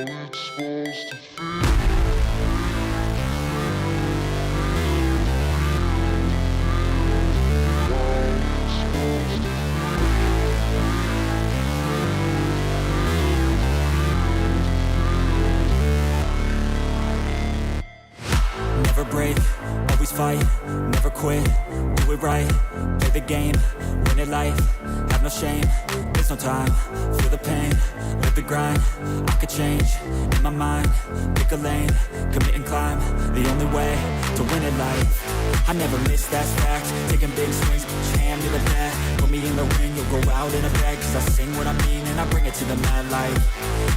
Never break, always fight, never quit, do it right, play the game, win it life, have no shame, there's no time, feel the pain, live the grind, I could change, in my mind, pick a lane, commit and climb, the only way to win it life, I never miss, that's fact, taking big swings, hand to the bat, put me in the ring, you'll go out in a bag, cause I sing what I mean and I bring it to the mad light,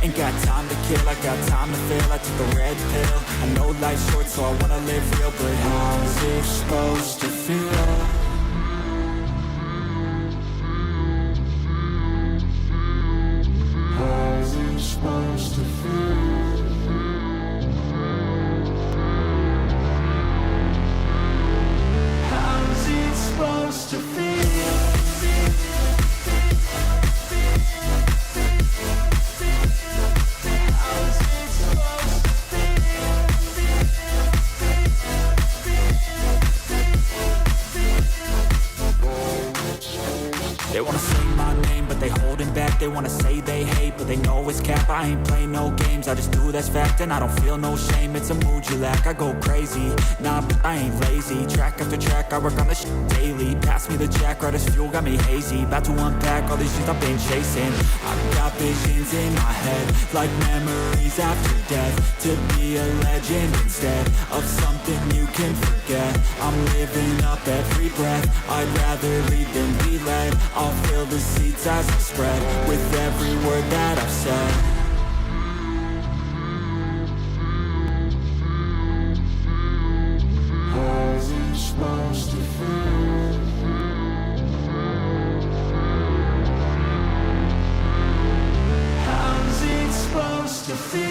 ain't got time to kill, I got time to feel, I took the red pill, I know life's short so I wanna live real, but how's it supposed to feel? How's it supposed to feel? How's it supposed to feel? They wanna say my name, but they holding back. They wanna say they hate, but they know it's cap. I ain't play no games, I just do that's fact. And I don't feel no shame, it's a mood you lack. I go crazy, nah, but I ain't lazy. Track after track, I work on this shit daily. Pass me the jack, right as fuel, got me hazy. About to unpack all these shit I've been chasing. I've got visions in my head, like memories after death. To be a legend instead of something you can forget. I'm living up every breath, I'd rather lead than be led. I'll fill the seats as I spread with every word that I've said. How's it supposed to feel? How's it supposed to feel?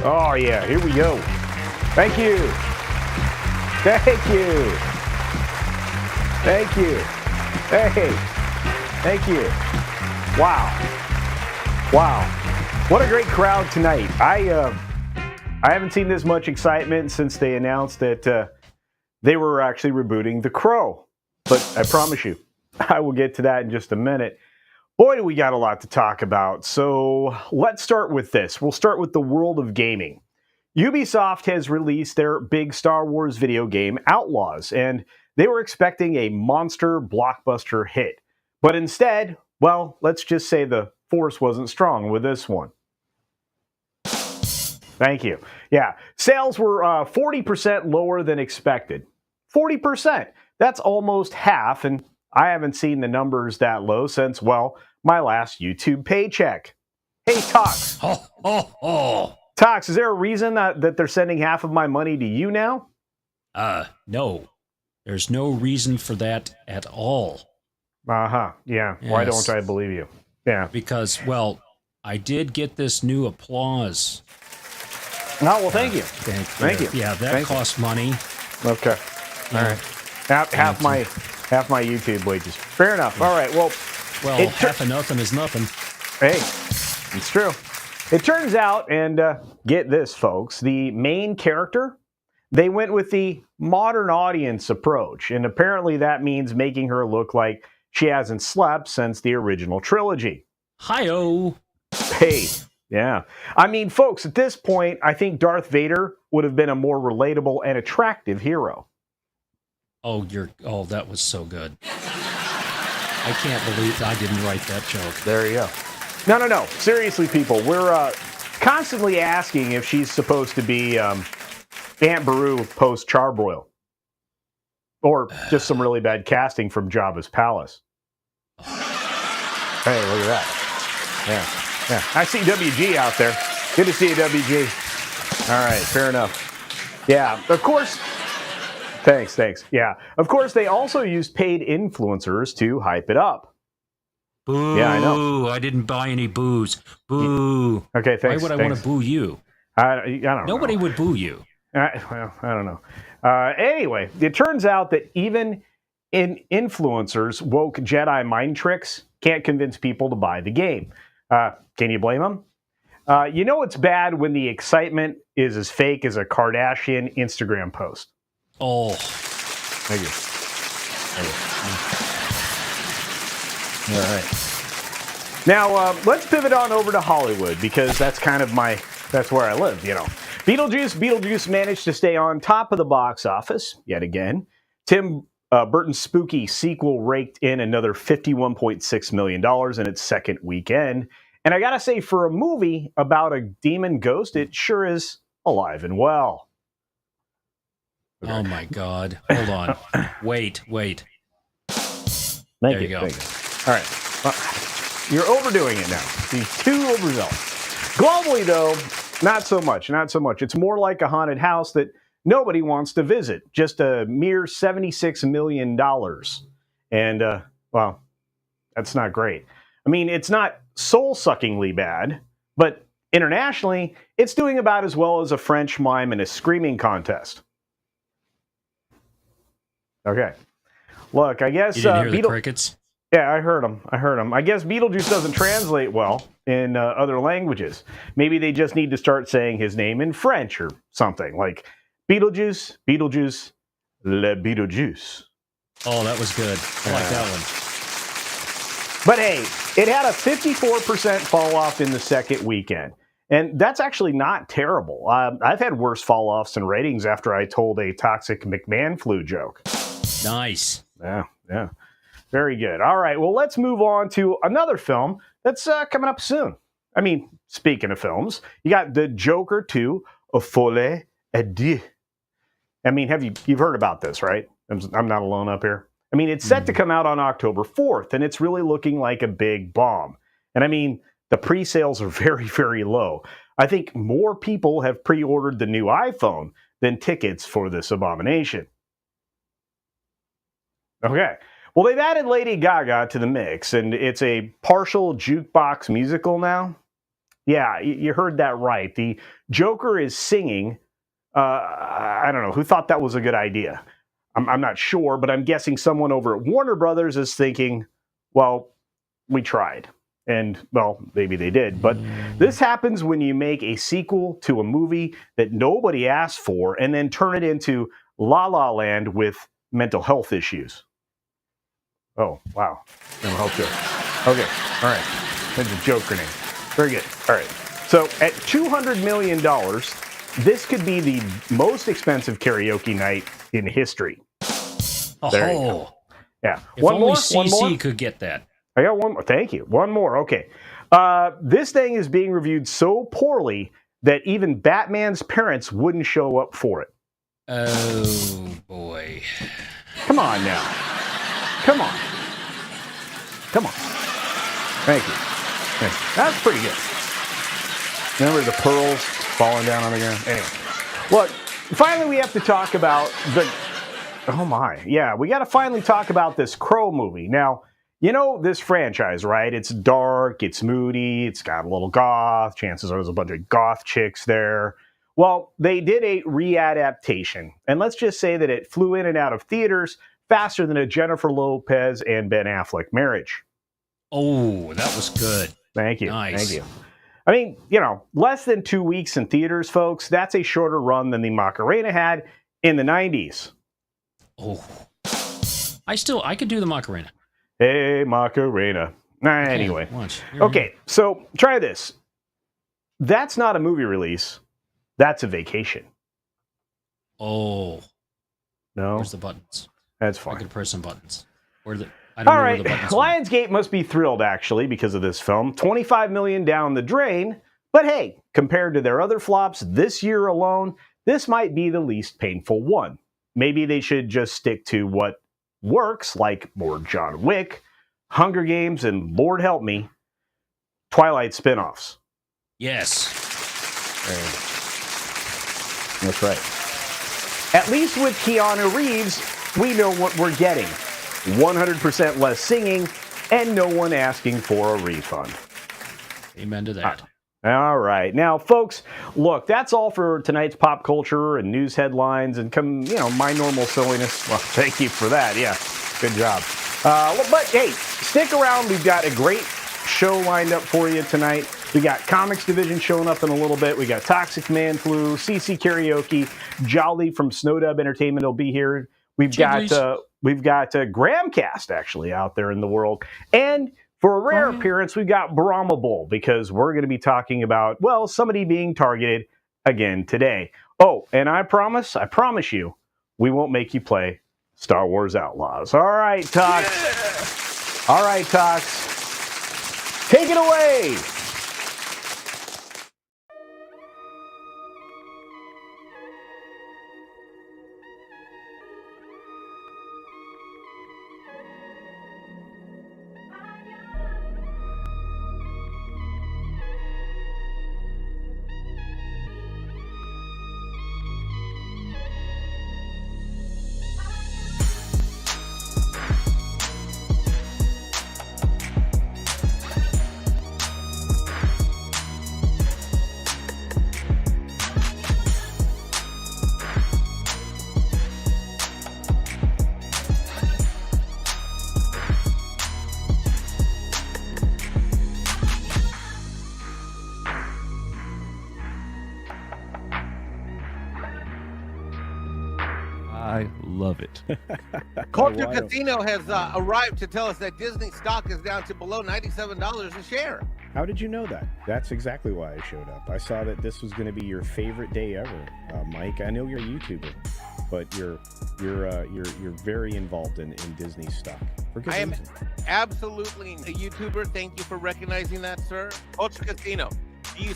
Oh yeah, here we go. Thank you. Thank you. Thank you. Hey. Thank you. Wow. Wow. What a great crowd tonight. I haven't seen this much excitement since they announced that they were actually rebooting The Crow. But I promise you, I will get to that in just a minute. Boy, do we got a lot to talk about. So let's start with this. We'll start with the world of gaming. Ubisoft has released their big Star Wars video game, Outlaws, and they were expecting a monster blockbuster hit. But instead, well, let's just say the force wasn't strong with this one. Thank you. Yeah, sales were 40% lower than expected. 40%. That's almost half, and I haven't seen the numbers that low since, well, my last YouTube paycheck. Hey, Tox. Tox, is there a reason that they're sending half of my money to you now? No. There's no reason for that at all. Uh-huh. Yeah. Yes. Why don't I believe you? Yeah. Because, well, I did get this new applause. Oh, well, thank you. Thank you. Yeah, that costs money. Okay. All right. Half my YouTube wages. Fair enough. All right. Well, half of nothing is nothing. Hey, it's true. It turns out, and get this, folks, the main character, they went with the modern audience approach, and apparently that means making her look like she hasn't slept since the original trilogy. Hi-oh. Hey, yeah. I mean, folks, at this point, I think Darth Vader would have been a more relatable and attractive hero. Oh, that was so good. I can't believe I didn't write that joke. There you go. No. Seriously, people, constantly asking if she's supposed to be Aunt Beru post Charbroil. Or just some really bad casting from Jabba's palace. Hey, look at that. Yeah. I see WG out there. Good to see you, WG. All right, fair enough. Yeah, of course. Thanks. Yeah, of course, they also use paid influencers to hype it up. Boo! Yeah, I know. I didn't buy any booze. Boo! Okay, thanks. Why would I want to boo you? I don't know. Nobody would boo you. I don't know. Anyway, it turns out that even influencers, woke Jedi mind tricks, can't convince people to buy the game. Can you blame them? You know it's bad when the excitement is as fake as a Kardashian Instagram post. Oh. Thank you. All right. Now, let's pivot on over to Hollywood, because that's kind of that's where I live, you know. Beetlejuice managed to stay on top of the box office, yet again. Tim Burton's spooky sequel raked in another $51.6 million in its second weekend. And I gotta say, for a movie about a demon ghost, it sure is alive and well. Okay. Oh my God. Hold on. Wait. Thank There you. go. Thank you. All right. You're overdoing it now. He's too overzealous. Globally, though, not so much. It's more like a haunted house that nobody wants to visit. Just a mere $76 million. And, well, that's not great. I mean, it's not soul-suckingly bad, but internationally, it's doing about as well as a French mime in a screaming contest. Okay. Look, I guess... You didn't hear the crickets? Yeah, I heard them. I guess Beetlejuice doesn't translate well in other languages. Maybe they just need to start saying his name in French or something, like Beetlejuice, le Beetlejuice. Oh, that was good. I like that one. But hey, it had a 54% fall off in the second weekend. And that's actually not terrible. I've had worse fall offs in ratings after I told a toxic McMahon flu joke. Nice. Yeah. Very good. All right, well, let's move on to another film that's coming up soon. I mean, speaking of films, you got The Joker 2, A Folie à Deux. I mean, you've heard about this, right? I'm not alone up here. I mean, it's set to come out on October 4th, and it's really looking like a big bomb. And I mean, the pre-sales are very, very low. I think more people have pre-ordered the new iPhone than tickets for this abomination. Okay. Well, they've added Lady Gaga to the mix, and it's a partial jukebox musical now. Yeah, you heard that right. The Joker is singing. I don't know. Who thought that was a good idea? I'm not sure, but I'm guessing someone over at Warner Brothers is thinking, well, we tried. And, well, maybe they did. But this happens when you make a sequel to a movie that nobody asked for and then turn it into La La Land with mental health issues. Oh, wow. Mental health joke. Okay, all right. That's a Joker name. Very good. All right. So at $200 million, this could be the most expensive karaoke night in history. There you go. Yeah. If only CC could get that. I got one more. Thank you. One more. Okay. This thing is being reviewed so poorly that even Batman's parents wouldn't show up for it. Oh, boy. Come on now. Come on. Thank you. That's pretty good. Remember the pearls falling down on the ground? Anyway. Look, finally we have to talk about oh my. Yeah, we got to finally talk about this Crow movie. Now, you know this franchise, right? It's dark, it's moody, it's got a little goth. Chances are there's a bunch of goth chicks there. Well, they did a readaptation. And let's just say that it flew in and out of theaters faster than a Jennifer Lopez and Ben Affleck marriage. Oh, that was good. Thank you. Nice. Thank you. I mean, less than 2 weeks in theaters, folks. That's a shorter run than the Macarena had in the 90s. Oh. I could do the Macarena. Hey, Macarena. Anyway. Okay, okay, so try this. That's not a movie release. That's a vacation. Oh. No? Where's the buttons? That's I fine. could press some buttons. All right, Lionsgate must be thrilled, actually, because of this film. $25 million down the drain, But hey, compared to their other flops this year alone, this might be the least painful one. Maybe they should just stick to what works, like more John Wick, Hunger Games, and Lord help me, Twilight spinoffs. Yes. That's right. At least with Keanu Reeves, we know what we're getting. 100% less singing, and no one asking for a refund. Amen to that. All right. Now, folks, look, that's all for tonight's pop culture and news headlines and my normal silliness. Well, thank you for that. Yeah, good job. But hey, stick around. We've got a great show lined up for you tonight. We got Comix Division showing up in a little bit. We got Toxic Man Flu, CC Karaoke, Jolly from Sno Dub Entertainment will be here. We've got Gramcast actually out there in the world, and for a rare appearance, we've got Brahma Bull, because we're going to be talking about, well, somebody being targeted again today. Oh, and I promise you, we won't make you play Star Wars Outlaws. All right, Tox. Yeah. All right, Tox. Take it away. I love it. CultureCasino has arrived to tell us that Disney stock is down to below $97 a share. How did you know that? That's exactly why I showed up. I saw that this was going to be your favorite day ever, Mike. I know you're a YouTuber, but you're very involved in Disney stock. For good reason. Absolutely a YouTuber. Thank you for recognizing that, sir. CultureCasino. You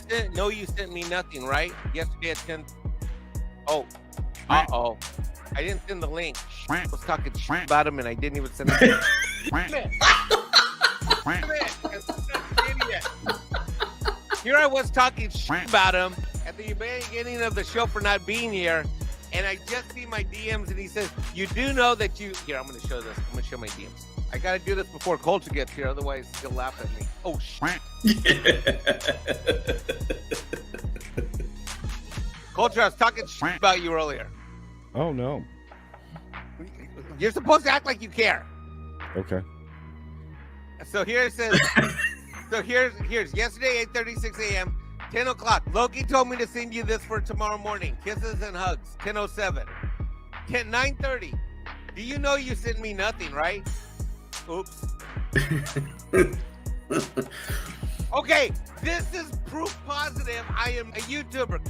sent me nothing, right? Yesterday at 10. Oh. Uh-oh. I didn't send the link. I was talking about him and I didn't even send it. Here I was talking about him at the beginning of the show for not being here, and I just see my DMs and he says, "You do know that you..." Here, I'm going to show this. I'm going to show my DMs. I got to do this before Culture gets here, otherwise he'll laugh at me. Oh, Culture, I was talking about you earlier. Oh, no. You're supposed to act like you care. Okay. So here it says, here's yesterday, 8:36 a.m., 10 o'clock. Loki told me to send you this for tomorrow morning. Kisses and hugs, 10:07. 9:30. Do you know you sent me nothing, right? Oops. Okay, this is proof positive I am a YouTuber.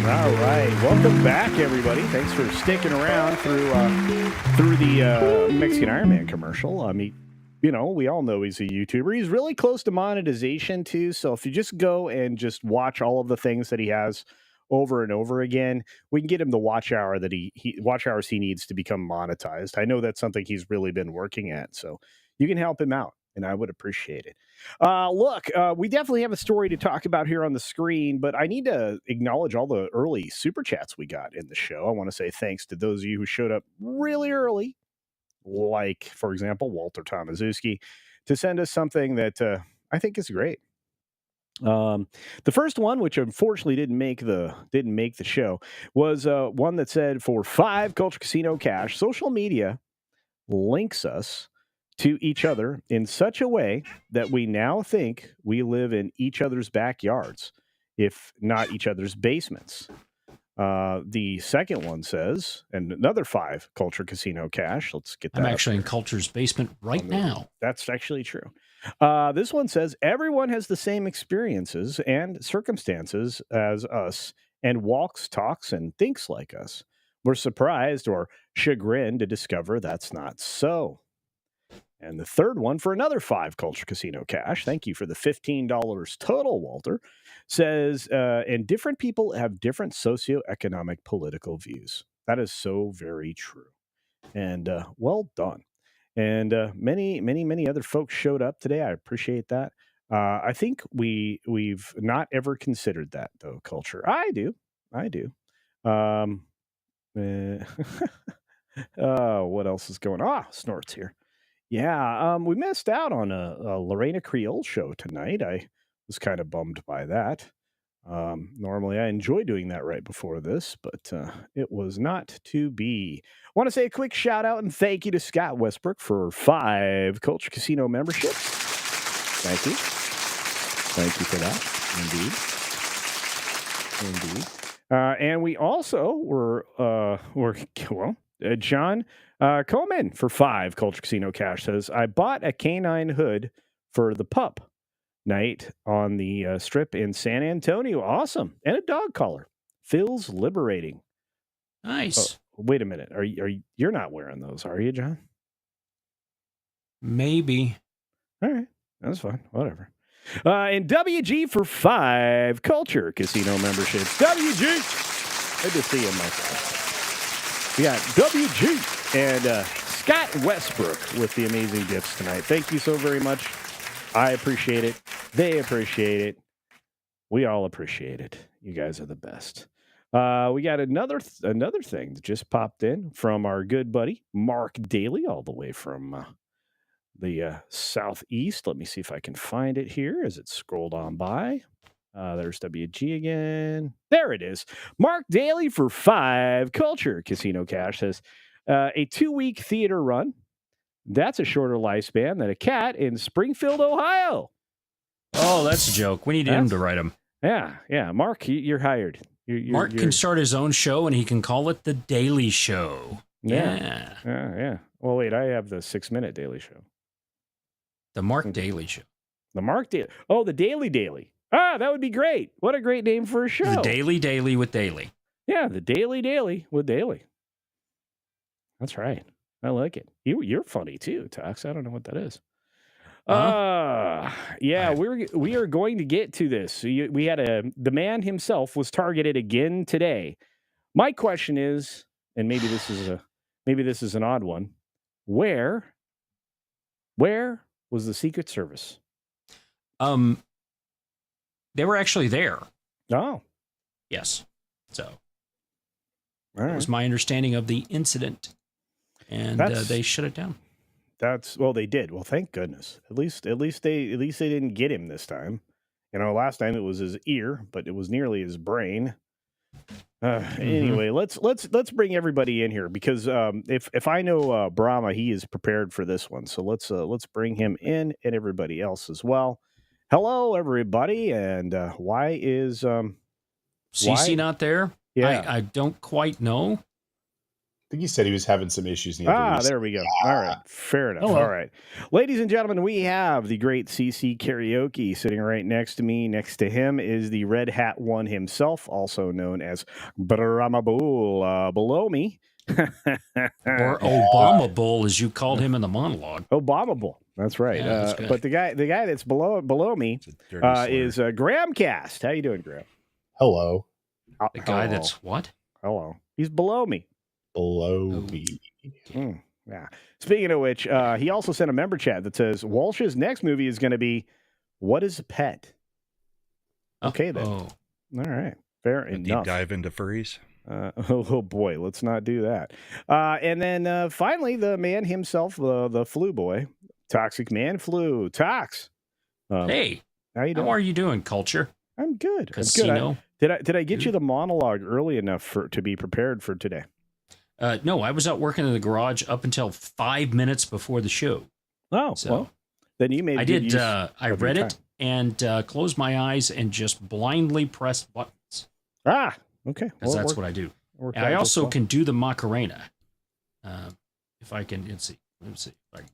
All right, welcome back, everybody. Thanks for sticking around through the Mexican Iron Man commercial. I mean, we all know he's a YouTuber. He's really close to monetization too. So if you just go and just watch all of the things that he has over and over again, we can get him the watch hour that watch hours he needs to become monetized. I know that's something he's really been working at. So you can help him out, and I would appreciate it. Look, we definitely have a story to talk about here on the screen, but I need to acknowledge all the early super chats we got in the show. I want to say thanks to those of you who showed up really early, like, for example, Walter Tomaszewski, to send us something that I think is great. The first one, which unfortunately didn't make the show, was one that said, for 5 Culture Casino cash, social media links us to each other in such a way that we now think we live in each other's backyards, if not each other's basements. The second one says, and another 5 Culture Casino cash. Let's get that. I'm actually in Culture's basement right now. That's actually true. This one says, everyone has the same experiences and circumstances as us and walks, talks, and thinks like us. We're surprised or chagrined to discover that's not so. And the third one for another 5 Culture Casino cash, thank you for the $15 total, Walter, says, and different people have different socioeconomic political views. That is so very true. And well done. And many other folks showed up today. I appreciate that. I think we've not ever considered that, though, Culture. I do. What else is going on? Snort's here. Yeah, we missed out on a Lorena Creole show tonight. I was kind of bummed by that. Normally, I enjoy doing that right before this, but it was not to be. Want to say a quick shout out and thank you to Scott Westbrook for 5 Culture Casino memberships. Thank you. Thank you for that. Indeed. And we also were John Coleman for 5 Culture Casino cash says, I bought a canine hood for the pup night on the strip in San Antonio. Awesome. And a dog collar. Feels liberating. Nice. Oh, wait a minute. You're not wearing those, are you, John? Maybe. All right. That's fine. Whatever. And WG for 5 Culture Casino memberships. WG. Good to see you, my friend. We got WG and Scott Westbrook with the amazing gifts tonight. Thank you so very much. I appreciate it. They appreciate it. We all appreciate it. You guys are the best. We got another thing that just popped in from our good buddy Mark Daly, all the way from the southeast. Let me see if I can find it here as it scrolled on by. There's WG again. There it is. Mark Daly for 5 Culture Casino cash says, a 2-week theater run. That's a shorter lifespan than a cat in Springfield, Ohio. Oh, that's a joke. We need him to write them. Yeah. Mark, you're hired. Mark can start his own show, and he can call it The Daily Show. Yeah. Well, wait, I have the 6-minute Daily Show. The Mark Daly Show. The Mark Daly. Oh, the Daily Daily. Ah, that would be great. What a great name for a show. The Daily Daily with Daily. Yeah, the Daily Daily with Daily. That's right. I like it. You're funny too, Tox. I don't know what that is. Yeah, we are going to get to this. We had the man himself was targeted again today. My question is, and maybe this is an odd one. Where was the Secret Service? They were actually there. Oh. Yes. So that was my understanding of the incident. And they shut it down. They did. Well, thank goodness. At least they didn't get him this time. You know, last time it was his ear, but it was nearly his brain. Anyway, let's bring everybody in here because if I know Brahma, he is prepared for this one. So let's bring him in and everybody else as well. Hello, everybody, and why is CC not there? Yeah, I don't quite know. I think he said he was having some issues. There we go. All right. Fair enough. Hello. All right. Ladies and gentlemen, we have the great CC Karaoke sitting right next to me. Next to him is the Red Hat One himself, also known as Brahma Bull. Below me. Or Obama Bull, as you called him in the monologue. Obama Bull. That's right. Yeah, that's good. But the guy that's below me is Graham Cast. How you doing, Graham? Hello. The guy that's what? Hello. He's below me. Below me. Yeah. Speaking of which, he also sent a member chat that says Walsh's next movie is going to be What is a Pet? Okay, then. Oh. All right. Fair enough. Deep dive into furries. Oh boy, let's not do that. And then finally, the man himself, the flu boy, Toxic Man Flu. Tox. Hey. How you doing? How are you doing, Culture? I'm good. Casino. Did I get you the monologue early enough to be prepared for today? No, I was out working in the garage up until 5 minutes before the show. Oh, so well, then you made. I did. I read it and closed my eyes and just blindly pressed buttons. Ah, Okay. because Well, that's what I do. worked And I out just also well. can do the Macarena. If I can, let's see. If I can.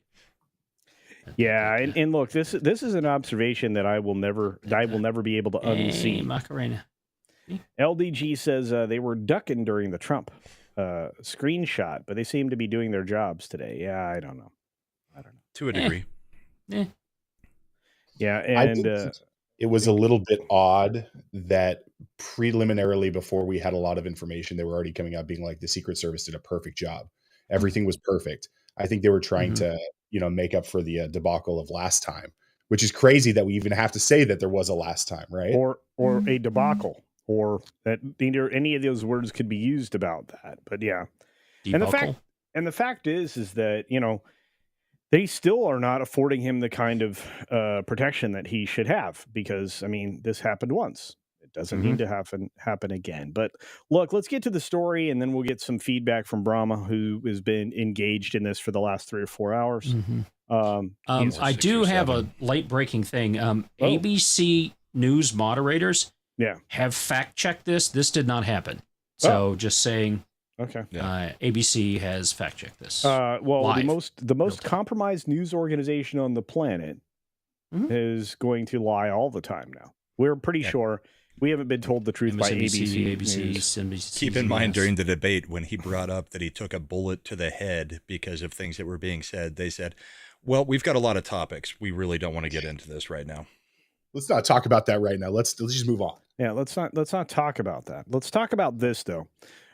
Yeah, and look, this is an observation that I will never be able to Hey, unsee. Macarena. LDG says they were ducking during the Trump screenshot, but they seem to be doing their jobs today. Yeah, I don't know. To a degree. Yeah, I and did think it was a little bit odd that preliminarily, before we had a lot of information, they were already coming out being like, the Secret Service did a perfect job. Everything was perfect. I think they were trying to, make up for the debacle of last time, which is crazy that we even have to say that there was a last time, right? or a debacle, or that neither any of those words could be used about that. But yeah, Debuckle. and the fact is that they still are not affording him the kind of protection that he should have, because I mean, this happened once. It doesn't need to happen again. But look, let's get to the story, and then we'll get some feedback from Brahma, who has been engaged in this for the last 3 or 4 hours. I do have a late breaking thing. ABC News moderators have fact checked this. This did not happen. So just saying. Okay. ABC has fact checked this. Well, live. the most compromised news organization on the planet is going to lie all the time now. We're pretty sure. We haven't been told the truth by ABC. NBC, Keep in mind, during the debate, when he brought up that he took a bullet to the head because of things that were being said, they said, well, we've got a lot of topics. We really don't want to get into this right now. Let's not talk about that right now. Let's just move on. Yeah, let's not talk about that. Let's talk about this, though.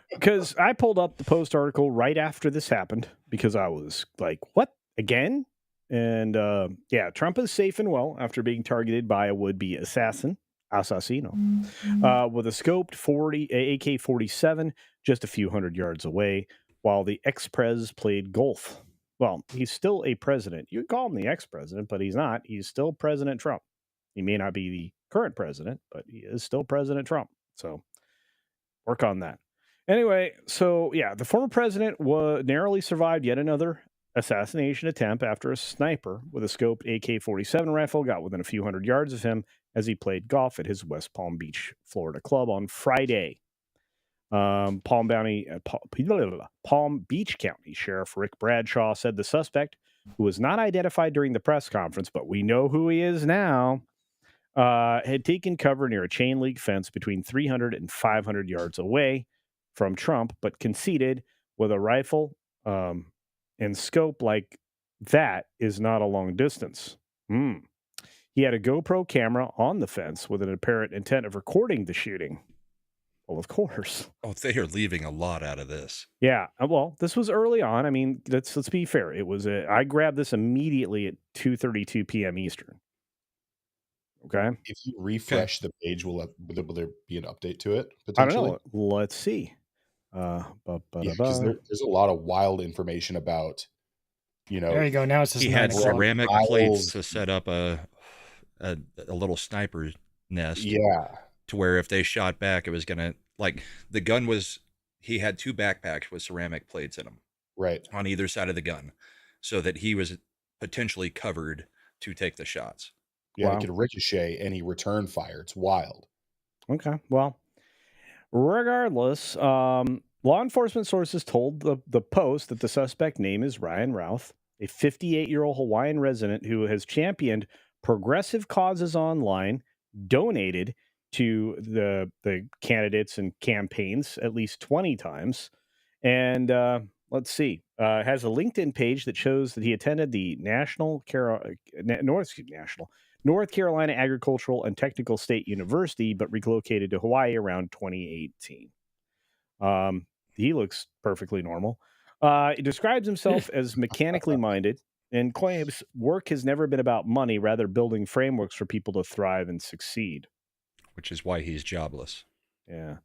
Because I pulled up the Post article right after this happened, because I was like, what, again? And Trump is safe and well after being targeted by a would-be assassino, with a scoped AK-47 just a few hundred yards away, while the ex-pres played golf. Well, he's still a president. You call him the ex-president, but he's not. He's still President Trump. He may not be the current president, but he is still President Trump. So work on that. Anyway, so the former president narrowly survived yet another assassination attempt after a sniper with a scoped AK-47 rifle got within a few hundred yards of him as he played golf at his West Palm Beach, Florida club on Friday. Palm Beach County Sheriff Rick Bradshaw said the suspect, who was not identified during the press conference, but we know who he is now, had taken cover near a chain link fence between 300 and 500 yards away from Trump, but conceded with a rifle and scope like that is not a long distance. He had a GoPro camera on the fence with an apparent intent of recording the shooting. Well, of course. Oh, they are leaving a lot out of this. Yeah. Well, this was early on. I mean, let's be fair. It was I grabbed this immediately at 2:32 p.m. Eastern. Okay. If you refresh the page, will there be an update to it? I don't know. Let's see. Because there's a lot of wild information about, There you go. Now it's just he had ceramic plates to set up a little sniper nest. Yeah. To where if they shot back, it was gonna, like, the gun was, he had 2 backpacks with ceramic plates in them, right, on either side of the gun, so that he was potentially covered to take the shots. Yeah, it could ricochet any return fire. It's wild. Okay. Well, regardless, law enforcement sources told the Post that the suspect name is Ryan Routh, a 58-year-old Hawaiian resident who has championed progressive causes online, donated to the candidates and campaigns at least 20 times, and let's see, has a LinkedIn page that shows that he attended the North Carolina Agricultural and Technical State University, but relocated to Hawaii around 2018. He looks perfectly normal. He describes himself as mechanically minded and claims work has never been about money, rather building frameworks for people to thrive and succeed. Which is why he's jobless. Yeah,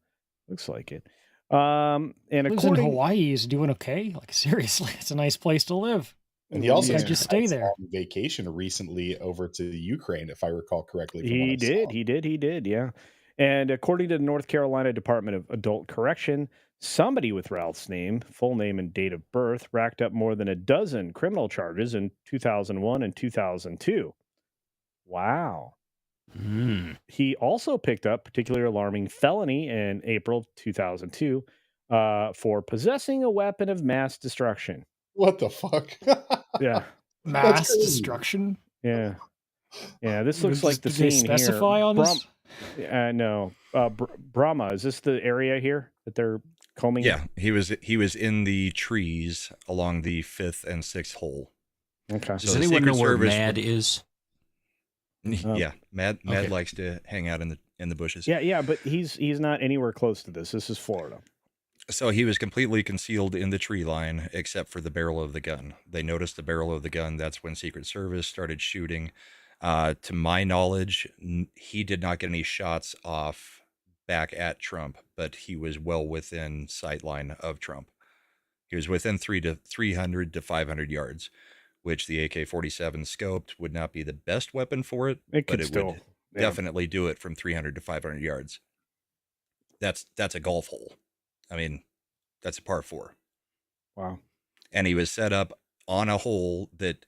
looks like it. And lives in Hawaii is doing okay. Like, seriously, it's a nice place to live. And he also just stay there. On vacation recently over to the Ukraine, if I recall correctly. He did. Yeah. And according to the North Carolina Department of Adult Correction, somebody with Ralph's name, full name, and date of birth racked up more than a dozen criminal charges in 2001 and 2002. Wow. He also picked up particularly alarming felony in April 2002 for possessing a weapon of mass destruction. What the fuck? Yeah. Mass destruction? Yeah. Yeah, this looks like the Did they scene specify here. on this? No. Brahma, is this the area here that they're combing? Yeah, he was in the trees along the 5th and 6th hole. Okay. Does anyone know where Mad is? Yeah, Mad likes to hang out in the bushes. Yeah, but he's not anywhere close to this. This is Florida. So he was completely concealed in the tree line except for the barrel of the gun. They noticed the barrel of the gun. That's when Secret Service started shooting. To my knowledge, he did not get any shots off back at Trump, but he was well within sightline of Trump. He was within 300 to 500 yards, which the AK-47 scoped would not be the best weapon for it, but it would definitely do it from 300 to 500 yards. That's a golf hole. I mean, that's a par 4. Wow. And he was set up on a hole that,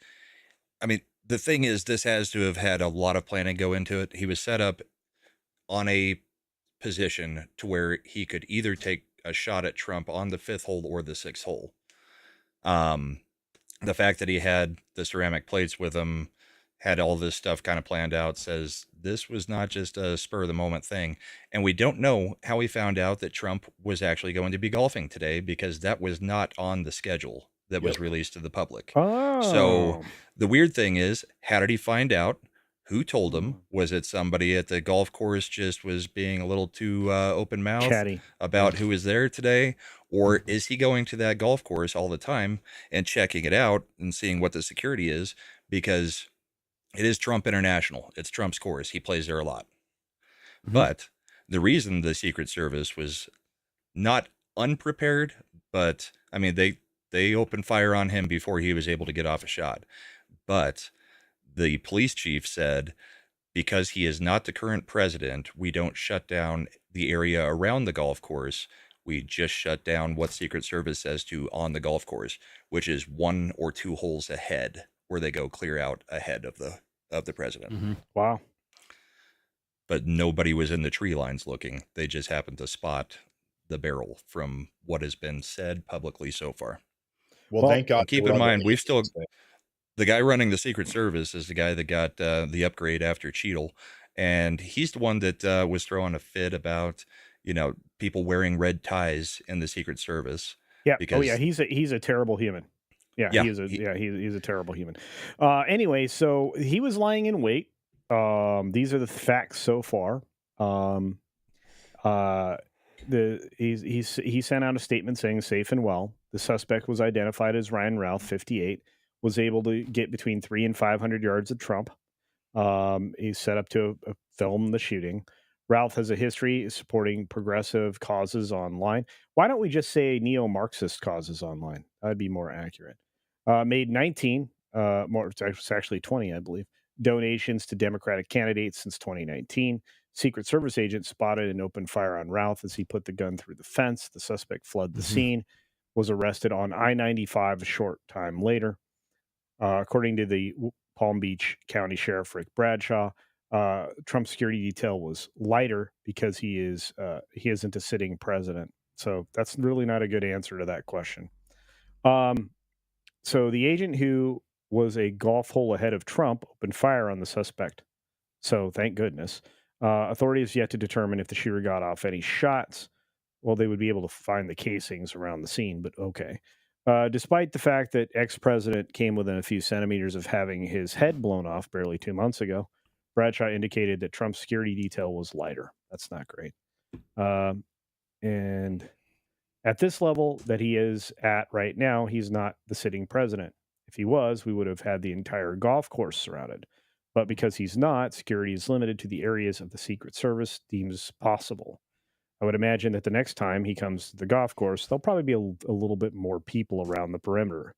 I mean, the thing is, this has to have had a lot of planning go into it. He was set up on a position to where he could either take a shot at Trump on the 5th hole or the 6th hole. The fact that he had the ceramic plates with him, had all this stuff kind of planned out, says this was not just a spur of the moment thing. And we don't know how he found out that Trump was actually going to be golfing today, because that was not on the schedule that was released to the public. Oh. So the weird thing is, how did he find out? Who told him? Was it somebody at the golf course just was being a little too open-mouthed Chatty about who was there today? Or is he going to that golf course all the time and checking it out and seeing what the security is? Because it is Trump International. It's Trump's course. He plays there a lot. Mm-hmm. But the reason the Secret Service was not unprepared, but I mean, they opened fire on him before he was able to get off a shot. But the police chief said, because he is not the current president, we don't shut down the area around the golf course. We just shut down what Secret Service says to on the golf course, which is 1 or 2 holes ahead, where they go clear out ahead of the president. Mm-hmm. Wow. But nobody was in the tree lines looking. They just happened to spot the barrel from what has been said publicly so far. Well, thank God. Keep in mind, the guy running the Secret Service is the guy that got the upgrade after Cheadle. And he's the one that was throwing a fit about, people wearing red ties in the Secret Service. Yeah. Because, he's a terrible human. Yeah, he's a terrible human. Anyway, so he was lying in wait. These are the facts so far. He sent out a statement saying safe and well. The suspect was identified as Ryan Ralph, 58, was able to get between 300 and 500 yards of Trump. He's set up to film the shooting. Ralph has a history supporting progressive causes online. Why don't we just say neo-Marxist causes online? That'd be more accurate. Made 19, it's actually 20, I believe, donations to Democratic candidates since 2019. Secret Service agents spotted and opened fire on Ralph as he put the gun through the fence. The suspect fled the scene, was arrested on I-95 a short time later. According to the Palm Beach County Sheriff Rick Bradshaw, Trump's security detail was lighter because he isn't a sitting president. So that's really not a good answer to that question. So the agent who was a golf hole ahead of Trump opened fire on the suspect. So thank goodness. Authorities yet to determine if the shooter got off any shots. Well, they would be able to find the casings around the scene, but okay. Despite the fact that ex-president came within a few centimeters of having his head blown off barely 2 months ago, Bradshaw indicated that Trump's security detail was lighter. That's not great. And at this level that he is at right now, he's not the sitting president. If he was, we would have had the entire golf course surrounded. But because he's not, security is limited to the areas of the Secret Service deems possible. I would imagine that the next time he comes to the golf course, there'll probably be a little bit more people around the perimeter.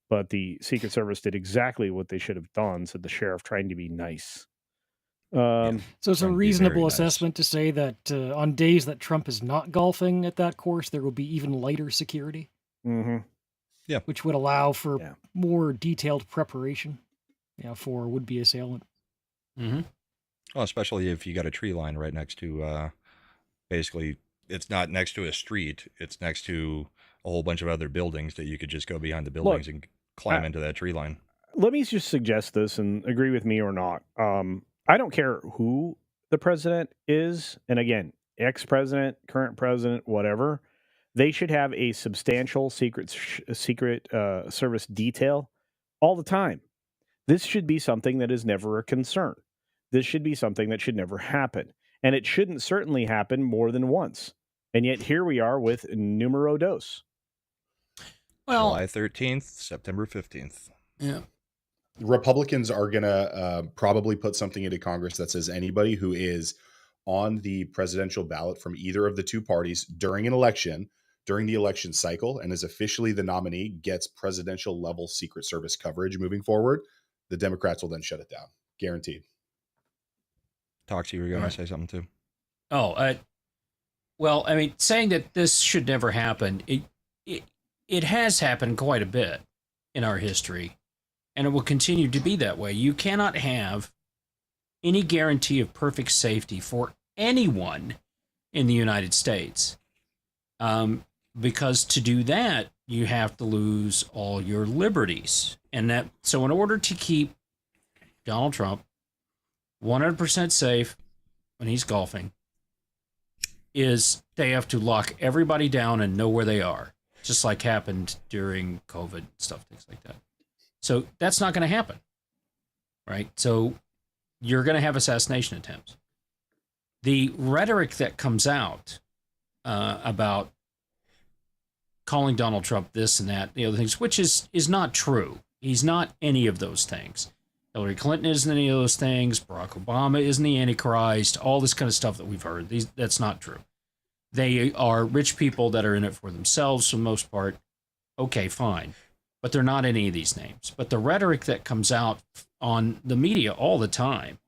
But the Secret Service did exactly what they should have done, said the sheriff, trying to be nice. So it's a reasonable assessment to say that on days that Trump is not golfing at that course, there will be even lighter security. Mm-hmm. Yeah. Which would allow for more detailed preparation for would-be assailant. Mm-hmm. Well, especially if you got a tree line right next to, basically, it's not next to a street. It's next to a whole bunch of other buildings that you could just go behind the buildings and climb into that tree line. Let me just suggest this, and agree with me or not. I don't care who the president is, and again, ex-president, current president, whatever. They should have a substantial secret service detail all the time. This should be something that is never a concern. This should be something that should never happen. And it shouldn't certainly happen more than once. And yet here we are with numero dos. Well, July 13th, September 15th. Yeah. Republicans are going to probably put something into Congress that says anybody who is on the presidential ballot from either of the two parties during an election, during the election cycle, and is officially the nominee, gets presidential level Secret Service coverage moving forward. The Democrats will then shut it down. Guaranteed. Toxie, you were going to say something too. Oh, well, I mean, saying that this should never happen, it has happened quite a bit in our history, and it will continue to be that way. You cannot have any guarantee of perfect safety for anyone in the United States, because to do that, you have to lose all your liberties. And so in order to keep Donald Trump 100% safe when he's golfing, is they have to lock everybody down and know where they are, just like happened during COVID stuff, things like that. So that's not going to happen, right? So you're going to have assassination attempts. The rhetoric that comes out about calling Donald Trump this and that, the other things, which is not true. He's not any of those things. Hillary Clinton isn't any of those things. Barack Obama isn't the Antichrist. All this kind of stuff that we've heard. That's not true. They are rich people that are in it for themselves for the most part. Okay, fine. But they're not any of these names. But the rhetoric that comes out on the media all the time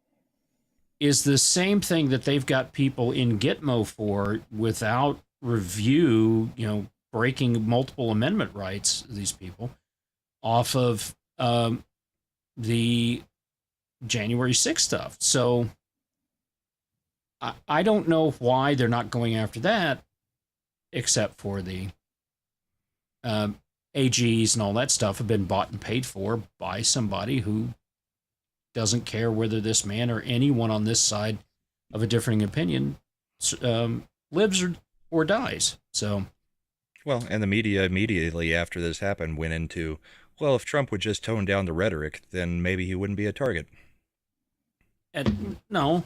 is the same thing that they've got people in Gitmo for without review, breaking multiple amendment rights, these people, off of the January 6th stuff. So I don't know why they're not going after that, except for the AGs and all that stuff have been bought and paid for by somebody who doesn't care whether this man or anyone on this side of a differing opinion lives or dies. So, well, and the media immediately after this happened went into, well, if Trump would just tone down the rhetoric, then maybe he wouldn't be a target. And no,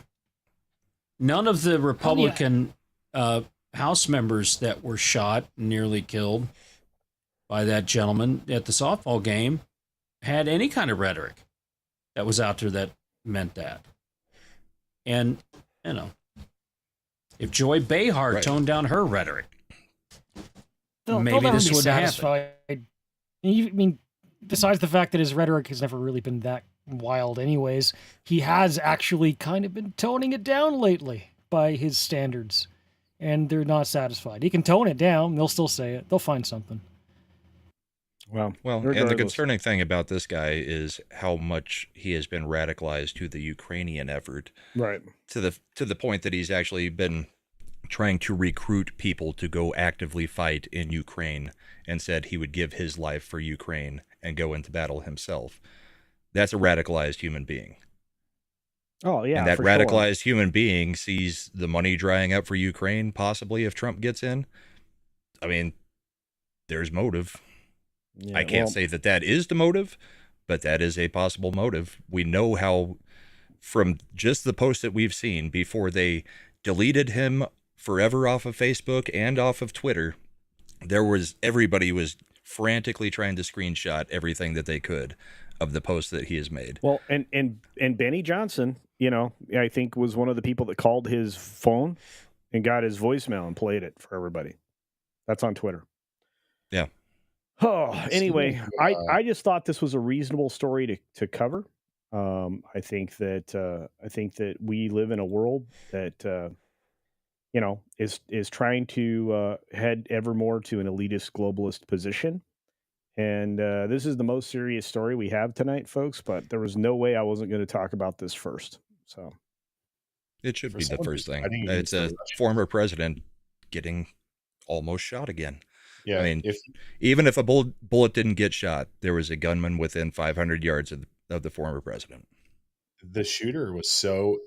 none of the Republican House members that were shot, nearly killed by that gentleman at the softball game had any kind of rhetoric that was out there that meant that. And, if Joy Behar toned down her rhetoric, maybe this would happen. I mean, besides the fact that his rhetoric has never really been that wild anyways, he has actually kind of been toning it down lately by his standards, and they're not satisfied. He can tone it down. They'll still say it. They'll find something. Well, and the concerning thing about this guy is how much he has been radicalized to the Ukrainian effort, right? To the point that he's actually been trying to recruit people to go actively fight in Ukraine, and said he would give his life for Ukraine and go into battle himself. That's a radicalized human being. Oh yeah, and that radicalized human being sees the money drying up for Ukraine, possibly if Trump gets in. I mean, there's motive. Yeah, I can't say that is the motive, but that is a possible motive. We know how, from just the posts that we've seen before they deleted him forever off of Facebook and off of Twitter, everybody was frantically trying to screenshot everything that they could of the posts that he has made. Well, and Benny Johnson, I think was one of the people that called his phone and got his voicemail and played it for everybody. That's on Twitter. Yeah. Oh, anyway, I just thought this was a reasonable story to cover. I think that we live in a world that is trying to head ever more to an elitist globalist position. And this is the most serious story we have tonight, folks, but there was no way I wasn't going to talk about this first. So It should For be the someone first who's thing. fighting It's against the a Russians. former president getting almost shot again. Yeah, I mean, if even if a bullet didn't get shot, there was a gunman within 500 yards of the former president. the shooter was so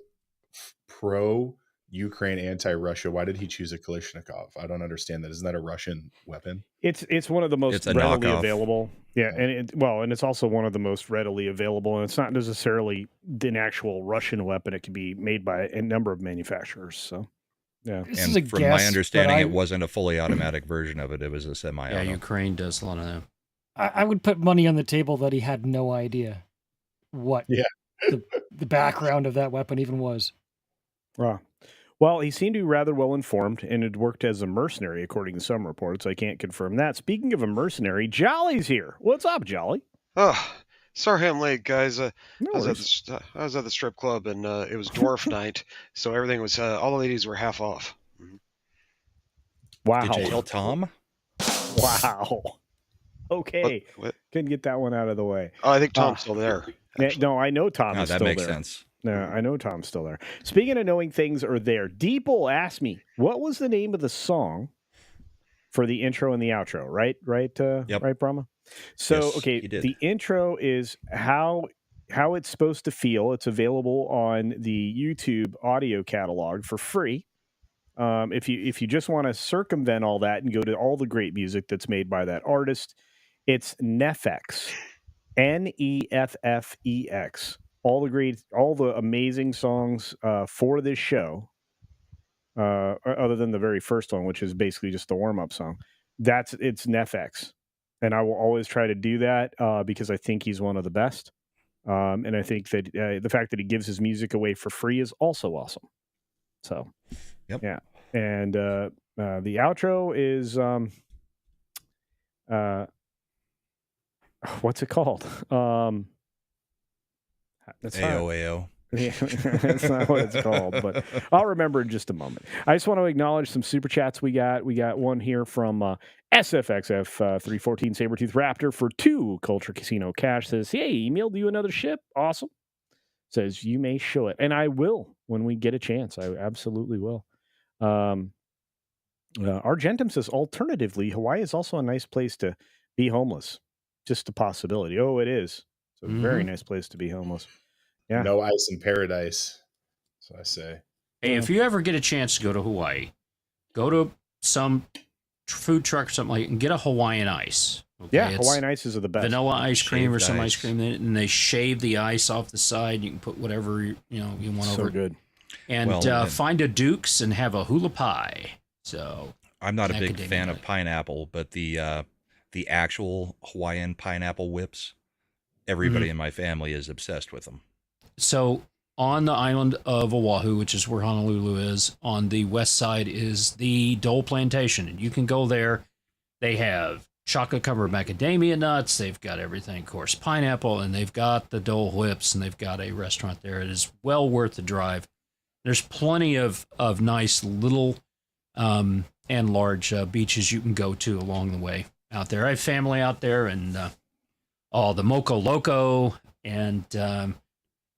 pro Ukraine, anti-Russia, why did he choose a Kalashnikov? I don't understand that. Isn't that a Russian weapon? It's one of the most It's a readily knockoff. available. Yeah, Yeah. and it's also one of the most readily available, and it's not necessarily an actual Russian weapon. It can be made by a number of manufacturers. So, yeah, This is a And from guess, my but understanding, I, it wasn't a fully automatic version of it. It was a semi-auto. Yeah, Ukraine does a lot of that. I would put money on the table that he had no idea what Yeah. the background of that weapon even was. Well, he seemed to be rather well informed and had worked as a mercenary, according to some reports. I can't confirm that. Speaking of a mercenary, Jolly's here. What's up, Jolly? Oh, sorry I'm late, guys. No I was worries. at the strip club, and it was dwarf night, so everything was all the ladies were half off. Wow. Did you tell Tom? Wow. Okay. What? Couldn't get that one out of the way. Oh, I think Tom's still there. No, I know Tom No, is that still makes there. sense. No, I know Tom's still there. Speaking of knowing things are there, Deeple asked me, what was the name of the song for the intro and the outro, right? Yep. Right, Brahma? So, Yes, okay, he did. the intro is how it's supposed to feel. It's available on the YouTube audio catalog for free. If you just want to circumvent all that and go to all the great music that's made by that artist, it's Neffex, Neffex. All the amazing songs for this show, other than the very first one, which is basically just the warm-up song. It's Neffex, and I will always try to do that because I think he's one of the best, and I think that the fact that he gives his music away for free is also awesome. So, Yep. yeah, and the outro is what's it called? That's AO. Yeah, that's not what it's called, but I'll remember in just a moment. I just want to acknowledge some super chats we got. We got one here from SFXF 314 Sabretooth Raptor for 2 Culture Casino Cash. Says, hey, emailed you another ship. Awesome. Says, you may show it. And I will when we get a chance. I absolutely will. Argentum says, alternatively, Hawaii is also a nice place to be homeless. Just a possibility. Oh, it is. It's a very nice place to be homeless. Yeah. No ice in paradise. So I say. Hey, if you ever get a chance to go to Hawaii, go to some food truck or something like that and get a Hawaiian ice. Okay? Yeah, It's Hawaiian ices are the best. vanilla ice cream or Shaved some ice ice. cream in it, and they shave the ice off the side. You can put whatever you want So over it. good. And Well, find a Duke's and have a hula pie. So I'm not a big Macadamia fan nut. of pineapple, but the actual Hawaiian pineapple whips, everybody in my family is obsessed with them. So on the island of Oahu, which is where Honolulu is, on the west side is the Dole Plantation. And you can go there. They have chocolate covered macadamia nuts. They've got everything, of course, pineapple, and they've got the Dole whips, and they've got a restaurant there. It is well worth the drive. There's plenty of nice little and large beaches you can go to along the way out there. I have family out there, and the Moco Loco and the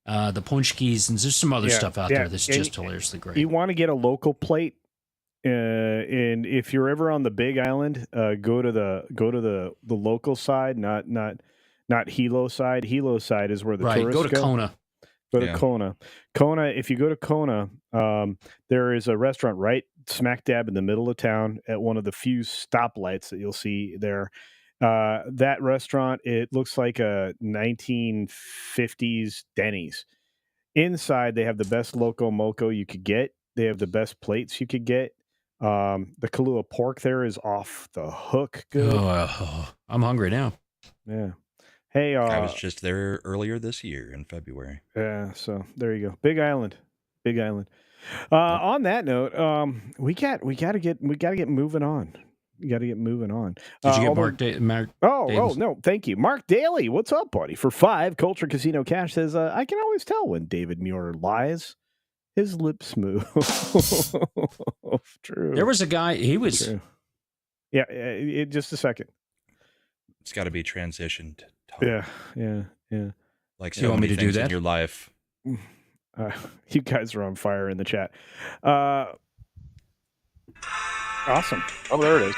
Punchkis, and there's some other stuff out there that's just hilariously great. You want to get a local plate, and if you're ever on the Big Island, go to the local side, not Hilo side. Hilo side is where the tourists go to Kona. Go to Kona. Kona. If you go to Kona, there is a restaurant right smack dab in the middle of town at one of the few stoplights that you'll see there. That restaurant, it looks like a 1950s Denny's. Inside, they have the best loco moco you could get. They have the best plates you could get. The Kahlua pork there is off the hook. Good. I'm hungry now. Yeah. Hey, I was just there earlier this year in February. Yeah, so there you go. Big Island. On that note, we gotta get moving on. You got to get moving on. Did you get Mark? Oh, no, thank you. Mark Daly, what's up, buddy? For 5, Culture Casino Cash says, I can always tell when David Muir lies. His lips move. True. There was a guy, he was... True. Yeah, just a second. It's got to be transitioned. Tom. Yeah. Like You so want me many to do things in that? your life. You guys are on fire in the chat. Awesome. Oh, there it is.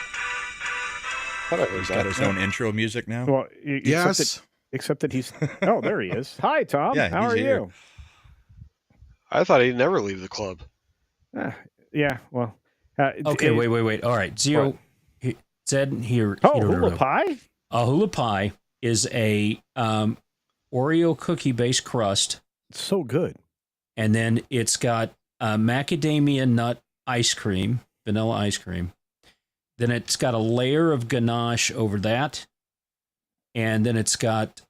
He's got his own intro music now. Well, Yes. except that he's. Oh, there he is. Hi, Tom. Yeah, How he's are here. you? I thought he'd never leave the club. Yeah. Well. Okay, wait. All right, Zero. Zed here. Oh, hula pie. A hula pie is a Oreo cookie based crust. It's so good. And then it's got macadamia nut ice cream, vanilla ice cream. Then it's got a layer of ganache over that. And then it's got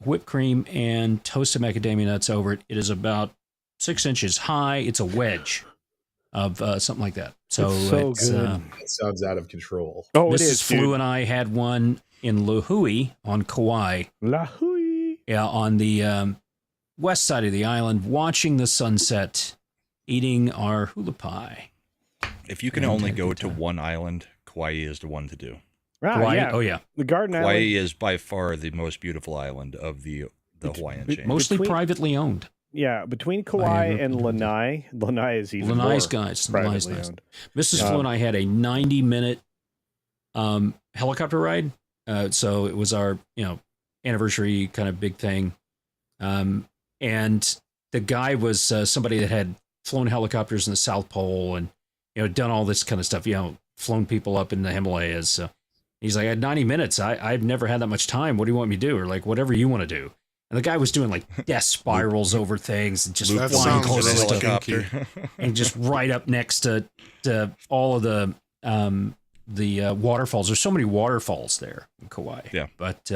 whipped cream and toasted macadamia nuts over it. It is about 6 inches high. It's a wedge of something like that. So it's so good. That sounds out of control. Oh, it Mrs. is. Flew and I had one in Lahui on Kauai. Lahui. Yeah, on the west side of the island, watching the sunset, eating our hula pie. If you can only go to one island, Kauai is the one to do. Kauai? Yeah. Oh, yeah. The Garden Kauai Island. is by far the most beautiful island of the Hawaiian chain. Mostly privately owned. Yeah, between Kauai and Lanai. Lanai is even Lanai's more guys. privately owned. Mrs. Flew and I had a 90-minute helicopter ride. So it was our, anniversary kind of big thing. And the guy was somebody that had flown helicopters in the South Pole and, done all this kind of stuff, flown people up in the Himalayas. So he's like, I had 90 minutes. I've never had that much time. What do you want me to do? Or like, whatever you want to do. And the guy was doing like death spirals over things and just flying close to helicopter. and just right up next to all of the waterfalls. There's so many waterfalls there in Kauai. Yeah. But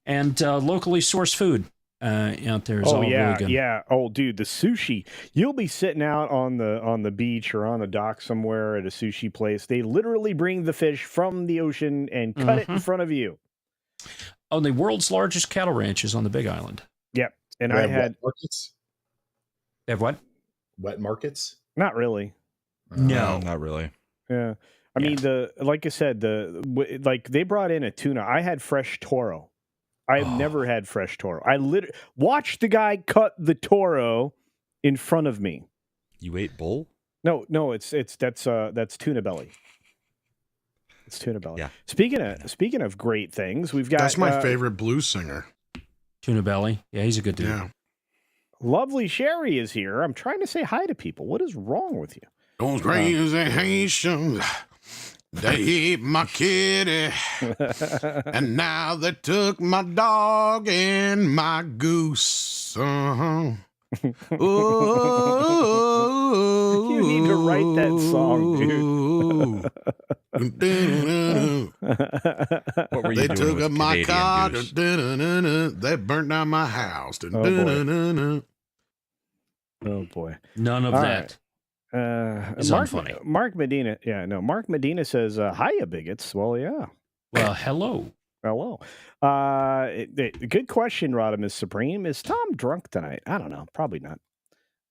and locally sourced food out there is all really good. Yeah. Oh, dude, the sushi. You'll be sitting out on the beach or on the dock somewhere at a sushi place. They literally bring the fish from the ocean and cut it in front of you. Oh, the world's largest cattle ranch is on the Big Island. Yep. And They I have had wet markets. They have what? Wet markets. not really. No. Not really. Yeah. I mean, like I said, they brought in a tuna. I had fresh toro. I have never had fresh toro. I watched the guy cut the toro in front of me. You ate bull? No, that's tuna belly. It's tuna belly. Yeah. Speaking of great things, we've got That's my favorite blues singer. Tuna Belly. Yeah, he's a good dude. Yeah. Lovely Sherry is here. I'm trying to say hi to people. What is wrong with you? Those crazy Haitians, they ate my kitty, and now they took my dog and my goose. Oh, You need to write that song, dude. What were you They doing took with up my Canadian car. goose? They burnt down my house. Oh boy. None of All that. It's Mark, unfunny. Mark Medina. Yeah, no. Mark Medina says, "Hiya, bigots." Well, yeah. Well, hello. Hello. Good question, Rodimus Supreme. Is Tom drunk tonight? I don't know. Probably not.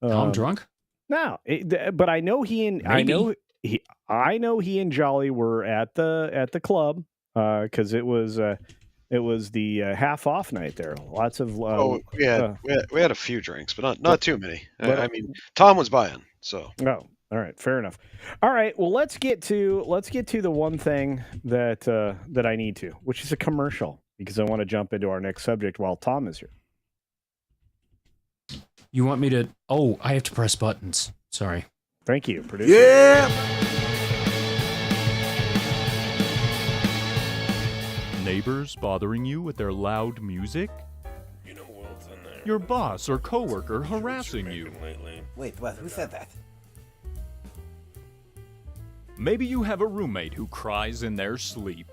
Tom drunk? No, but I know he and I Maybe. know he and Jolly were at the club because it was the half off night there. Lots of we had a few drinks, but not too many. But- I mean, Tom was buying, so. Oh, all right, fair enough. All right, well let's get to the one thing that I need to, which is a commercial, because I want to jump into our next subject while Tom is here. You want me to? Oh, I have to press buttons. Sorry. Thank you, producer. Yeah. Neighbors bothering you with their loud music? You know who else in there? Your boss or coworker harassing you? Lately. Wait, what? Who said that? Maybe you have a roommate who cries in their sleep.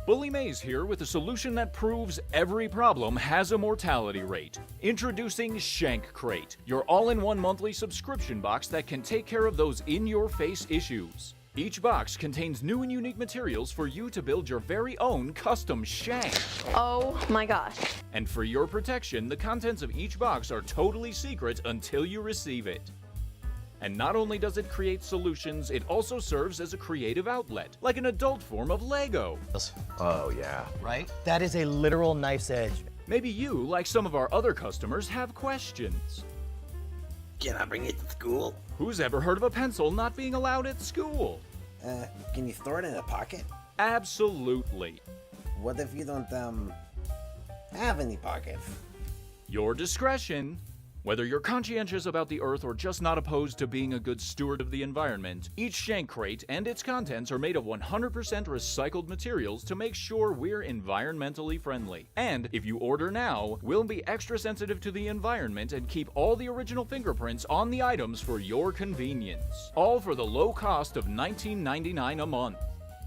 Bully Mays here with a solution that proves every problem has a mortality rate. Introducing Shank Crate, your all-in-one monthly subscription box that can take care of those in-your-face issues. Each box contains new and unique materials for you to build your very own custom shank. Oh my gosh. And for your protection, the contents of each box are totally secret until you receive it. And not only does it create solutions, it also serves as a creative outlet, like an adult form of Lego. Oh, yeah. Right? That is a literal knife's edge. Maybe you, like some of our other customers, have questions. Can I bring it to school? Who's ever heard of a pencil not being allowed at school? Can you store it in a pocket? Absolutely. What if you don't, have any pockets? Your discretion. Whether you're conscientious about the Earth or just not opposed to being a good steward of the environment, each Shank crate and its contents are made of 100% recycled materials to make sure we're environmentally friendly. And if you order now, we'll be extra sensitive to the environment and keep all the original fingerprints on the items for your convenience. All for the low cost of $19.99 a month.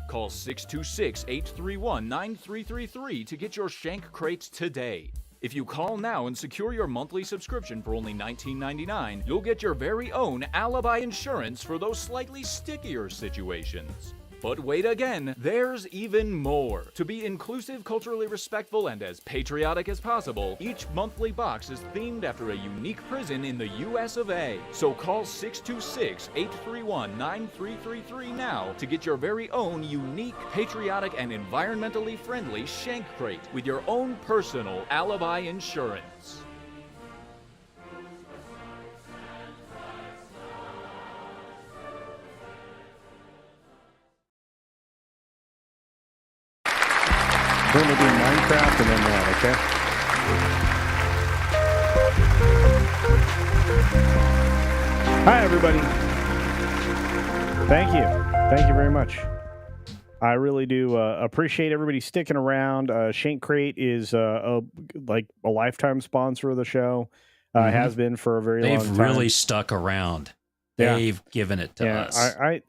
Call 626-831-9333 to get your Shank crate today. If you call now and secure your monthly subscription for only $19.99, you'll get your very own alibi insurance for those slightly stickier situations. But wait again, there's even more. To be inclusive, culturally respectful, and as patriotic as possible, each monthly box is themed after a unique prison in the US of A. So call 626-831-9333 now to get your very own unique, patriotic, and environmentally friendly Shank crate with your own personal alibi insurance. We're going to do Minecraft and then that, okay? Hi, everybody. Thank you. Thank you very much. I really do appreciate everybody sticking around. Shank Crate is like a lifetime sponsor of the show. Has been for a very long time. They've really stuck around. They've given it to us. I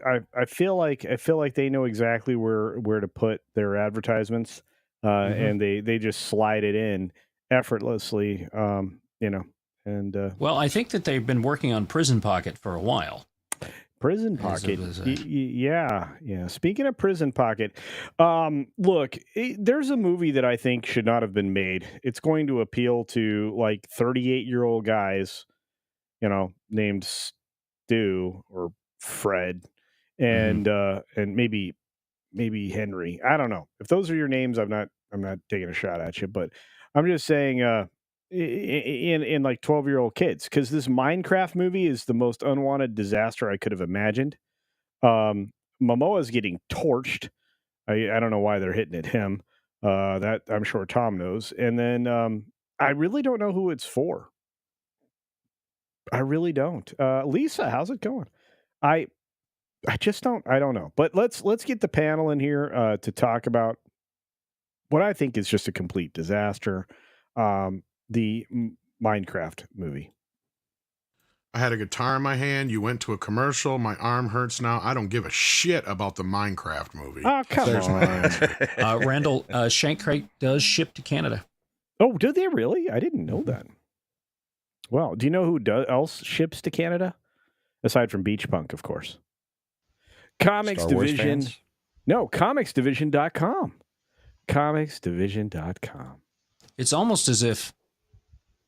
feel like they know exactly where to put their advertisements. And they just slide it in effortlessly, and well, I think that they've been working on Prison Pocket for a while. Prison Pocket, yeah. Speaking of Prison Pocket, look, there's a movie that I think should not have been made. It's going to appeal to like 38-year-old guys, named Stu or Fred, and maybe Henry. I don't know if those are your names. I'm not taking a shot at you, but I'm just saying, in like 12-year-old kids, because this Minecraft movie is the most unwanted disaster I could have imagined. Momoa's getting torched. I don't know why they're hitting at him. That I'm sure Tom knows. And then I really don't know who it's for. I really don't. Lisa, how's it going? I just don't. I don't know. But let's get the panel in here to talk about what I think is just a complete disaster. The Minecraft movie. I had a guitar in my hand. You went to a commercial. My arm hurts now. I don't give a shit about the Minecraft movie. Oh, come on. Randall, Shank Crate does ship to Canada. Oh, do they really? I didn't know that. Well, do you know who else ships to Canada? Aside from Beach Punk, of course. Comix Division. No, ComixDivision.com. ComixDivision.com. It's almost as if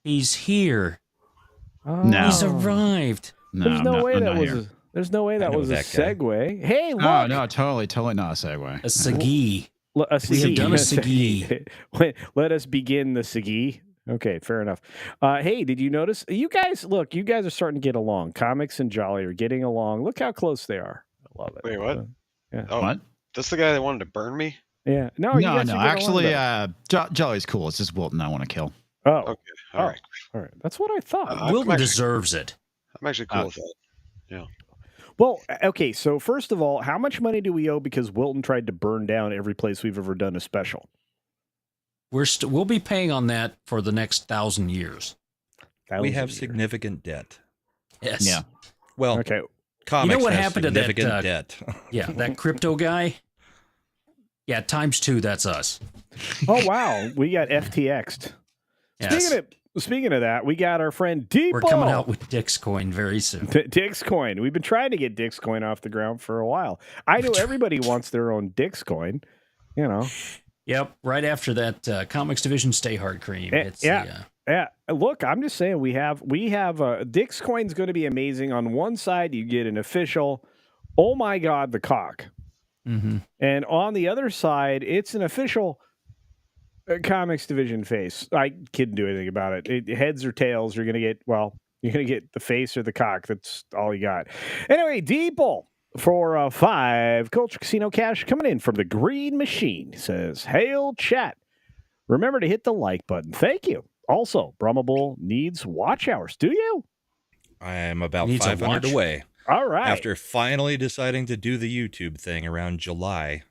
he's here. No. He's arrived. There's no way that was a segue. Hey, look. Oh, no, totally not a segue. A Sagi. We have done a Sagi. Let us begin the Sagi. Okay, fair enough. Hey, did you notice? You guys are starting to get along. Comics and Jolly are getting along. Look how close they are. I love it. Wait, what? Yeah. Oh, What? that's the guy that wanted to burn me? Yeah. No, Actually, Jolly's cool. It's just Wilton I want to kill. Oh. Okay. All right. All right. That's what I thought. Wilton deserves it. I'm actually cool with that. Yeah. Well, okay. So first of all, how much money do we owe because Wilton tried to burn down every place we've ever done a special? We'll be paying on that for the next 1,000 years. We have significant debt. Yes. Yeah. Well, okay. Comics you know what has happened to that significant debt. Yeah, that crypto guy. Yeah, ×2. That's us. Oh wow, we got FTX'd. Yes. Speaking of that, we got our friend Deepo. We're coming out with Dick's Coin very soon. Dick's Coin. We've been trying to get Dick's Coin off the ground for a while. I know everybody wants their own Dick's Coin. Yep. Right after that, Comix Division Stay Hard Cream. Yeah. Look, I'm just saying we have Dick's Coin's going to be amazing. On one side, you get an official, oh my God, the cock. Mm-hmm. And on the other side, it's an official Comix Division face. I couldn't do anything about it. Heads or tails, you're going to get, well, You're going to get the face or the cock. That's all you got. Anyway, Deeple for 5 Culture Casino cash coming in from the Green Machine. He says, hail chat. Remember to hit the like button. Thank you. Also, Brahma Bull needs watch hours. Do you? I am about Needs a 500 watch. away. All right. After finally deciding to do the YouTube thing around July,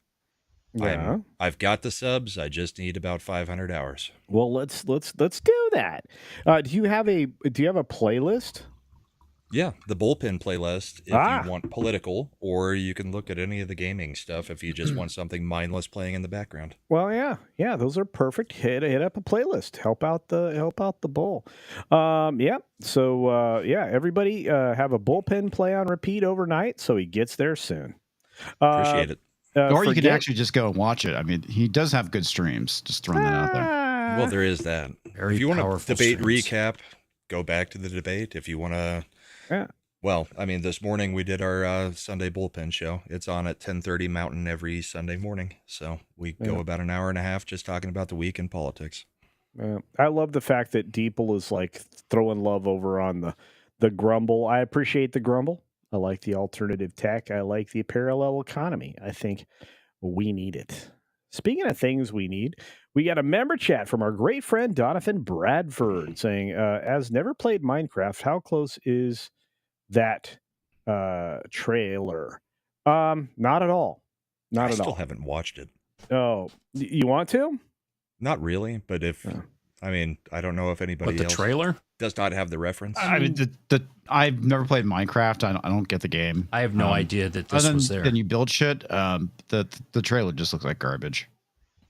Yeah. I've got the subs. I just need about 500 hours. Well, let's do that. Do you have a playlist? Yeah, the bullpen playlist if you want political, or you can look at any of the gaming stuff if you just want something mindless playing in the background. Well, yeah, those are perfect. Hit up a playlist. Help out the bull. Yeah. So everybody have a bullpen play on repeat overnight, so he gets there soon. Appreciate it. Or you can actually just go and watch it. I mean, he does have good streams. Just throwing that out there. Well, there is that. Very if you want powerful a debate streams. recap, go back to the debate. If you want to, yeah. Well, I mean, this morning we did our Sunday bullpen show. It's on at 10:30 Mountain every Sunday morning. So we go about an hour and a half just talking about the week in politics. I love the fact that Deeple is like throwing love over on the grumble. I appreciate the grumble. I like the alternative tech. I like the parallel economy. I think we need it. Speaking of things we need, we got a member chat from our great friend Donovan Bradford saying, as never played Minecraft, how close is that trailer? Not at all. Not I at all. still haven't watched it. Oh, you want to? Not really, but I mean, I don't know if anybody But the trailer does not have the reference. I mean, I've never played Minecraft. I don't get the game. I have no idea that this was there. Then you build shit. The trailer just looks like garbage.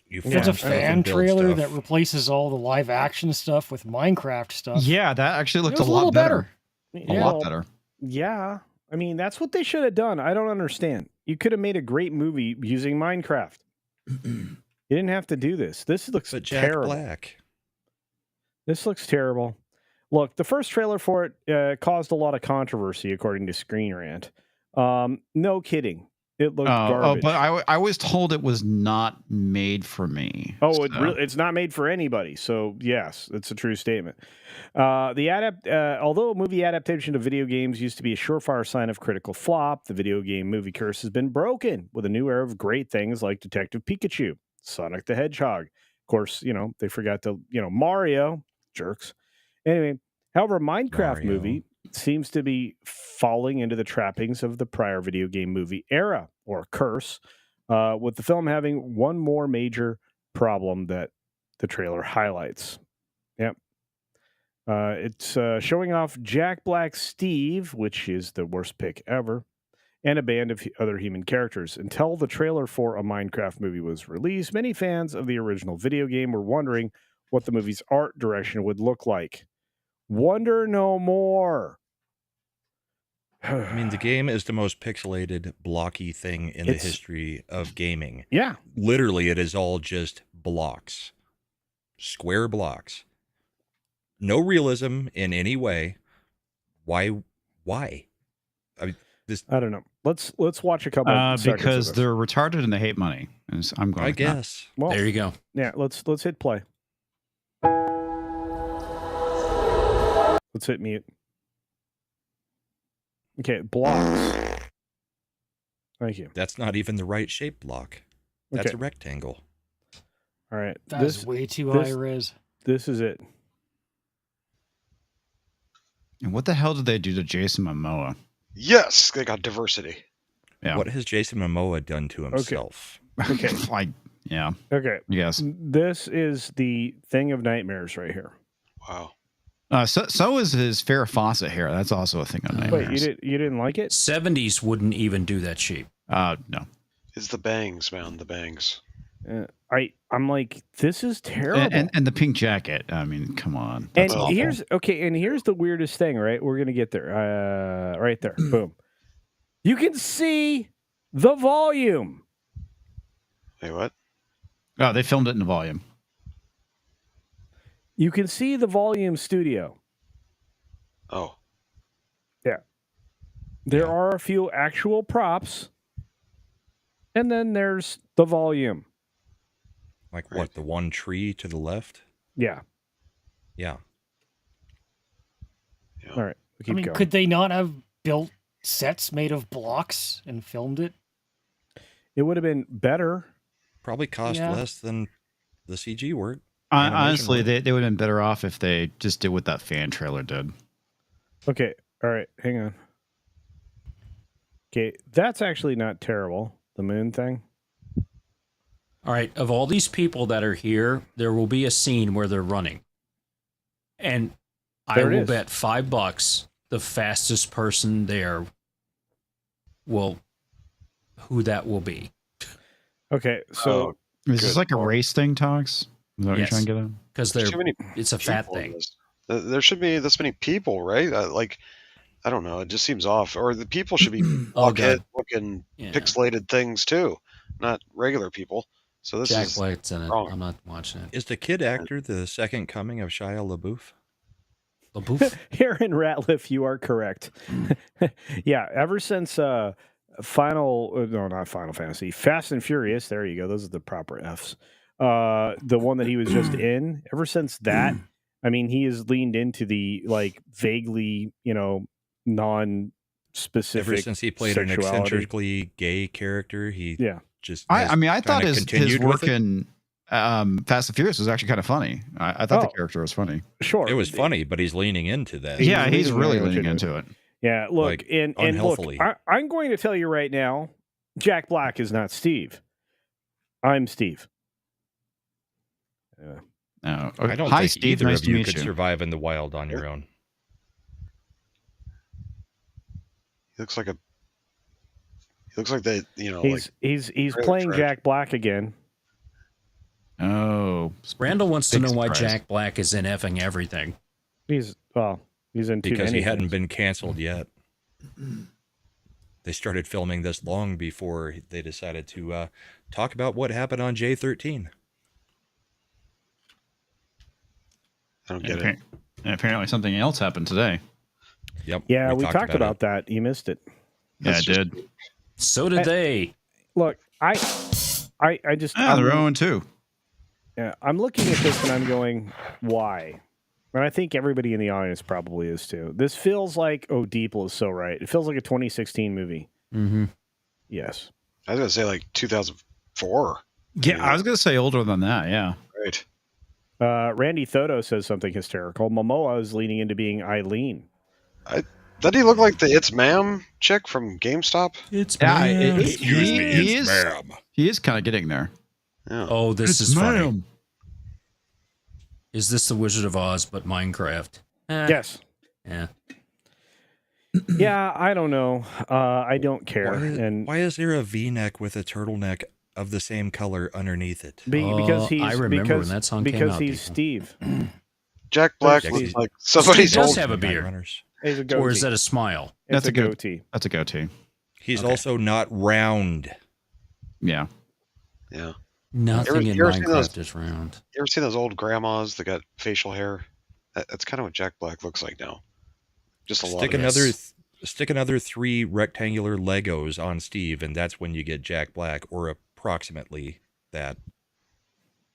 If it's a fan trailer that replaces all the live action stuff with Minecraft stuff. Yeah, that actually looked it was a lot better. Yeah, A lot better. Yeah. I mean, that's what they should have done. I don't understand. You could have made a great movie using Minecraft. You didn't have to do this. This looks terrible. Black. This looks terrible. Look, the first trailer for it caused a lot of controversy, according to Screen Rant. No kidding. It looked garbage. But I was told it was not made for me. Oh, it's not made for anybody. So yes, it's a true statement. Although a movie adaptation of video games used to be a surefire sign of critical flop, the video game movie curse has been broken with a new era of great things like Detective Pikachu, Sonic the Hedgehog. Of course, they forgot to, Mario, jerks. Anyway, however, Minecraft movie seems to be falling into the trappings of the prior video game movie era or curse, with the film having one more major problem that the trailer highlights. Yep. It's showing off Jack Black Steve, which is the worst pick ever, and a band of other human characters. Until the trailer for a Minecraft movie was released, many fans of the original video game were wondering what the movie's art direction would look like. Wonder no more. I mean, the game is the most pixelated, blocky thing in the history of gaming. Yeah. Literally, it is all just blocks. Square blocks. No realism in any way. Why? I mean, I don't know. Let's watch a couple. Because they're retarded and they hate money. I'm going. I guess. Well, there you go. Yeah. Let's hit play. Let's hit mute. Okay, blocks. Thank you. That's not even the right shape block. That's a rectangle. All right. That's way too high res. This is it. And what the hell did they do to Jason Momoa? Yes, they got diversity. Yeah. What has Jason Momoa done to himself? Okay. Yeah. Okay. Yes. This is the thing of nightmares right here. Wow. So is his Farrah Fawcett hair. That's also a thing of nightmares. Wait, you didn't like it? 70s wouldn't even do that shape. No. It's the bangs, man. The bangs. I'm like, this is terrible. And the pink jacket. I mean, come on. That's awful. Here's the weirdest thing, right? We're gonna get there. Right there. Boom. You can see the volume. Wait, what? Oh, they filmed it in the volume. You can see the volume studio. Oh. Yeah. There are a few actual props. And then there's the volume. Like what? The one tree to the left? Yeah. Yeah. All right, we'll keep I mean, going. could they not have built sets made of blocks and filmed it? It would have been better. Probably cost Yeah. less than the CG work. Honestly, work. they would have been better off if they just did what that fan trailer did. Okay, all right, hang on. Okay, that's actually not terrible. The moon thing. All right, of all these people that are here, there will be a scene where they're running. And I There it will is. bet $5 the fastest person there will who that will be. Okay, so Is this like a race thing, Togs? Is that what you're Yes. trying to get at? Because There's too many it's a fat people in thing. this. There should be this many people, right? Like, I don't know. It just seems off. Or the people should be blockhead looking Yeah. pixelated things too, not regular people. So this Jack is Black's in it. wrong. I'm not watching it. Is the kid actor the second coming of Shia LaBeouf? LaBeouf? Aaron Ratliff, you are correct. Yeah, ever since not Final Fantasy, Fast and Furious. There you go. Those are the proper Fs. The one that he was just in. Ever since that, I mean, he has leaned into the like vaguely, non-specific. Ever since he played an sexuality. eccentrically gay character, he just I has mean, I thought kinda his continued work with it. in Fast and Furious was actually kind of funny. I thought the character was funny. Sure, It was funny, but he's leaning into that. Yeah, he's really leaning leaning into into it. Yeah, look, Like, and look, unhealthily. I'm going to tell you right now, Jack Black is not Steve. I'm Steve. Oh, I okay. don't Hi, think Steve. either Nice of to you meet could you. survive in the wild on your own. He looks like that. He's trailer playing trash. Jack Black again. Oh, Randall wants to big know why surprise. Jack Black is in effing everything. He's in too Because many he hadn't things. been canceled yet. They started filming this long before they decided to talk about what happened on J13. I don't get it. And apparently something else happened today. Yep. Yeah, we talked about about that. You missed it. Yeah, That's I just- did. So did they. Look, I just Ah, they're 0-2. yeah, I'm looking at this and I'm going, why? And I think everybody in the audience probably is too. This feels like Deeple is so right. It feels like a 2016 movie. Mm-hmm. Yes. I was gonna say like 2004. Yeah, I was going to say older than that. Yeah. Right. Randy Thodo says something hysterical. Momoa is leaning into being Eileen. Doesn't he look like the It's Ma'am chick from GameStop? It's Yeah, ma'am. he is kind of getting there. Yeah. Oh, this is funny. Is this the Wizard of Oz but Minecraft? Yes. Yeah. Yeah, I don't know. I don't care. Why is there a V-neck with a turtleneck of the same color underneath it? Because he's I remember when that song came because out, he's people. Steve. Jack Black Steve- looks like somebody's Steve does old. have a Night beard. Runners. He's a goatee. Or is that a smile? It's a good- goatee. That's a goatee. He's Okay. also not round. Yeah. Yeah. Nothing in you ever seen those- Minecraft is round. You ever seen those old grandmas that got facial hair? That's kind of what Jack Black looks like now. Just a lot Stick of another 3 rectangular Legos on Steve, and that's when you get Jack Black, or approximately that.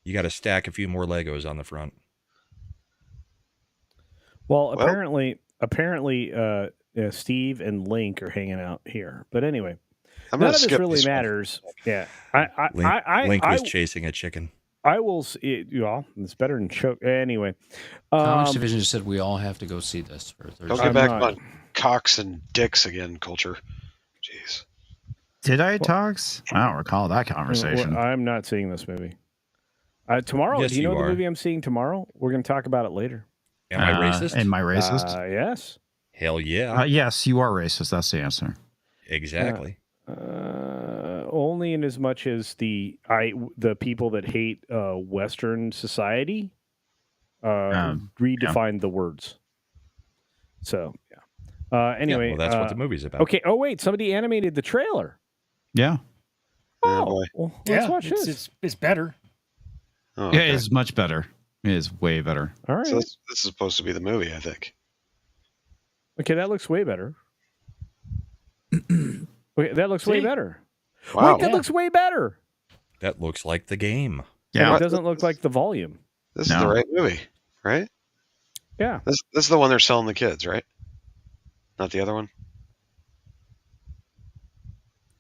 You got to stack a few more Legos on the front. Well, apparently, Steve and Link are hanging out here. But anyway, I'm none gonna of this skip really this one. matters. Yeah, Link was chasing a chicken. I will. Well, it's better than choke. Anyway, Comix Division just said we all have to go see this for Thursday. Don't get back on cocks and dicks again, culture. Jeez. Did I, Togs? I don't recall that conversation. I'm not seeing this movie. Tomorrow, Yes, do you know you the are. movie I'm seeing tomorrow? We're going to talk about it later. Am I racist? Am I racist? Yes. Hell yeah. Yes, you are racist. That's the answer. Exactly. Only in as much as the people that hate Western society redefined the words. So yeah. Anyway, well, that's what the movie's about. Okay. Oh wait, somebody animated the trailer. Yeah. Oh, boy. Well, let's watch it's, this. It's better. Oh, Yeah, okay. it's much better. It is way better. All right. So this is supposed to be the movie, I think. Okay, that looks way better. Okay, that looks way See? better. Wow. Wait, that looks way better. That looks like the game. Yeah. It doesn't look like the volume. This is the right movie, right? Yeah. This is the one they're selling the kids, right? Not the other one.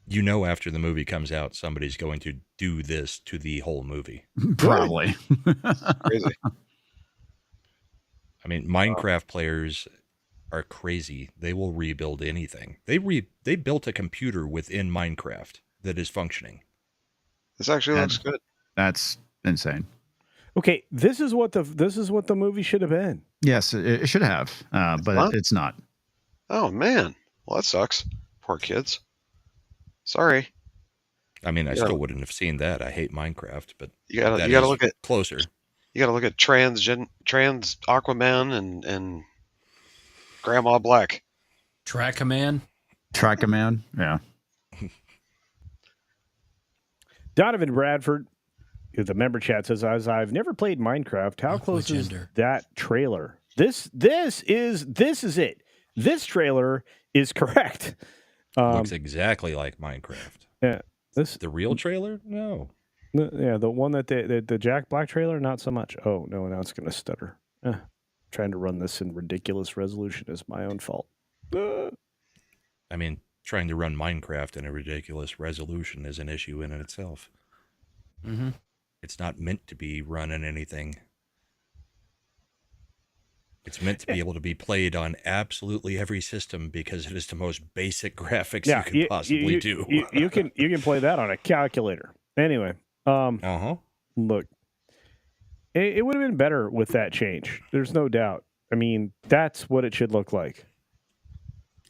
You know, after the movie comes out, somebody's going to do this to the whole movie. Probably. Crazy. I mean, Minecraft players are crazy. They will rebuild anything. They built a computer within Minecraft that is functioning. This actually looks good. That's insane. Okay, this is what the movie should have been. Yes, it should have, but it's not. Oh man, well that sucks. Poor kids. Sorry. I mean, I still wouldn't have seen that. I hate Minecraft, but You gotta look at closer. You gotta look at trans Aquaman and Grandma Black. Track-a-Man. Yeah. Donovan Bradford, the member chat says, as I've never played Minecraft, how close is that trailer? This is it. This trailer is correct. Looks exactly like Minecraft. Yeah. The real trailer? No. Yeah, the one that the Jack Black trailer, not so much. Oh no, now it's gonna stutter. Trying to run this in ridiculous resolution is my own fault. I mean, trying to run Minecraft in a ridiculous resolution is an issue in itself. Mm-hmm. It's not meant to be run in anything. It's meant to be able to be played on absolutely every system because it is the most basic graphics you can possibly do. You can play that on a calculator. Anyway, look, it would have been better with that change. There's no doubt. I mean, that's what it should look like.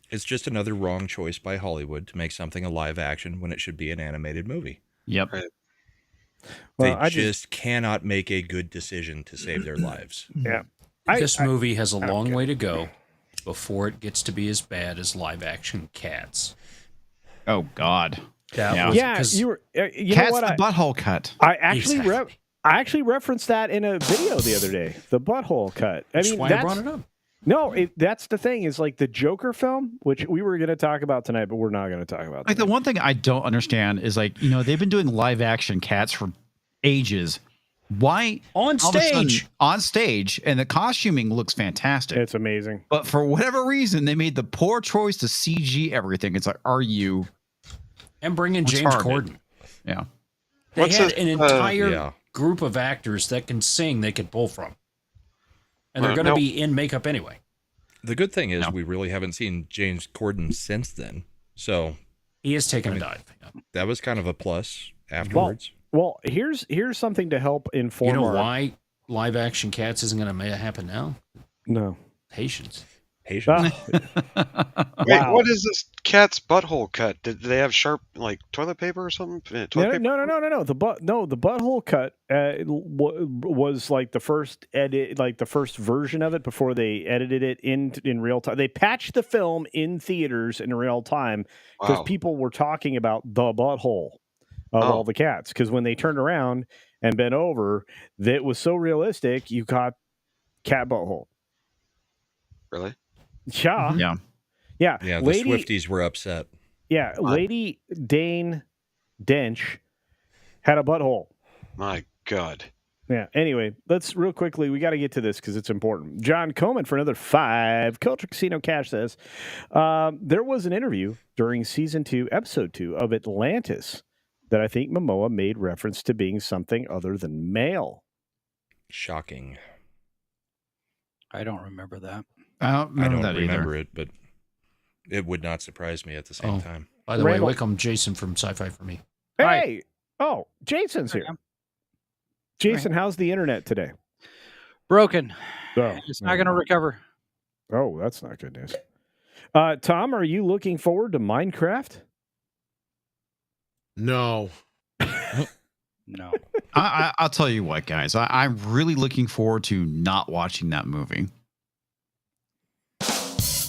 It's just another wrong choice by Hollywood to make something a live action when it should be an animated movie. Yep. Right. Well, They just cannot make a good decision to save their lives. Yeah. This movie has a long way to go before it gets to be as bad as live action Cats. Oh God. You were. You Cat's know what? the butthole cut. I actually referenced that in a video the other day. The butthole cut. That's why I brought it up. No, that's the thing. Is like the Joker film, which we were going to talk about tonight, but we're not going to talk about. Like the one thing I don't understand is like they've been doing live action Cats for ages. Why on stage, and the costuming looks fantastic. It's amazing. But for whatever reason, they made the poor choice to CG everything. It's like, are you? And bring in James Corden. Yeah. They had an entire group of actors that can sing they could pull from. And they're going to be in makeup anyway. The good thing is we really haven't seen James Corden since then. So he has taken a dive. That was kind of a plus afterwards. Well, here's something to help inform. You know why live action Cats isn't going to happen now? No. Patience. Wait, what is this cat's butthole cut? Did they have sharp toilet paper or something? No. The butthole cut was like the first edit, like the first version of it before they edited it in real time. They patched the film in theaters in real time because people were talking about the butthole of all the cats. Because when they turned around and bent over, that was so realistic. You caught cat butthole. Really? Yeah. The Swifties were upset. Yeah, Lady Dane Dench had a butthole. My God. Yeah. Anyway, let's real quickly. We got to get to this because it's important. John Coleman for another 5. Culture Casino Cash says there was an interview during season 2, episode 2 of Atlantis that I think Momoa made reference to being something other than male. Shocking. I don't remember that. I don't remember it, but it would not surprise me at the same time. By the way, welcome Jason from Sci-Fi for Me. Hey! Hi. Oh, Jason's here. Jason, how's the internet today? Broken. Oh, it's not going to recover. Oh, that's not good news. Tom, are you looking forward to Minecraft? No. No. I'll tell you what, guys. I'm really looking forward to not watching that movie.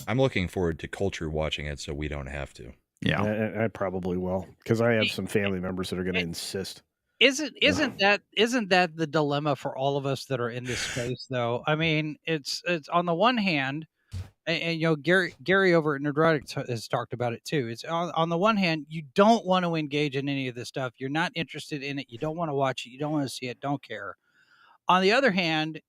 I'm looking forward to Culture watching it so we don't have to. Yeah. I probably will because I have some family members that are going to insist. Isn't that the dilemma for all of us that are in this space though? I mean, it's on the one hand, and Gary over at Nerdrotic has talked about it too. It's on the one hand, you don't want to engage in any of this stuff. You're not interested in it. You don't want to watch it. You don't want to see it. Don't care. On the other hand,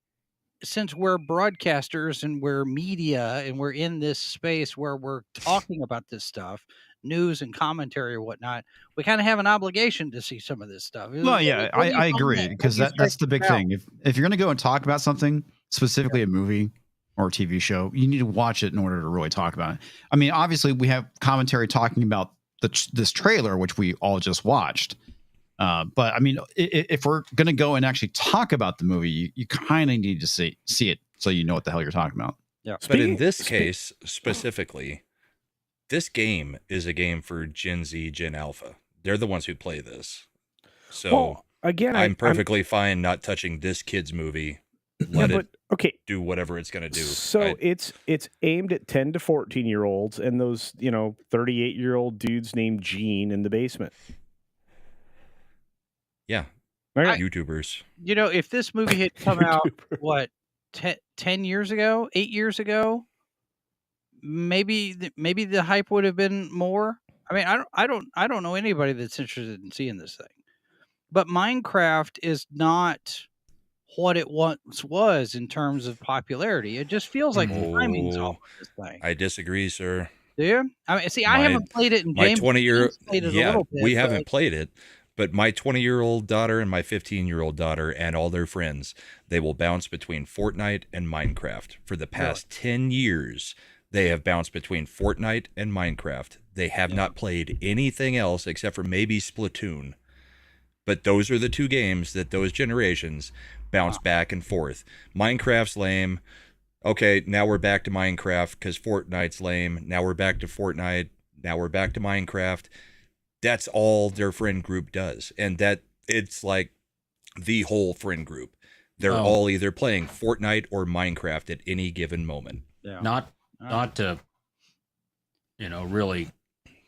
since we're broadcasters and we're media and we're in this space where we're talking about this stuff, news and commentary or whatnot, we kind of have an obligation to see some of this stuff. Well, yeah, I agree, because that's the big thing. If you're going to go and talk about something, specifically a movie or a TV show, you need to watch it in order to really talk about it. I mean, obviously, we have commentary talking about this trailer, which we all just watched. But I mean, if we're going to go and actually talk about the movie, you kind of need to see it so you know what the hell you're talking about. Yeah. But in this case specifically, this game is a game for Gen Z, Gen Alpha. They're the ones who play this. So Well, again, I'm perfectly fine not touching this kid's movie. Let it do whatever it's going to do. So it's aimed at 10 to 14-year-olds and those, 38-year-old dudes named Gene in the basement. Yeah. Right. YouTubers. You know, if this movie had come out, what, 10 years ago, 8 years ago, maybe the hype would have been more. I mean, I don't know anybody that's interested in seeing this thing. But Minecraft is not what it once was in terms of popularity. It just feels like the timing's off this thing. I disagree, sir. Do you? I mean, see, I haven't played it in my James. 20-year Played it a little bit, we but haven't played it, but my 20-year-old daughter and my 15-year-old daughter and all their friends, they will bounce between Fortnite and Minecraft. For the past 10 years, they have bounced between Fortnite and Minecraft. They have not played anything else except for maybe Splatoon. But those are the two games that those generations bounce back and forth. Minecraft's lame. Okay, now we're back to Minecraft because Fortnite's lame. Now we're back to Fortnite. Now we're back to Minecraft. That's all their friend group does. And that it's like the whole friend group. They're all either playing Fortnite or Minecraft at any given moment. Yeah. Not to, really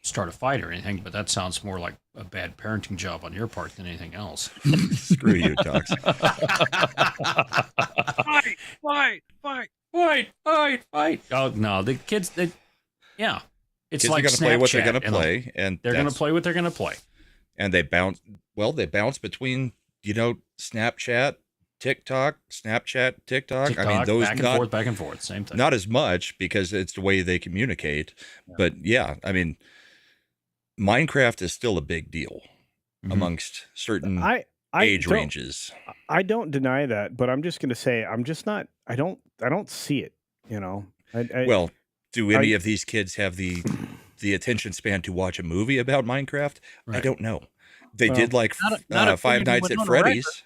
start a fight or anything, but that sounds more like a bad parenting job on your part than anything else. Screw you, Tox. Fight. Oh, no, the kids, it's Kids like are gonna play what they're going to Snapchat, play, and they're going to play what they're going to play. And they bounce between, Snapchat, TikTok. I mean, those back and forth, same thing. Not as much because it's the way they communicate, but I mean, Minecraft is still a big deal amongst certain age ranges. I don't deny that, but I'm just going to say I don't see it. Well, do any of these kids have the attention span to watch a movie about Minecraft? Right. I don't know. They did like Five Nights at Freddy's.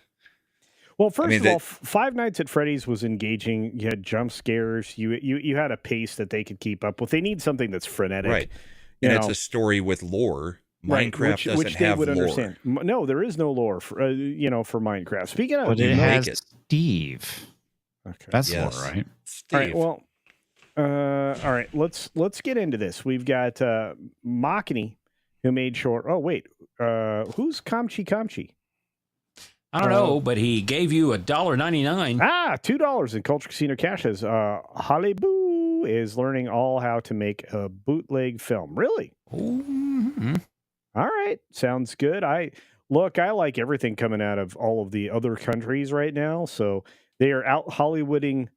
Well, first of all, Five Nights at Freddy's was engaging. You had jump scares. You had a pace that they could keep up with. They need something that's frenetic. Right. And it's a story with lore. Minecraft doesn't have lore. Understand. No, there is no lore for Minecraft. Speaking of, but it has Steve. Okay, that's lore, right? Steve. All right. All right. Let's get into this. We've got Machini, who made short. Oh wait, who's Kamchi? I don't know, but he gave you $1.99. $2 in Culture Casino cash. As Hollywood is learning all how to make a bootleg film. Really? Mm-hmm. All right, sounds good. I like everything coming out of all of the other countries right now. So they are out Hollywooding.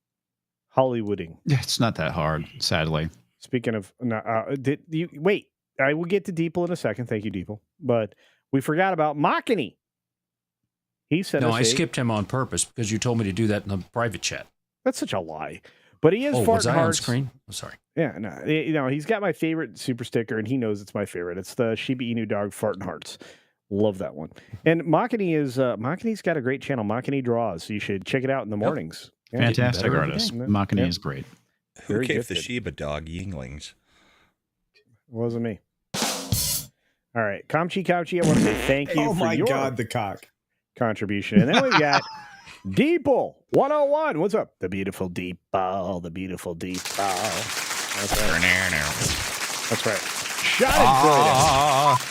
Yeah, it's not that hard, sadly. Speaking of, wait? I will get to Deeple in a second. Thank you, Deeple. But we forgot about Machini. He said, "No, I skipped him on purpose because you told me to do that in the private chat." That's such a lie. But he is was farting I on hearts. screen? I'm sorry. Yeah, no, he's got my favorite super sticker, and he knows it's my favorite. It's the Shiba Inu dog farting hearts. Love that one. And Machini's got a great channel. Machini draws. So you should check it out in the mornings. Yeah, fantastic artist. Machini is great. Who gave the Shiba dog Yinglings? Wasn't me. All right, Kamchi, I want to say thank you. Oh for my your God, the cock contribution. And then we've got Deeple 101. What's up? The beautiful Deeple. That's right. Schadenfreude.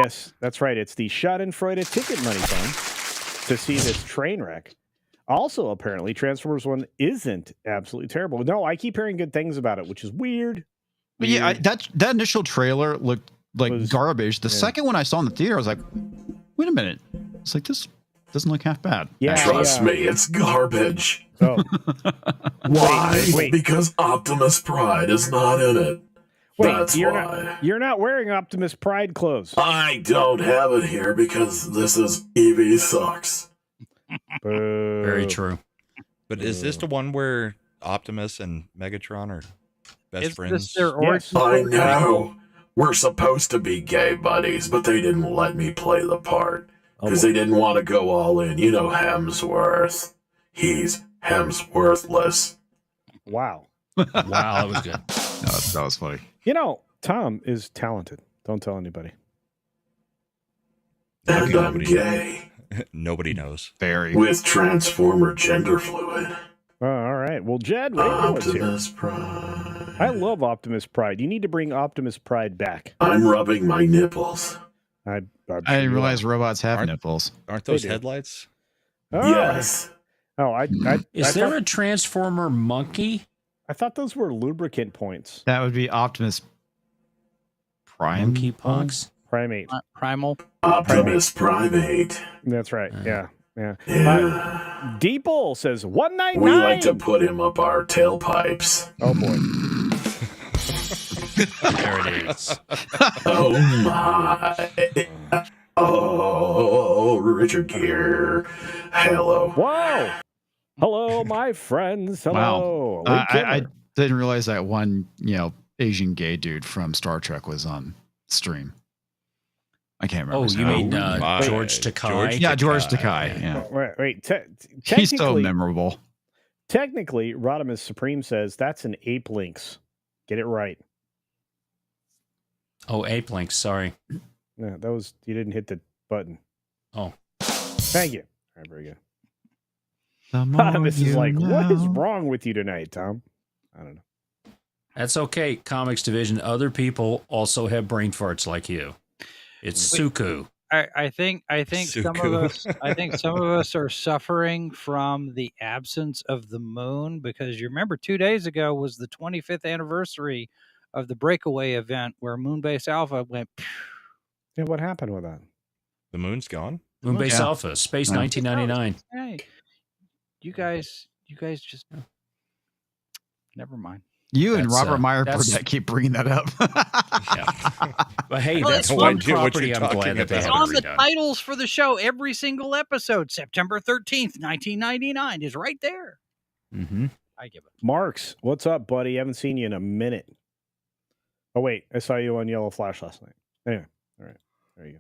Yes, that's right. It's the Schadenfreude ticket money fund to see this train wreck. Also, apparently, Transformers 1 isn't absolutely terrible. No, I keep hearing good things about it, which is weird. But yeah, that initial trailer looked like garbage. The second one I saw in the theater, I was like, wait a minute. It's like this doesn't look half bad. Yeah, Trust me, it's garbage. Oh, Why? wait. Because Optimus Pride is not in it. That's why. You're not wearing Optimus Pride clothes. I don't have it here because this is EV sucks. Very true. But is this the one where Optimus and Megatron are best Is friends? this their origin? I know. We're supposed to be gay buddies, but they didn't let me play the part. Because they didn't want to go all in. You know Hemsworth. He's Hemsworthless. Wow. Wow, that was good. That was funny. You know, Tom is talented. Don't tell anybody. And I'm gay. Nobody knows. Very. With Transformer gender fluid. Oh, all right. Well, Jed, what do you know what's here? Optimus Pride. I love Optimus Pride. You need to bring Optimus Pride back. I'm rubbing my nipples. I didn't realize robots have nipples. Aren't those do. headlights? Oh. Yes. Oh, Is there a Transformer monkey? I thought those were lubricant points. That would be Optimus Prime. Monkeypox? Primate. Primal. Optimus Primate. That's right. Yeah. Yeah. Yeah. Deeple says 199. We like to put him up our tailpipes. Oh boy. There it is. Oh my. Oh, Richard Gere. Hello. Whoa. Hello, my friends. Hello. Wow. I didn't realize that one, Asian gay dude from Star Trek was on stream. I can't remember. Oh, his you name. mean George Takei? Yeah, George Takei. Yeah. Wait. He's so memorable. Technically, Rodimus Supreme says that's an ape links. Get it right. Oh, Ape Links. Sorry. No, that was you didn't hit the button. Oh. Thank you. All right, very good. Rodimus is like, what is wrong with you tonight, Tom? I don't know. That's okay, Comix Division. Other people also have brain farts like you. It's Suku. I think some of us are suffering from the absence of the moon, because you remember 2 days ago was the 25th anniversary of the breakaway event where Moonbase Alpha went. Yeah, what happened with that? The moon's gone. Moonbase Alpha, Space 1999. Hey, you guys just never mind. You and Robert Meyer Burnett keep bringing that up. But hey, Well, that's it's one on- property I'm glad that they It's haven't on the redone. titles for the show. Every single episode, September 13th, 1999, is right there. Mm-hmm. I give it. Marks, what's up, buddy? Haven't seen you in a minute. Oh wait, I saw you on Yellow Flash last night. Anyway, all right, there you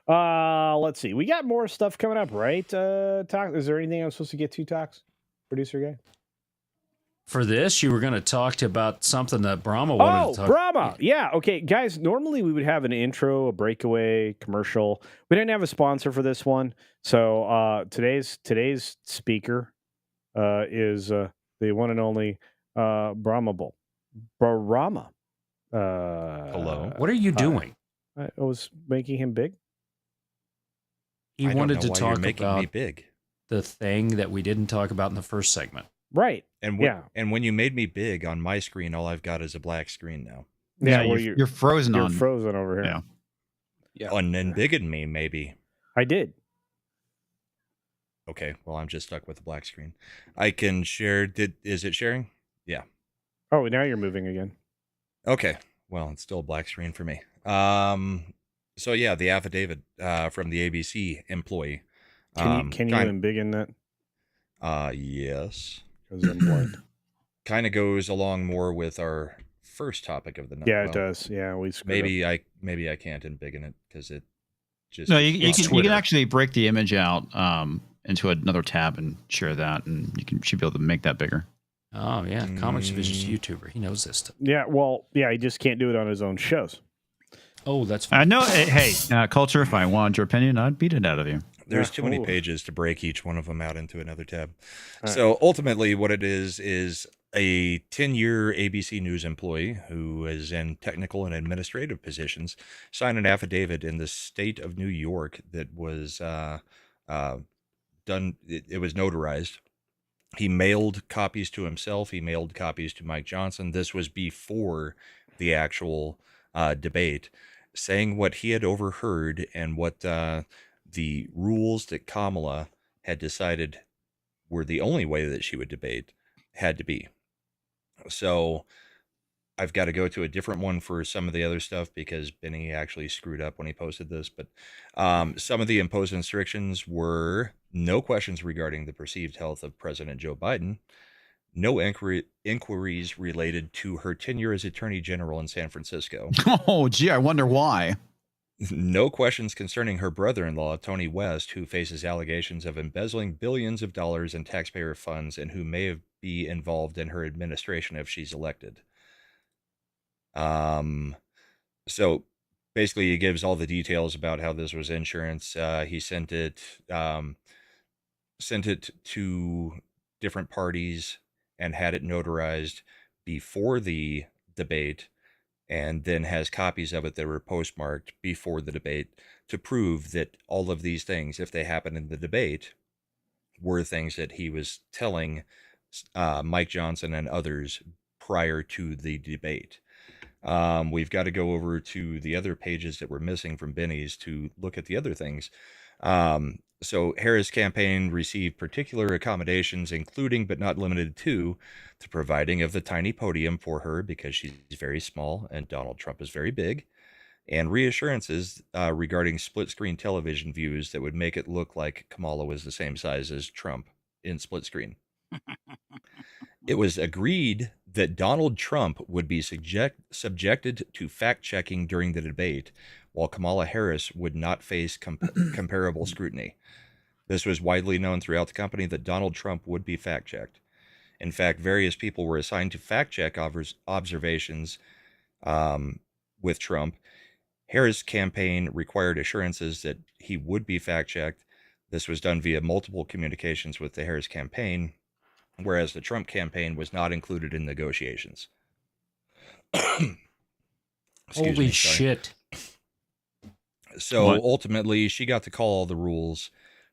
go. Let's see. We got more stuff coming up, right? Talk. Is there anything I'm supposed to get to, Tox? Producer guy. For this, you were going to talk about something that Brahma wanted to talk Brahma. Yeah. Okay, guys. Normally we would have an intro, a breakaway, commercial. We didn't have a sponsor for this one, so today's speaker is the one and only Brahma. Brahma. Hello. What are you doing? I was making him big. He I don't wanted know to why you're talk making me about big. the thing that we didn't talk about in the first segment. Right. And and when you made me big on my screen, all I've got is a black screen now. Yeah, Yeah, well, you're frozen You're on. frozen over here. Yeah. And then bigged me, maybe. I did. Okay, well, I'm just stuck with the black screen. I can share. Is it sharing? Yeah. Oh, now you're moving again. Okay. Well, it's still a black screen for me. So yeah, the affidavit from the ABC employee. Can you embiggen that? Yes. Because I'm blind. Kind of goes along more with our first topic of the night. Yeah, it does. Yeah, we screwed up. maybe I can't embiggen it because it just No, you it's can Twitter. actually break the image out into another tab and share that, and should be able to make that bigger. Oh, yeah. Comix Division's YouTuber. He knows this stuff. Yeah, well, yeah, he just can't do it on his own shows. Oh, that's fine. I know. Hey, Culture, if I wanted your opinion, I'd beat it out of you. There's too many pages to break each one of them out into another tab. So ultimately what it is a 10-year ABC News employee who is in technical and administrative positions signed an affidavit in the state of New York that was done. It was notarized. He mailed copies to himself. He mailed copies to Mike Johnson. This was before the actual debate, saying what he had overheard and what the rules that Kamala had decided were the only way that she would debate had to be. So I've got to go to a different one for some of the other stuff because Benny actually screwed up when he posted this. But some of the imposed restrictions were no questions regarding the perceived health of President Joe Biden, no inquiries related to her tenure as Attorney General in San Francisco. Oh, gee, I wonder why. No questions concerning her brother-in-law, Tony West, who faces allegations of embezzling billions of dollars in taxpayer funds and who may be involved in her administration if she's elected. So basically he gives all the details about how this was insurance. He sent it to different parties and had it notarized before the debate, and then has copies of it that were postmarked before the debate to prove that all of these things, if they happened in the debate, were things that he was telling Mike Johnson and others prior to the debate. We've got to go over to the other pages that were missing from Benny's to look at the other things. So Harris' campaign received particular accommodations, including but not limited to the providing of the tiny podium for her because she's very small and Donald Trump is very big, and reassurances regarding split-screen television views that would make it look like Kamala was the same size as Trump in split screen. It was agreed that Donald Trump would be subjected to fact-checking during the debate, while Kamala Harris would not face comparable scrutiny. This was widely known throughout the company that Donald Trump would be fact-checked. In fact, various people were assigned to fact-check observations with Trump. Harris' campaign required assurances that he would be fact-checked. This was done via multiple communications with the Harris campaign, whereas the Trump campaign was not included in negotiations. Holy shit. So ultimately, she got to call all the rules.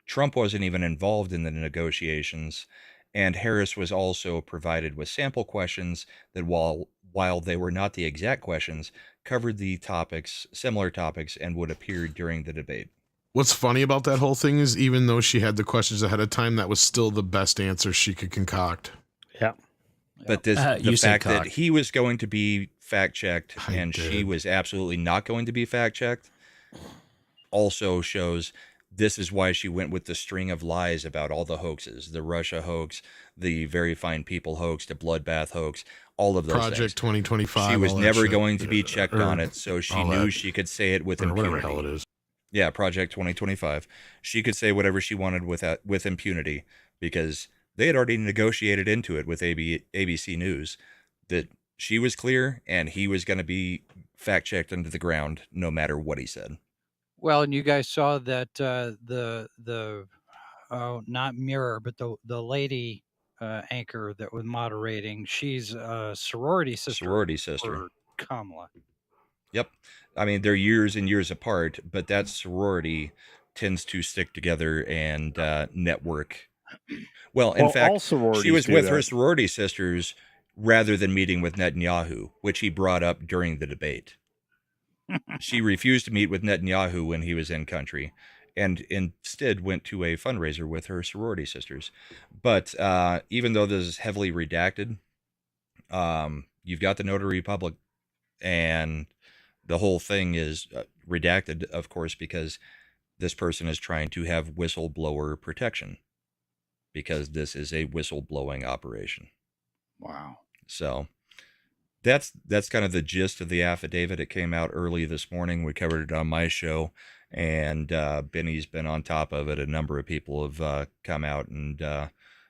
Trump wasn't even involved in the negotiations, and Harris was also provided with sample questions that, while they were not the exact questions, covered the topics, similar topics, and would appear during the debate. What's funny about that whole thing is even though she had the questions ahead of time, that was still the best answer she could concoct. Yeah. But the fact that he was going to be fact-checked and she was absolutely not going to be fact-checked also shows this is why she went with the string of lies about all the hoaxes, the Russia hoax, the Very Fine People hoax, the Bloodbath hoax, all of those Project 2025. She was never going to be checked on it, so she knew she could say it with impunity. Whatever the hell it is. Yeah, Project 2025. She could say whatever she wanted with impunity because they had already negotiated into it with ABC News that she was clear and he was going to be fact-checked into the ground no matter what he said. Well, and you guys saw that not Mirror, but the lady anchor that was moderating, she's a sorority sister. For Kamala. Yep. I mean, they're years and years apart, but that sorority tends to stick together and network. Well, in fact, she was with her sorority sisters rather than meeting with Netanyahu, which he brought up during the debate. She refused to meet with Netanyahu when he was in country and instead went to a fundraiser with her sorority sisters. But even though this is heavily redacted, you've got the notary public, and the whole thing is redacted, of course, because this person is trying to have whistleblower protection because this is a whistleblowing operation. Wow. So that's kind of the gist of the affidavit. It came out early this morning. We covered it on my show, and Benny's been on top of it. A number of people have come out and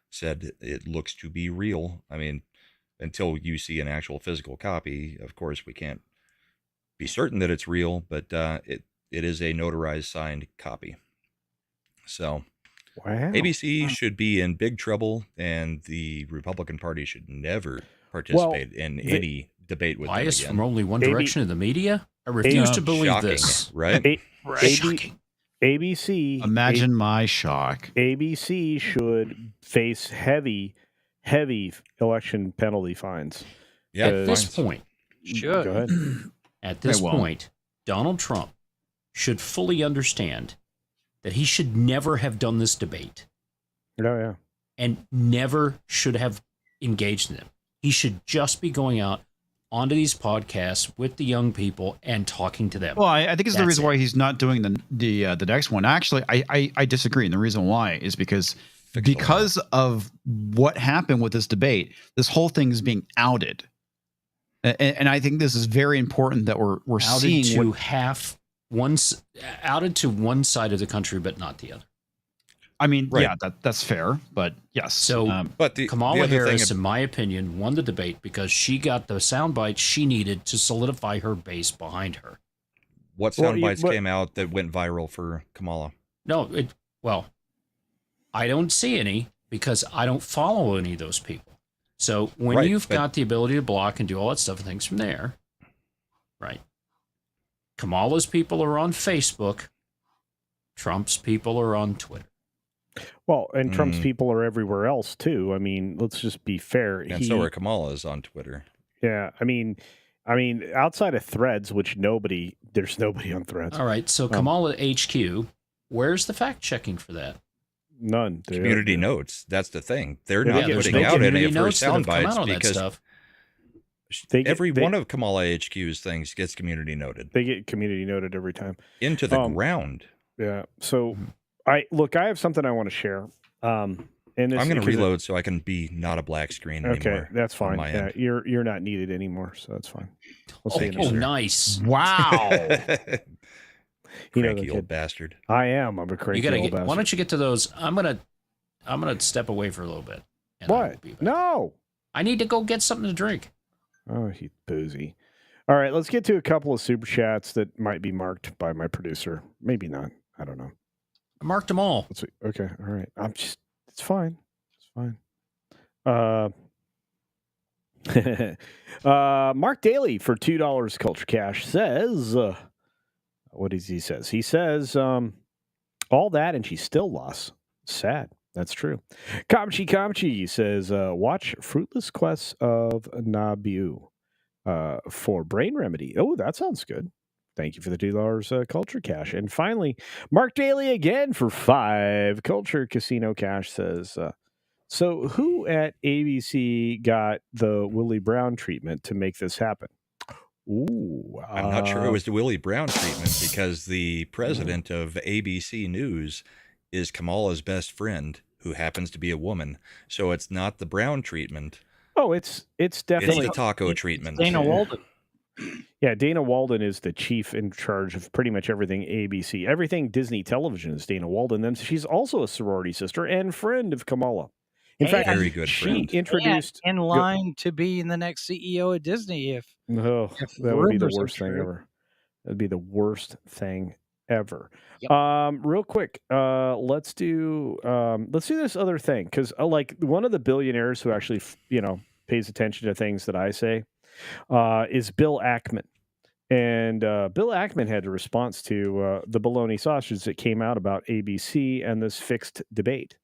said it looks to be real. I mean, until you see an actual physical copy, of course, we can't be certain that it's real, but it is a notarized, signed copy. So ABC should be in big trouble, and the Republican Party should never participate in any debate with bias them from only one direction in the media. I refuse to believe Shocking, this. right? Shocking. ABC. Imagine my shock. ABC should face heavy election penalty fines. Yeah, at this point, Go ahead. At this point, Donald Trump should fully understand that he should never have done this debate. Oh, yeah. And never should have engaged in them. He should just be going out onto these podcasts with the young people and talking to them. Well, I think it's the reason why he's not doing the next one. Actually, I disagree. And the reason why is because of what happened with this debate, this whole thing is being outed. And I think this is very important that we're outed seeing outed to one side of the country, but not the other. I mean, Right. yeah, that's fair, but yes. So, but Kamala Harris, in my opinion, won the debate because she got the sound bites she needed to solidify her base behind her. What sound bites came out that went viral for Kamala? No, I don't see any because I don't follow any of those people. So when Right, you've but- got the ability to block and do all that stuff and things from there, right? Kamala's people are on Facebook. Trump's people are on Twitter. Well, and Trump's people are everywhere else too. I mean, let's just be fair. And so are Kamala's on Twitter. Yeah, I mean, outside of Threads, which there's nobody on Threads. All right, so Kamala HQ, where's the fact checking for that? None. Community notes. That's the thing. They're Yeah, not they get putting out any of her notes that have sound come bites out on that because stuff. every one of Kamala HQ's things gets community noted. They get community noted every time. Into the ground. Yeah. So I have something I want to share. And this, I'm going to because reload so I can be not a black screen Okay, anymore. that's on fine. my Yeah, end. you're not needed anymore, so that's fine. We'll see you in a Oh, second. nice. Wow. You know the Cranky kid. old bastard. I am. I'm a cranky You gotta old get. bastard. Why don't you get to those? I'm gonna step away for a little bit. and I will What? be back. No. I need to go get something to drink. Oh, he's boozy. All right, let's get to a couple of super chats that might be marked by my producer. Maybe not. I don't know. I marked them all. Let's see. Okay. All right. It's fine. It's fine. Mark Daly for $2 Culture Cash says, what does he says? He says, all that and she still lost. Sad. That's true. Kamchi says, watch Fruitless Quests of Nabu for Brain Remedy. Oh, that sounds good. Thank you for the $2 Culture Cash. And finally, Mark Daly again for $5 Culture Casino Cash says, so who at ABC got the Willie Brown treatment to make this happen? Ooh, I'm not sure it was the Willie Brown treatment because the president of ABC News is Kamala's best friend, who happens to be a woman. So it's not the Brown treatment. Oh, it's definitely It's the taco treatment. Dana Walden. Yeah, Dana Walden is the chief in charge of pretty much everything ABC. Everything Disney Television is Dana Walden. Then she's also a sorority sister and friend of Kamala. In fact, Very good she friend. introduced in line to be the next CEO of Disney. If that would be the rumors are worst thing true. ever. That'd be the worst thing ever. Yep. Real quick, let's do this other thing because like one of the billionaires who actually pays attention to things that I say is Bill Ackman. And Bill Ackman had a response to the bologna sausage that came out about ABC and this fixed debate.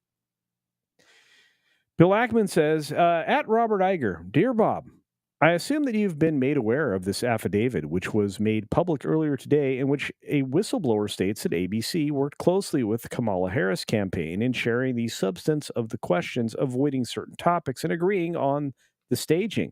Bill Ackman says, at Robert Iger, Dear Bob, I assume that you've been made aware of this affidavit, which was made public earlier today, in which a whistleblower states that ABC worked closely with the Kamala Harris campaign in sharing the substance of the questions, avoiding certain topics, and agreeing on the staging,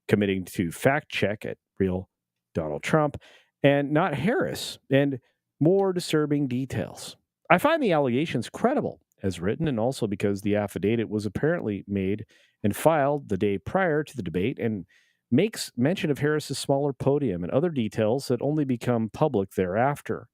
committing to fact check at real Donald Trump and not Harris, and more disturbing details. I find the allegations credible as written, and also because the affidavit was apparently made and filed the day prior to the debate and makes mention of Harris's smaller podium and other details that only become public thereafter.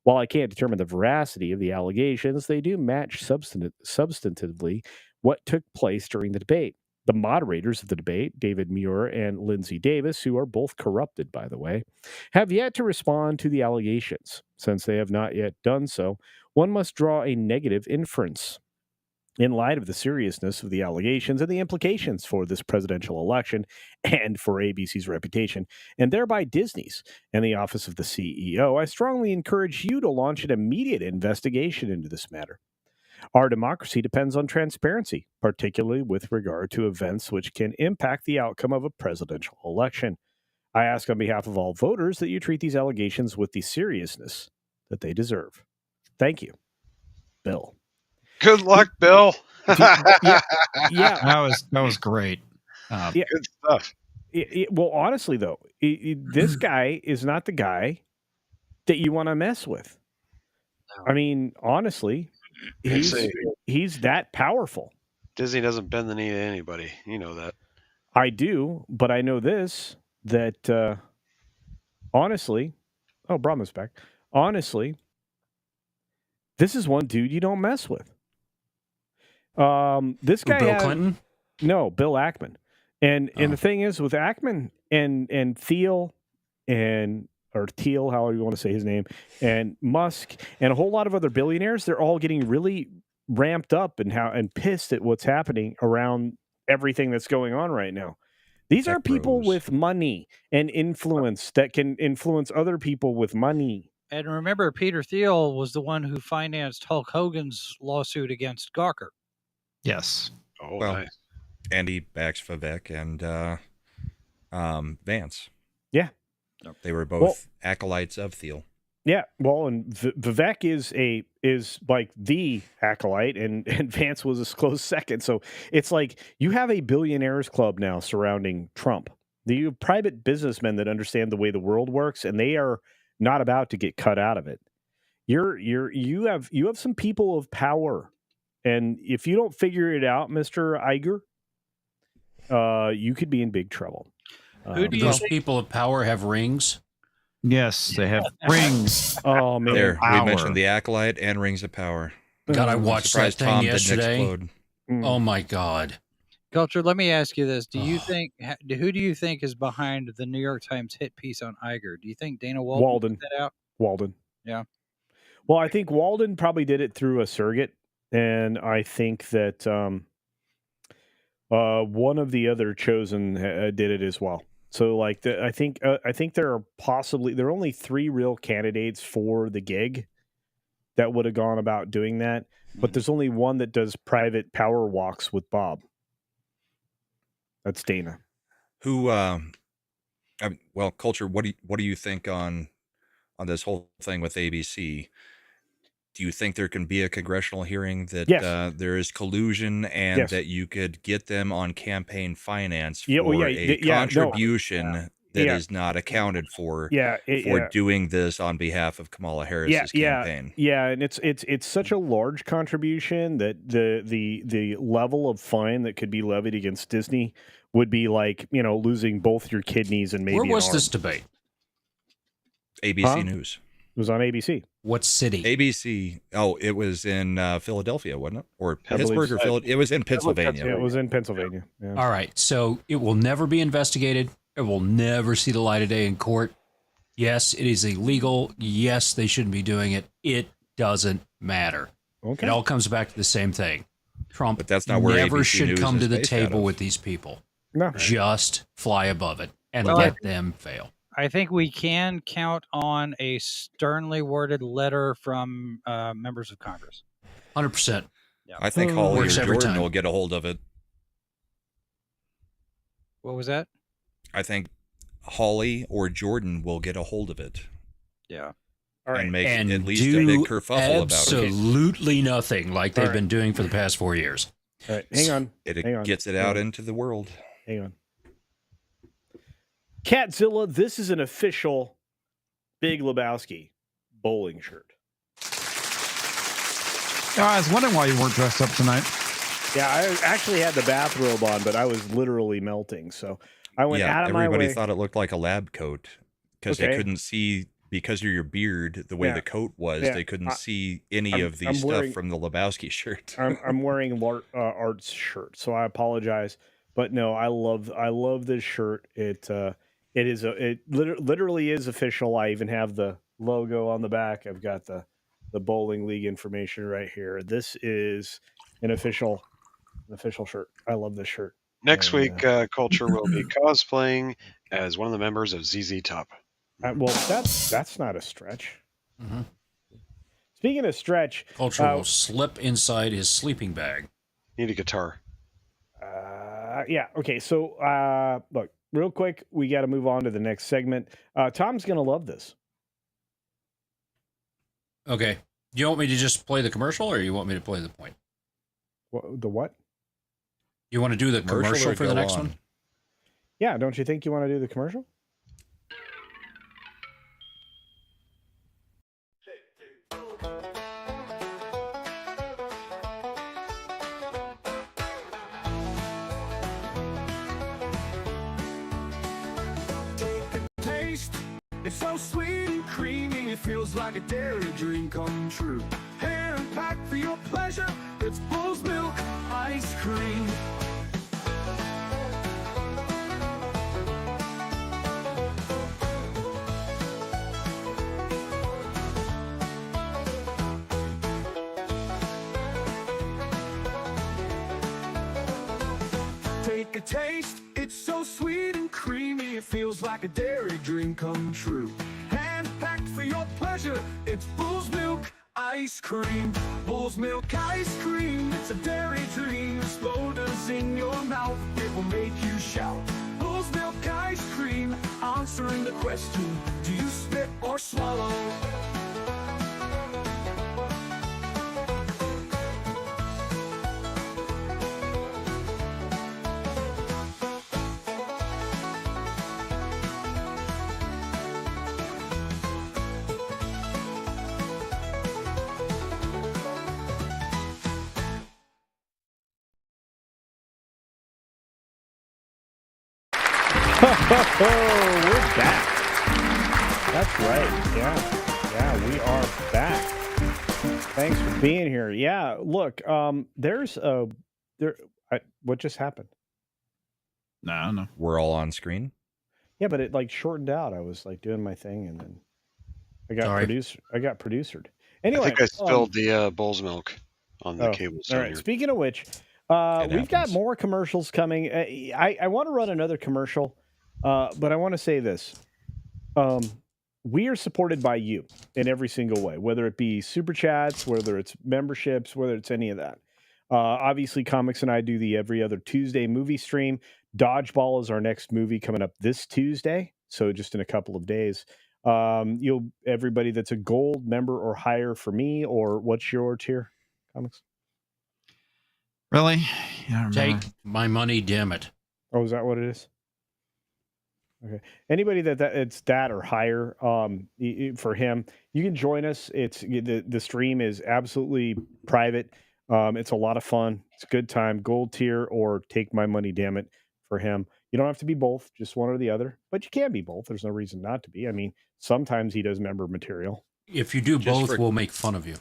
While I can't determine the veracity of the allegations, they do match substantively what took place during the debate. The moderators of the debate, David Muir and Lindsay Davis, who are both corrupted, by the way, have yet to respond to the allegations. Since they have not yet done so, one must draw a negative inference. In light of the seriousness of the allegations and the implications for this presidential election and for ABC's reputation, and thereby Disney's and the office of the CEO, I strongly encourage you to launch an immediate investigation into this matter. Our democracy depends on transparency, particularly with regard to events which can impact the outcome of a presidential election. I ask on behalf of all voters that you treat these allegations with the seriousness that they deserve. Thank you. Bill. Good luck, Bill. Yeah, that was great. yeah. Good stuff. Well, honestly, though, this guy is not the guy that you want to mess with. I mean, honestly, he's that powerful. Disney doesn't bend the knee to anybody. You know that. I do, but I know this, that honestly, oh, Brahma's back. Honestly, this is one dude you don't mess with. This guy Bill Clinton? No, Bill Ackman. And the thing is with Ackman and Thiel or Thiel, however you want to say his name, and Musk and a whole lot of other billionaires, they're all getting really ramped up and pissed at what's happening around everything that's going on right now. These are people with money and influence that can influence other people with money. And remember, Peter Thiel was the one who financed Hulk Hogan's lawsuit against Gawker. Yes. Oh, well, nice. Andy backs Vivek and Vance. Yeah. They were both acolytes of Thiel. Yeah, well, and Vivek is like the acolyte, and Vance was a close second. So it's like you have a billionaires club now surrounding Trump. You have private businessmen that understand the way the world works, and they are not about to get cut out of it. You have some people of power, and if you don't figure it out, Mr. Iger, you could be in big trouble. Who do those people of power have rings? Yes, they have rings. Oh man, There we mentioned the acolyte and rings of power. God, I watched that thing Tom yesterday. Didn't explode. Oh my God. Culture, let me ask you this: do you think who do you think is behind the New York Times hit piece on Iger? Do you think Dana Walden put that out? Walden. Yeah. Well, I think Walden probably did it through a surrogate, and I think that one of the other chosen did it as well. So, like, I think there are only 3 real candidates for the gig that would have gone about doing that, but there's only one that does private power walks with Bob. That's Dana. Who? Well, Culture. What do you think on this whole thing with ABC? Do you think there can be a congressional hearing that there is collusion and that you could get them on campaign finance for a contribution that is not accounted for doing this on behalf of Kamala Harris's campaign? Yeah, and it's such a large contribution that the level of fine that could be levied against Disney would be like, losing both your kidneys and maybe Where was an this arm. debate? ABC News. It was on ABC. What city? ABC. Oh, it was in Philadelphia, wasn't it? Or I believe Pittsburgh or so. Philadelphia? It was in Pennsylvania. It was in Pennsylvania. Yeah. All right. So it will never be investigated. It will never see the light of day in court. Yes, it is illegal. Yes, they shouldn't be doing it. It doesn't matter. Okay. It all comes back to the same thing. Trump But that's not where never ABC should News come is to the based out table of. with these people. No. Just fly above it and Well, let them fail. I think we can count on a sternly worded letter from members of Congress. 100%. I think Hawley or Works every Jordan time. will get a hold of it. What was that? I think Hawley or Jordan will get a hold of it. Yeah. All right. And make And at least do a big kerfuffle about it. absolutely nothing like they've All right. been doing for the past 4 years. All right. Hang on. Hang on. Gets it out into the world. Hang on. Catzilla, this is an official Big Lebowski bowling shirt. I was wondering why you weren't dressed up tonight. Yeah, I actually had the bathrobe on, but I was literally melting. So I went out of my way. Everybody thought it looked like a lab coat because Okay. they couldn't see, because of your beard, the way Yeah. the coat was, Yeah. they couldn't see any I'm- of the I'm stuff wearing- from the Lebowski shirt. I'm wearing Art's shirt, so I apologize. But no, I love this shirt. It literally is official. I even have the logo on the back. I've got the bowling league information right here. This is an official shirt. I love this shirt. Next And, week, Culture will be cosplaying as one of the members of ZZ Top. well, that's not a stretch. Mm-hmm. Speaking of stretch, Culture will slip inside his sleeping bag. Need a guitar. Yeah. Okay. So, look, real quick, we got to move on to the next segment. Tom's gonna love this. Okay. You want me to just play the commercial, or you want me to play the point? The what? You want to do the commercial for the next one? Yeah, don't you think you want to do the commercial? Taste, it's so sweet and creamy, it feels like a dairy dream come true. Hand packed for your pleasure, it's Bull's Milk ice cream. Take a taste, it's so sweet and creamy, it feels like a dairy dream come true. Hand packed for your pleasure, it's Bull's Milk ice cream. Bull's Milk ice cream, it's a dairy dream. Exploders in your mouth, it will make you shout. Bull's Milk ice cream, answering the question, do you spit or swallow? Oh, we're back. That's right. Yeah, we are back. Thanks for being here. Yeah, look, what just happened? No, I don't know. We're all on screen. Yeah, but it like shortened out. I was like doing my thing, and then I got producered. Anyway, I think I spilled the Bull's Milk on the cable. All right. Speaking of which, we've got more commercials coming. I want to run another commercial, but I want to say this. We are supported by you in every single way, whether it be super chats, whether it's memberships, whether it's any of that. Obviously, Comix and I do the every other Tuesday movie stream. Dodgeball is our next movie coming up this Tuesday, so just in a couple of days. Everybody that's a gold member or higher for me, or what's your tier, Comix? Really? Yeah, Take my money, damn it. Oh, is that what it is? Okay. Anybody it's that or higher, for him, you can join us. It's the stream is absolutely private. It's a lot of fun. It's a good time. Gold tier or take my money, damn it, for him. You don't have to be both, just one or the other, but you can be both. There's no reason not to be. I mean, sometimes he does member material. If you do both, we'll make fun of you.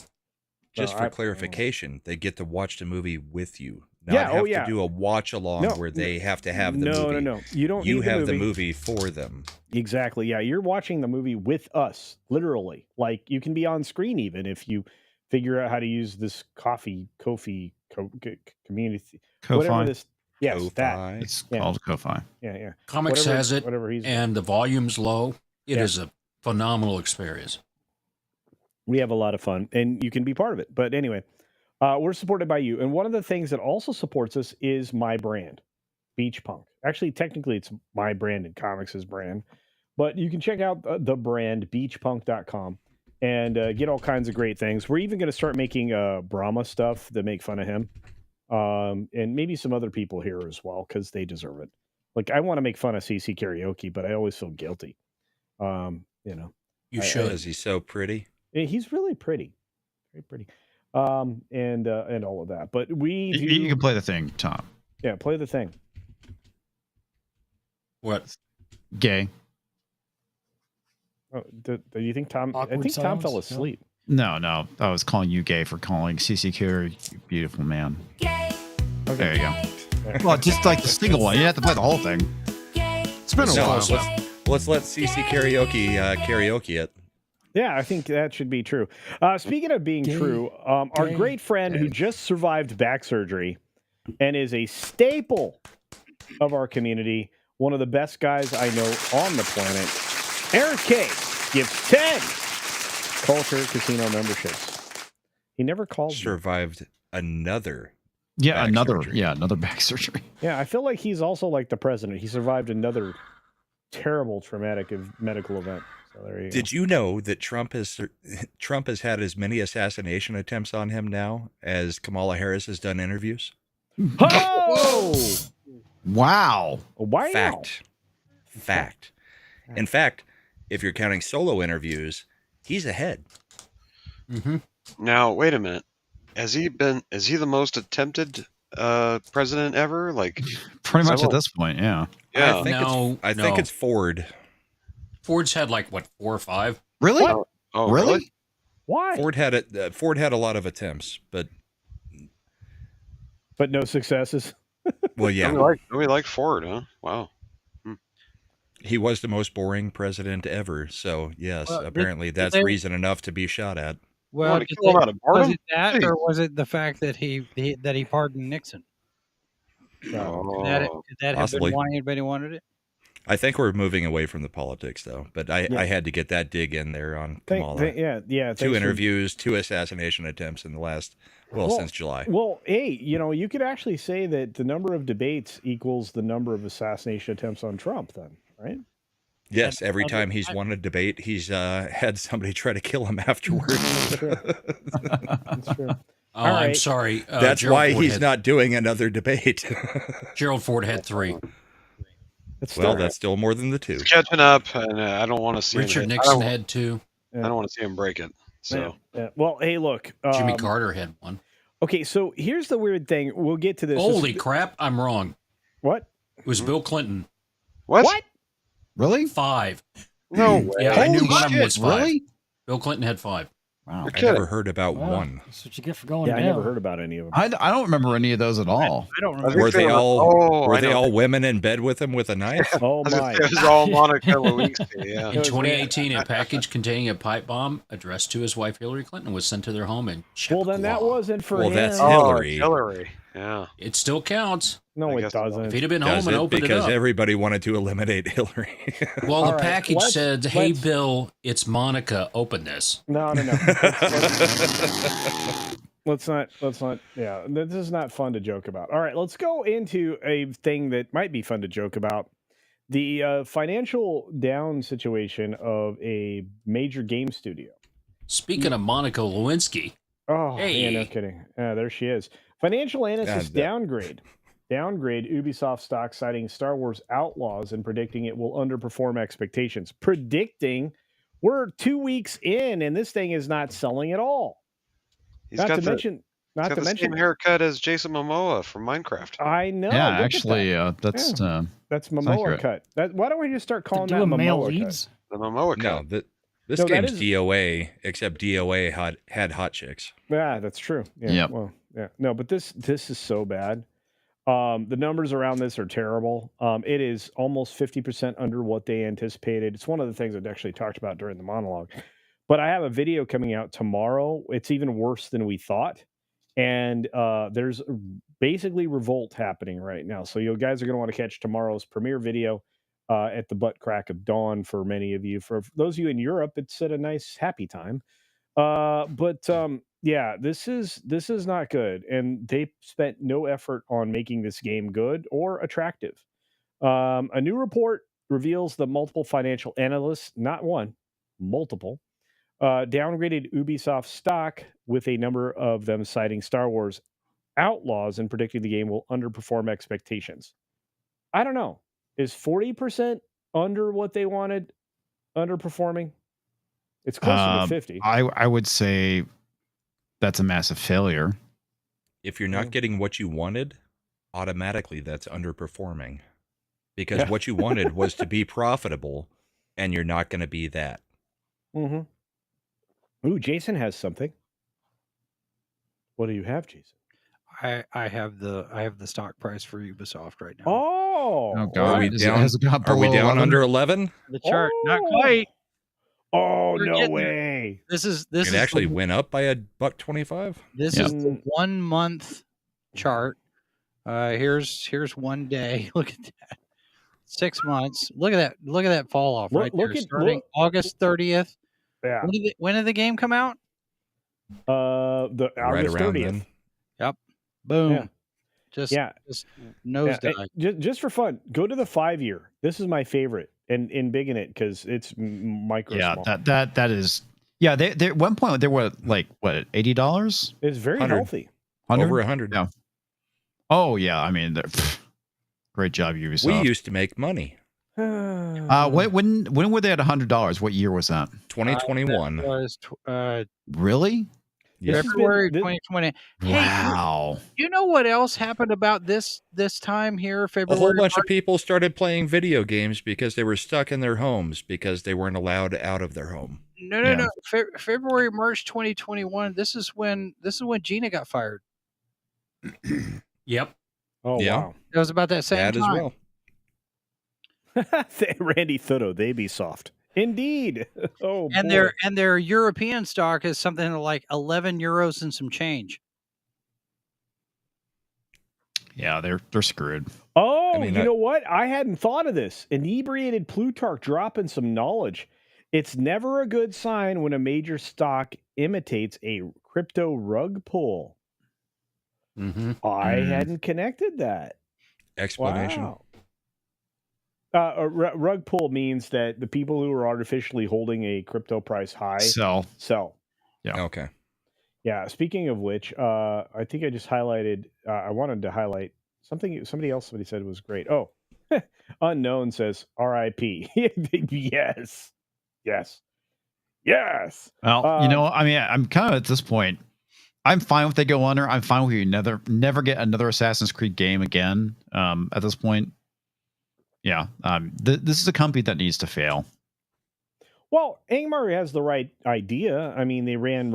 Just for clarification, they get to watch the movie with you. Not have to do a watch along where they have to have the movie. No. You don't. You need have the movie for them. Exactly. Yeah, you're watching the movie with us, literally. Like you can be on screen even if you figure out how to use this Kofi community, whatever this. Yes, Ko-fi. that it's called Ko-fi. Yeah. Comix has it, and the volume's low. It is a phenomenal experience. We have a lot of fun, and you can be part of it. But anyway, we're supported by you. And one of the things that also supports us is my brand, Beach Punk. Actually, technically, it's my brand and Comix's brand. But you can check out the brand, beachpunk.com, and get all kinds of great things. We're even going to start making Brahma stuff that make fun of him. And maybe some other people here as well, because they deserve it. Like, I want to make fun of CC Karaoke, but I always feel guilty. You should. Is he so pretty? He's really pretty, very pretty, and all of that. But you can play the thing, Tom. Yeah, play the thing. What? Gay. Oh, do you think Tom? Awkward I think Tom silence? fell asleep. No. I was calling you gay for calling CC Carey beautiful man. Okay. There you go. Well, just like the single one. You have to play the whole thing. It's been a while. Let's let CC karaoke it. Yeah, I think that should be true. Speaking of being true, our great friend who just survived back surgery and is a staple of our community, one of the best guys I know on the planet, Eric K. gives 10 CultureCasino memberships. He never called me. Survived another. Another back surgery. Yeah, I feel like he's also like the president. He survived another terrible traumatic medical event. So there you go. Did you know that Trump has had as many assassination attempts on him now as Kamala Harris has done interviews? Oh! Wow. Wow. Fact. In fact, if you're counting solo interviews, he's ahead. Mm-hmm. Now, wait a minute. Is he the most attempted president ever? Like, pretty much at this point, yeah. Yeah. I think it's Ford. Ford's had like what 4 or 5. Really? What? Oh, really? Why? Ford had it. Ford had a lot of attempts, but no successes. well, yeah. We like Ford, huh? Wow. He was the most boring president ever. So yes, Well, apparently did that's they- reason enough to be shot at. Well, wanna did kill him they- out of was boredom? it that, Jeez. or was it the fact that he pardoned Nixon? Oh, Could that have possibly. been why anybody wanted it? I think we're moving away from the politics, though. But I Yeah. had to get that dig in there on Kamala. Yeah. 2 thanks for- interviews, 2 assassination attempts in the last, since July. Well, hey, you could actually say that the number of debates equals the number of assassination attempts on Trump, then, right? Yes, every time he's won a debate, he's had somebody try to kill him afterwards. That's true. Oh, All I'm right. sorry. That's Gerald why Ford he's had- not doing another debate. Gerald Ford had 3. Well, that's still more than the 2. It's catching up, and I don't want to see Richard him. Nixon had 2. I don't want to see him break it. So Yeah. Well, hey, look. Jimmy Carter had 1. Okay, so here's the weird thing. We'll get to this. Holy crap! I'm wrong. What? It was Bill Clinton. What? Really? 5. No way. Yeah, I knew Holy one of them shit, was 5. really? Bill Clinton had 5. Wow. I never heard about Wow. 1. That's what you get for going Yeah, I down. never heard about any of them. I don't remember any of those at all. I don't I remember. Were they all I know. all women in bed with him with a knife? Oh I was gonna my! say, it was all Monica Lewinsky. Yeah. In 2018, a package containing a pipe bomb addressed to his wife Hillary Clinton was sent to their home in Well, then that Chippewa. wasn't for Well, him. that's Oh, Hillary. Hillary. Yeah. It still counts. No, I it guess so. doesn't. If he'd have been Does home and it? opened it Because up. everybody wanted to eliminate Hillary. Well, All the right, package let's- said, "Hey, let's- Bill, it's Monica. Open this." No. Let's not. Yeah, this is not fun to joke about. All right, let's go into a thing that might be fun to joke about: the financial down situation of a major game studio. Speaking of Monica Lewinsky, Oh, Hey. yeah, no kidding. There she is. Financial analyst God, Downgrade. Downgrade Ubisoft stock, citing Star Wars Outlaws and predicting it will underperform expectations. Predicting we're 2 weeks in and this thing is not selling at all. He's Not got to the, mention, he's got the same haircut as Jason Momoa from Minecraft. I know. yeah, look at actually, that. that's That's Momoa accurate. cut. Why don't we just start calling that doing male Momoa leads. The Momoa No, cut. this No, that game's is- DOA, except DOA had hot chicks. cut? Yeah, that's true. Yeah. Yep. Well, yeah. No, but this is so bad. The numbers around this are terrible. It is almost 50% under what they anticipated. It's one of the things I actually talked about during the monologue. But I have a video coming out tomorrow. It's even worse than we thought. And there's basically revolt happening right now. So you guys are going to want to catch tomorrow's premiere video at the butt crack of dawn for many of you. For those of you in Europe, it's at a nice happy time. Yeah, this is not good. And they spent no effort on making this game good or attractive. A new report reveals that multiple financial analysts, not one, multiple, downgraded Ubisoft stock, with a number of them citing Star Wars Outlaws and predicting the game will underperform expectations. I don't know. Is 40% under what they wanted underperforming? It's closer to 50. I would say that's a massive failure. If you're not getting what you wanted, automatically that's underperforming. Because Yeah. what you wanted was to be profitable, and you're not going to be that. Mm-hmm. Ooh, Jason has something. What do you have, Jason? I have the stock price for Ubisoft right now. Oh, Oh God, Are we Is down, has it got are we below down 11? under 11? The chart, not Oh. quite. Oh, We're no getting there. way. This is It actually went up by $1.25. This Yeah. is the 1 month chart. Here's 1 day. Look at that. 6 months. Look at that. Look at that fall off right there. Starting August 30th. Yeah. When did the game come out? The Right August around 30th. then. Yep. Boom. Yeah. Just Yeah. nosedive. Just for fun, go to the 5-year. This is my favorite. and big in it because it's micro Yeah, small. that is. Yeah, they at one point they were like what $80. It's very 100. healthy. Over 100. Yeah. Oh yeah, I mean, great job, Ubisoft. We used to make money. When were they at $100? What year was that? 2021. That was Really? Yes. February 2020. Wow. Hey, you know what else happened about this time here? A February. whole bunch of people started playing video games because they were stuck in their homes because they weren't allowed out of their home. No. February, March 2021. This is when Gina got fired. Yep. Oh Yeah. wow. It was about that same That time. as well. Randy Thotto, they be soft. Indeed. Oh, And boy. their European stock is something like 11 euros and some change. Yeah, they're screwed. Oh, I mean, you know what? I hadn't thought of this. Inebriated Plutarch dropping some knowledge. It's never a good sign when a major stock imitates a crypto rug pull. I hadn't connected that. Explanation. Wow. Rug pull means that the people who are artificially holding a crypto price high Sell. Yeah. Okay. Yeah. Speaking of which, I think I just highlighted. I wanted to highlight something. Somebody said was great. Oh, Unknown says R.I.P. Yes. Well, I mean, I'm kind of at this point. I'm fine if they go under. I'm fine with you never get another Assassin's Creed game again. At this point, yeah. This is a company that needs to fail. Well, Angmar has the right idea. I mean, they went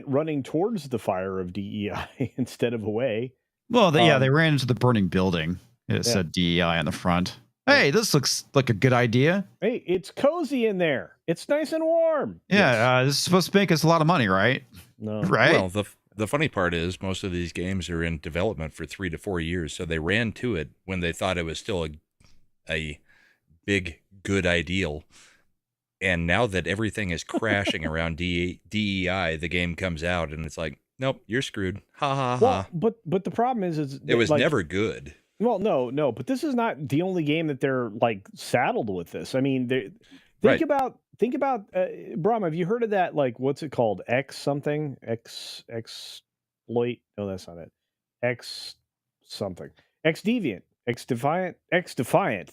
running towards the fire of DEI instead of away. Well, they ran into the burning building. It said DEI on the front. Hey, this looks like a good idea. Hey, it's cozy in there. It's nice and warm. Yeah, this is supposed to make us a lot of money, right? No. Right? Well, the funny part is most of these games are in development for 3 to 4 years, so they ran to it when they thought it was still a big, good ideal. And now that everything is crashing around DEI, the game comes out and it's like, nope, you're screwed. Ha ha ha. Well, but the problem is it was never good. Well, no, but this is not the only game that they're like saddled with this. I mean, think about Brom, have you heard of that? Like, what's it called? Exploit? No, that's not it. X something. Xdeviant. Xdefiant.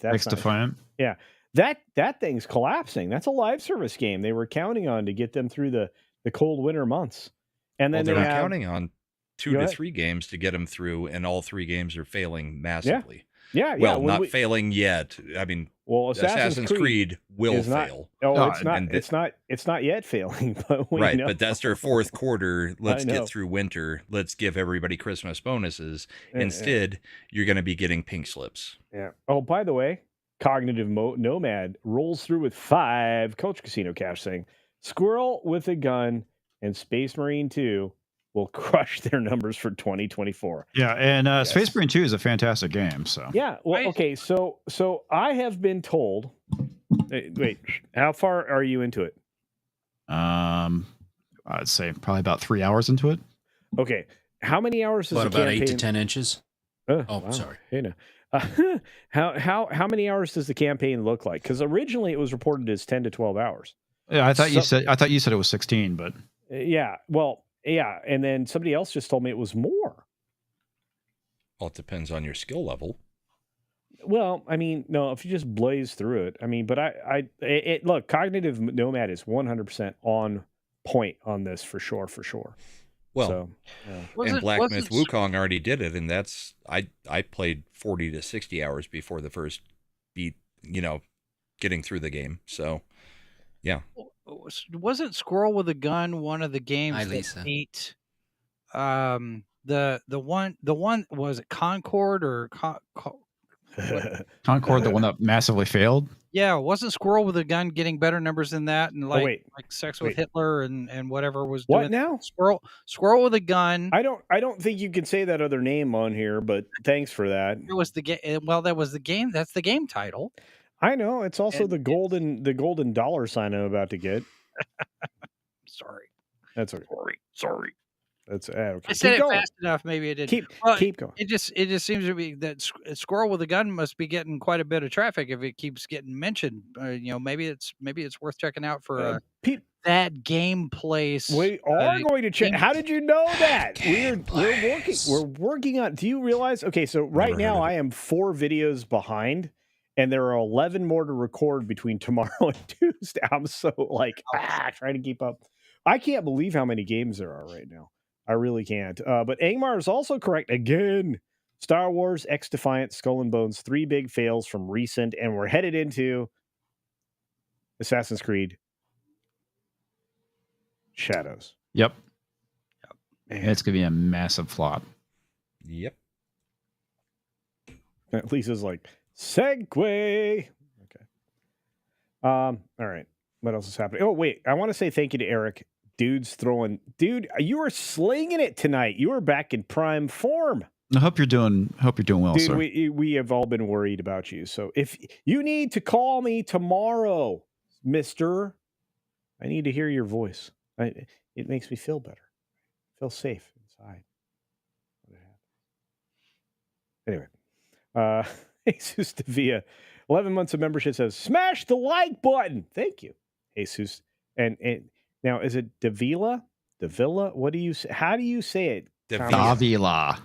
That's Xdefiant. Yeah. That thing's collapsing. That's a live service game they were counting on to get them through the cold winter months. And then they were counting on 2 to 3 games to get them through, and all 3 games are failing massively. Yeah. Well, not failing yet. I mean, Assassin's Creed will fail. It's not yet failing, but but that's their 4th quarter. Let's get through winter. Let's give everybody Christmas bonuses. Instead, you're going to be getting pink slips. Yeah. Oh, by the way, Cognitive Nomad rolls through with 5 Culture Casino cash saying Squirrel with a Gun and Space Marine 2 will crush their numbers for 2024. Yeah, and Space Marine 2 is a fantastic game. So yeah, well, okay, so I have been told. Wait, how far are you into it? I'd say probably about 3 hours into it. Okay, how many hours is What, the about campaign? 8 to 10 inches? Wow. Sorry. Hey, no. How many hours does the campaign look like? Because originally it was reported as 10 to 12 hours. Yeah, I thought you said it was 16, but yeah, well, yeah, and then somebody else just told me it was more. Well, it depends on your skill level. Well, I mean, no, if you just blaze through it, I mean, but look, Cognitive Nomad is 100% on point on this for sure. Well, so, and Black Myth Wukong already did it, and that's I played 40 to 60 hours before the first beat, getting through the game. So, yeah. Wasn't Squirrel with a Gun one of the games that beat the one was it Concord or Concord, the one that massively failed? Yeah, wasn't Squirrel with a Gun getting better numbers than that? And like Sex with Hitler and whatever was doing. What now? Squirrel with a Gun. I don't think you can say that other name on here, but thanks for that. It was the game. Well, that was the game. That's the game title. I know. It's also the golden dollar sign I'm about to get. Sorry. That's okay. Sorry. That's okay. I said Keep it going. fast enough. Maybe it didn't. Keep going. It just seems to be that Squirrel with a Gun must be getting quite a bit of traffic if it keeps getting mentioned. Maybe it's worth checking out for that gameplay. We are going to check. How did you know that? We're working on. Do you realize? Okay, so right now I am 4 videos behind, and there are 11 more to record between tomorrow and Tuesday. I'm so trying to keep up. I can't believe how many games there are right now. I really can't. But Angmar is also correct again. Star Wars, X Defiant, Skull and Bones, 3 big fails from recent, and we're headed into Assassin's Creed Shadows. Yep. It's gonna be a massive flop. Yep. Lisa's like, segue. Okay. All right. What else is happening? Oh, wait. I want to say thank you to Eric. Dude, you were slinging it tonight. You were back in prime form. I hope you're doing well, Dude, sir. we have all been worried about you. So if you need to call me tomorrow, mister, I need to hear your voice. It makes me feel better. Feel safe inside. Anyway, Jesus Davia, 11 months of membership says, smash the like button. Thank you, Jesus. And now, is it Davila? Davila? What do you say? How do you say it? Davila.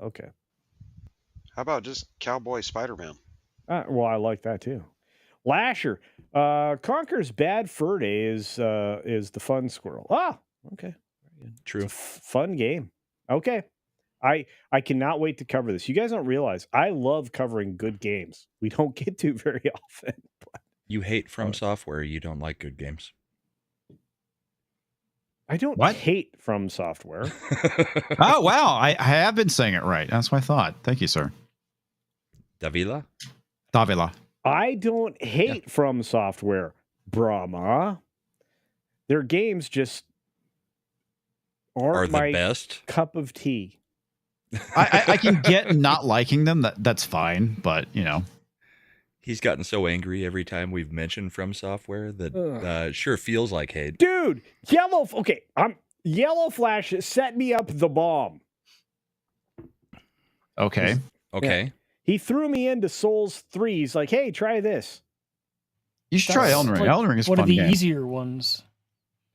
Okay. How about just Cowboy Spider-Man? Well, I like that too. Lasher. Conker's Bad Fur Day is the fun squirrel. Ah, okay. True. It's a fun game. Okay. I cannot wait to cover this. You guys don't realize I love covering good games. We don't get to very often. You hate From Software. You don't like good games. I don't hate From Software. Oh, wow. I have been saying it right. That's what I thought. Thank you, sir. Davila. I don't hate From Software, Brahma. Their games just aren't the my best cup of tea. I can get not liking them. That's fine, but he's gotten so angry every time we've mentioned From Software that sure feels like hate. Dude, Yellow Flash set me up the bomb. Okay. Okay. Yeah. He threw me into Souls 3. He's like, hey, try this. You should try Elden Ring. Elden Ring is one fun of the game. easier ones.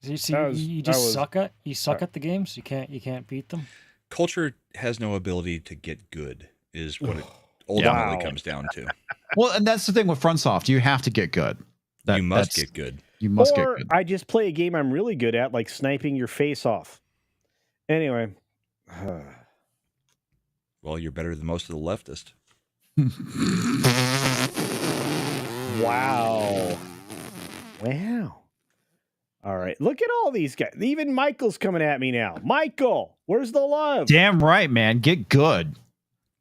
You suck at the games. You can't beat them. Culture has no ability to get good is what it ultimately comes down to. Well, and that's the thing with FromSoft. You have to get good. You must get good. You must get good. I just play a game I'm really good at, like sniping your face off. Anyway. Well, you're better than most of the leftists. Wow. All right. Look at all these guys. Even Michael's coming at me now. Michael, where's the love? Damn right, man. Get good.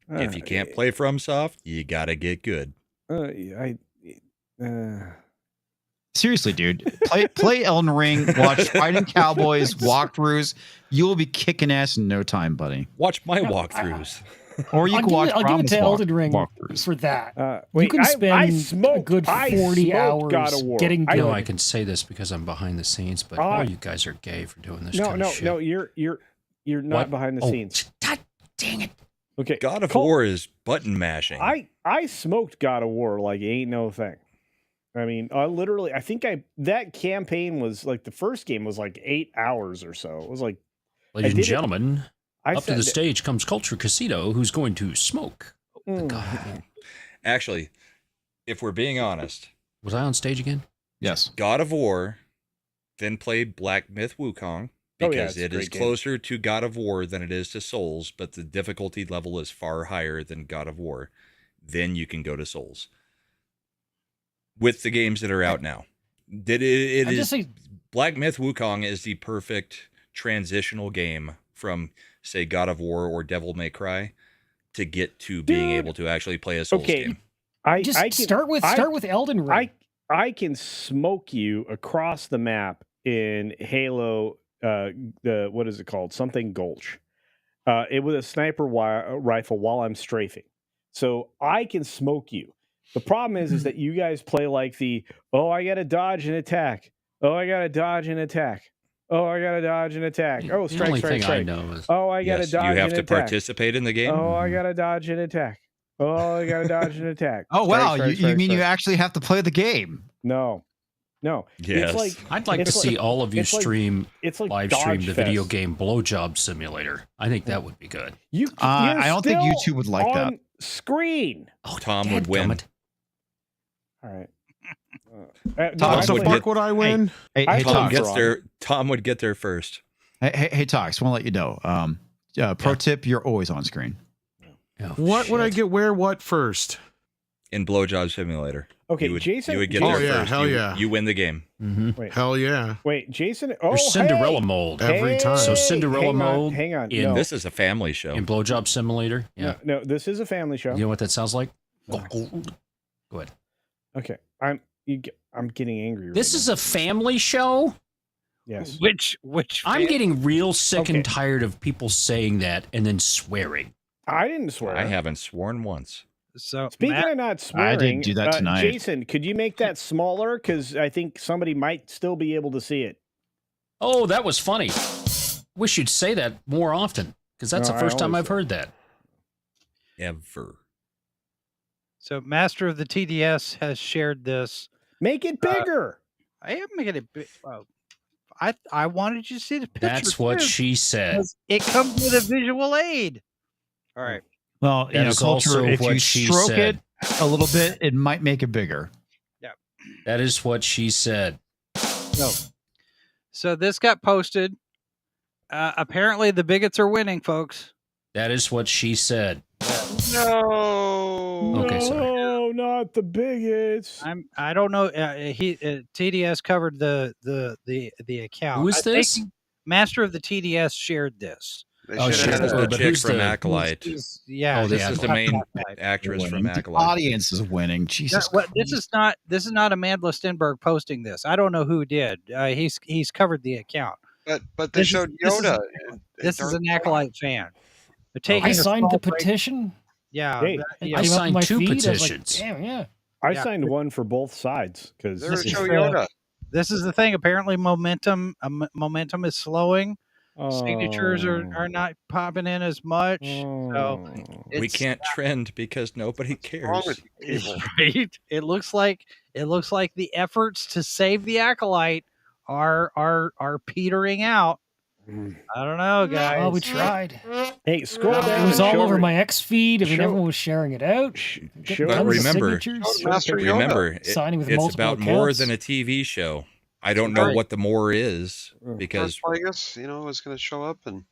If you can't play FromSoft, you gotta get good. Seriously, dude. Play Elden Ring, watch Fighting Cowboys walkthroughs. You will be kicking ass in no time, buddy. Watch my walkthroughs. Or you can watch I'll give it to Elden Ring walkthroughs. for that. Wait, you can spend a good 40 hours God of War. getting good. I know I can say this because I'm behind the scenes, but all you guys are gay for doing this kind of shit. No, you're not behind the scenes. God dang it. Okay. God of War is button mashing. I smoked God of War like ain't no thing. I mean, I think that campaign was like the first game was like 8 hours or so. It was like, ladies and gentlemen, up to the stage comes CultureCasino, who's going to smoke. Actually, if we're being honest, was I on stage again? Yes. God of War, then played Black Myth Wukong because it is closer to God of War than it is to Souls, but the difficulty level is far higher than God of War. Then you can go to Souls. With the games that are out now. Black Myth Wukong is the perfect transitional game from, say, God of War or Devil May Cry to get to being able to actually play a Souls game. Start with Elden Ring. I can smoke you across the map in Halo. What is it called? Something Gulch. It was a sniper rifle while I'm strafing, so I can smoke you. The problem is that you guys play like I got to dodge and attack. Oh, I got to dodge and attack. Oh, I gotta dodge an attack. Oh, The strike, only strike, thing I strike. know is Oh, I gotta Yes, dodge you have an to attack. participate in the game. Oh, I gotta dodge an attack. Oh, I gotta dodge an attack. Oh Strike, wow, strike, you strike, mean you strike. actually have to play the game? No. Yes. It's like I'd like to it's see all of you it's like- stream it's like live stream Dodge the video Fest. game Blowjob Simulator. I think that would be good. You're I don't think still YouTube would like that. on screen. Oh, Tom would win. dadgummit. All right. Tom, What so the would fuck would I win? Hey, I hey, thought Tom Tox. you gets there. Tom would get there first. Hey, Tox. Want to let you know. Pro tip: you're always on screen. Oh, What would I shit. get where what first? In Blowjob Simulator. Okay, you would, Jason. You would get Oh, there yeah, first. hell You- yeah. You win the game. Mhm. Wait, Hell yeah. wait, Jason. Oh, There's Cinderella hey! mode Every time. So Cinderella hang on, mode Hang on. in- No, This is a family show. in Blowjob Simulator. Yeah. no, this is a family show. You know what that sounds like? Go ahead. Okay, I'm getting angry. This is a family show? yes. Which I'm fan- getting real sick Okay. and tired of people saying that and then swearing. I didn't swear. I haven't sworn once. So Speaking Matt, of not swearing, didn't do that tonight. Jason, could you make that smaller? Because I think somebody might still be able to see it. Oh, that was funny. Wish you'd say that more often because that's No, the I first time always I've do. heard that. Ever. so Master of the TDS has shared this. Make it bigger. I am making it big. I wanted you to see the picture. That's what too, she said. because it comes with a visual aid. All right. Well, That is also if what you she stroke said. it a little bit, it might make it bigger. That is what she said. So this got posted. Apparently, the bigots are winning, folks. That is what she said. No. Okay, sorry. No, not the bigots. I don't know. TDS covered the account. Who is I think this? Master of the TDS shared this. They Oh, should shit. have This is had the But chick who's from the- Acolyte. Yeah, Oh, This the is the Acolyte. main actress from The Acolyte. audience is winning. Jesus. This is not Amanda Stenberg posting this. I don't know who did. He's covered the account. But they showed Yoda. This is an Acolyte fan. They're taking I a signed small the break- petition. Yeah, Hey, It I came up signed my 2 feed, I was like, petitions. Damn, yeah. I Yeah. signed one for both sides because They're to is show the- Yoda. this is the thing. Apparently, momentum is slowing. Signatures Oh. are not popping in as much. So We it's- can't trend because nobody What's wrong cares. with you people? right? It looks like the efforts to save the Acolyte are petering out. I don't know, guys. Oh, we tried. Hey, scroll down. It was and all show over her- my X feed. I mean, show- everyone was sharing it out. show But her- remember- signatures. Master Yoda. Remember, Signing with it's multiple about more accounts. than a TV show. I don't know Right. what the more is Mm. because Darth Plagueis, is going to show up and.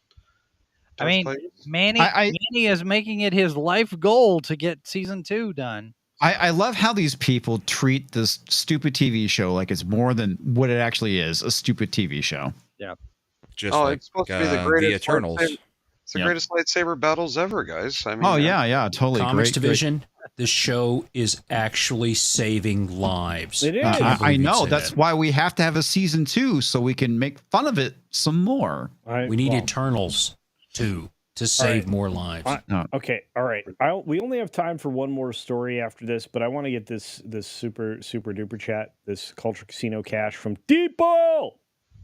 I mean, Darth Plagueis? Manny I- Manny is making it his life goal to get season 2 done. I love how these people treat this stupid TV show like it's more than what it actually is, a stupid TV show. just Oh, like it's supposed to be the the greatest Eternals. lightsaber- It's the Yeah. greatest lightsaber battles ever, guys. I mean, Oh yeah, totally. Comix Great, Division. The show is actually saving lives. It is. I can't I believe you'd know. say That's that. why we have to have a season 2 so we can make fun of it some more. We need well, Eternals too to save right. more lives. Okay, all right. We only have time for one more story after this, but I want to get this super duper chat, this Culture Casino cash from Deep Ball,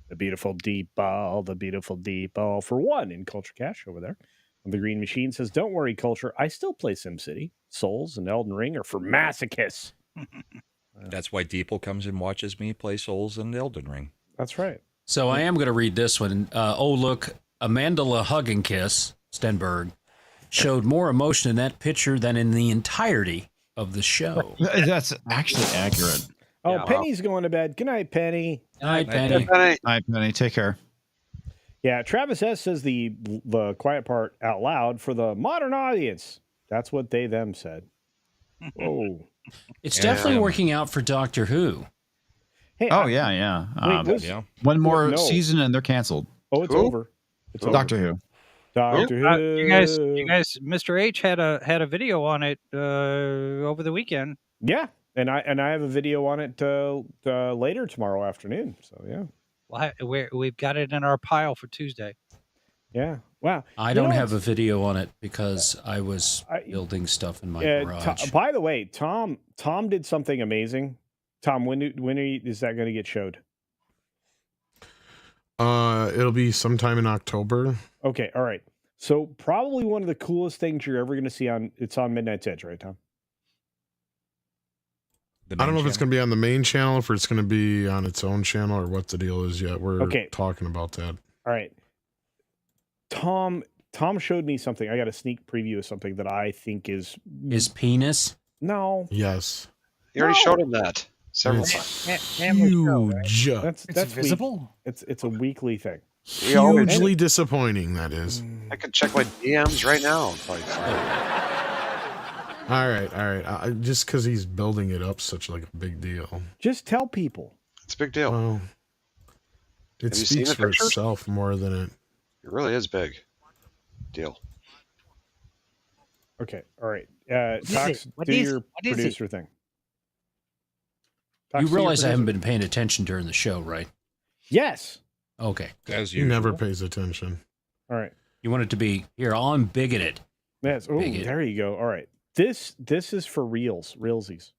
the beautiful Deep Ball, for one in Culture Cash over there. And the Green Machine says, "Don't worry, Culture. I still play SimCity. Souls and Elden Ring are for masochists." That's why Deeple comes and watches me play Souls and Elden Ring. That's right. So I am going to read this one. Oh, look, Amanda La Hug and Kiss, Stenberg, showed more emotion in that picture than in the entirety of the show. That's actually accurate. Oh, Yeah. Penny's going to bed. Good night, Penny. Night, Penny. Penny. All right, Penny, take care. Yeah, Travis S says the quiet part out loud for the modern audience. That's what they them said. Oh, It's Yeah. definitely working out for Doctor Who. hey, Oh yeah. Wait, was- Yeah. One more No. season and they're canceled. Oh, it's Who? over. It's over. Doctor Who. Doctor Who. You guys, Mr. H had a video on it over the weekend. Yeah, and I have a video on it later tomorrow afternoon. So yeah, Well, we've got it in our pile for Tuesday. yeah. Wow. I You don't know have a what's- video on it because I was I- building stuff in my Yeah, garage. by the way, Tom did something amazing. Tom, when is that going to get showed? It'll be sometime in October. Okay, all right. So probably one of the coolest things you're ever going to see on Midnight's Edge, right, Tom? I don't know if it's going to be on the main channel, if it's going to be on its own channel, or what the deal is yet. We're talking about that. All right. Tom showed me something. I got a sneak preview of something that I think is his penis. No. Yes. You already showed him that several times. Huge. That's visible. It's a weekly thing. Hugely disappointing. That is. I could check my DMs right now. All right. Just because he's building it up such like a big deal. Just tell people. It's a big deal. Well, it Have you seen speaks the for pictures? itself more than it. It really is big. Deal. Okay. All right. is Tox, it? What do is your it? What is it? producer thing. You Tox, do your realize I haven't producer- been paying attention during the show, right? Yes. Okay. As He never pays attention. All right. You want it to be here. I'm bigoted. Yes. Oh, Bigot. there you go. All right. This is for realsies.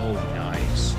Oh, nice.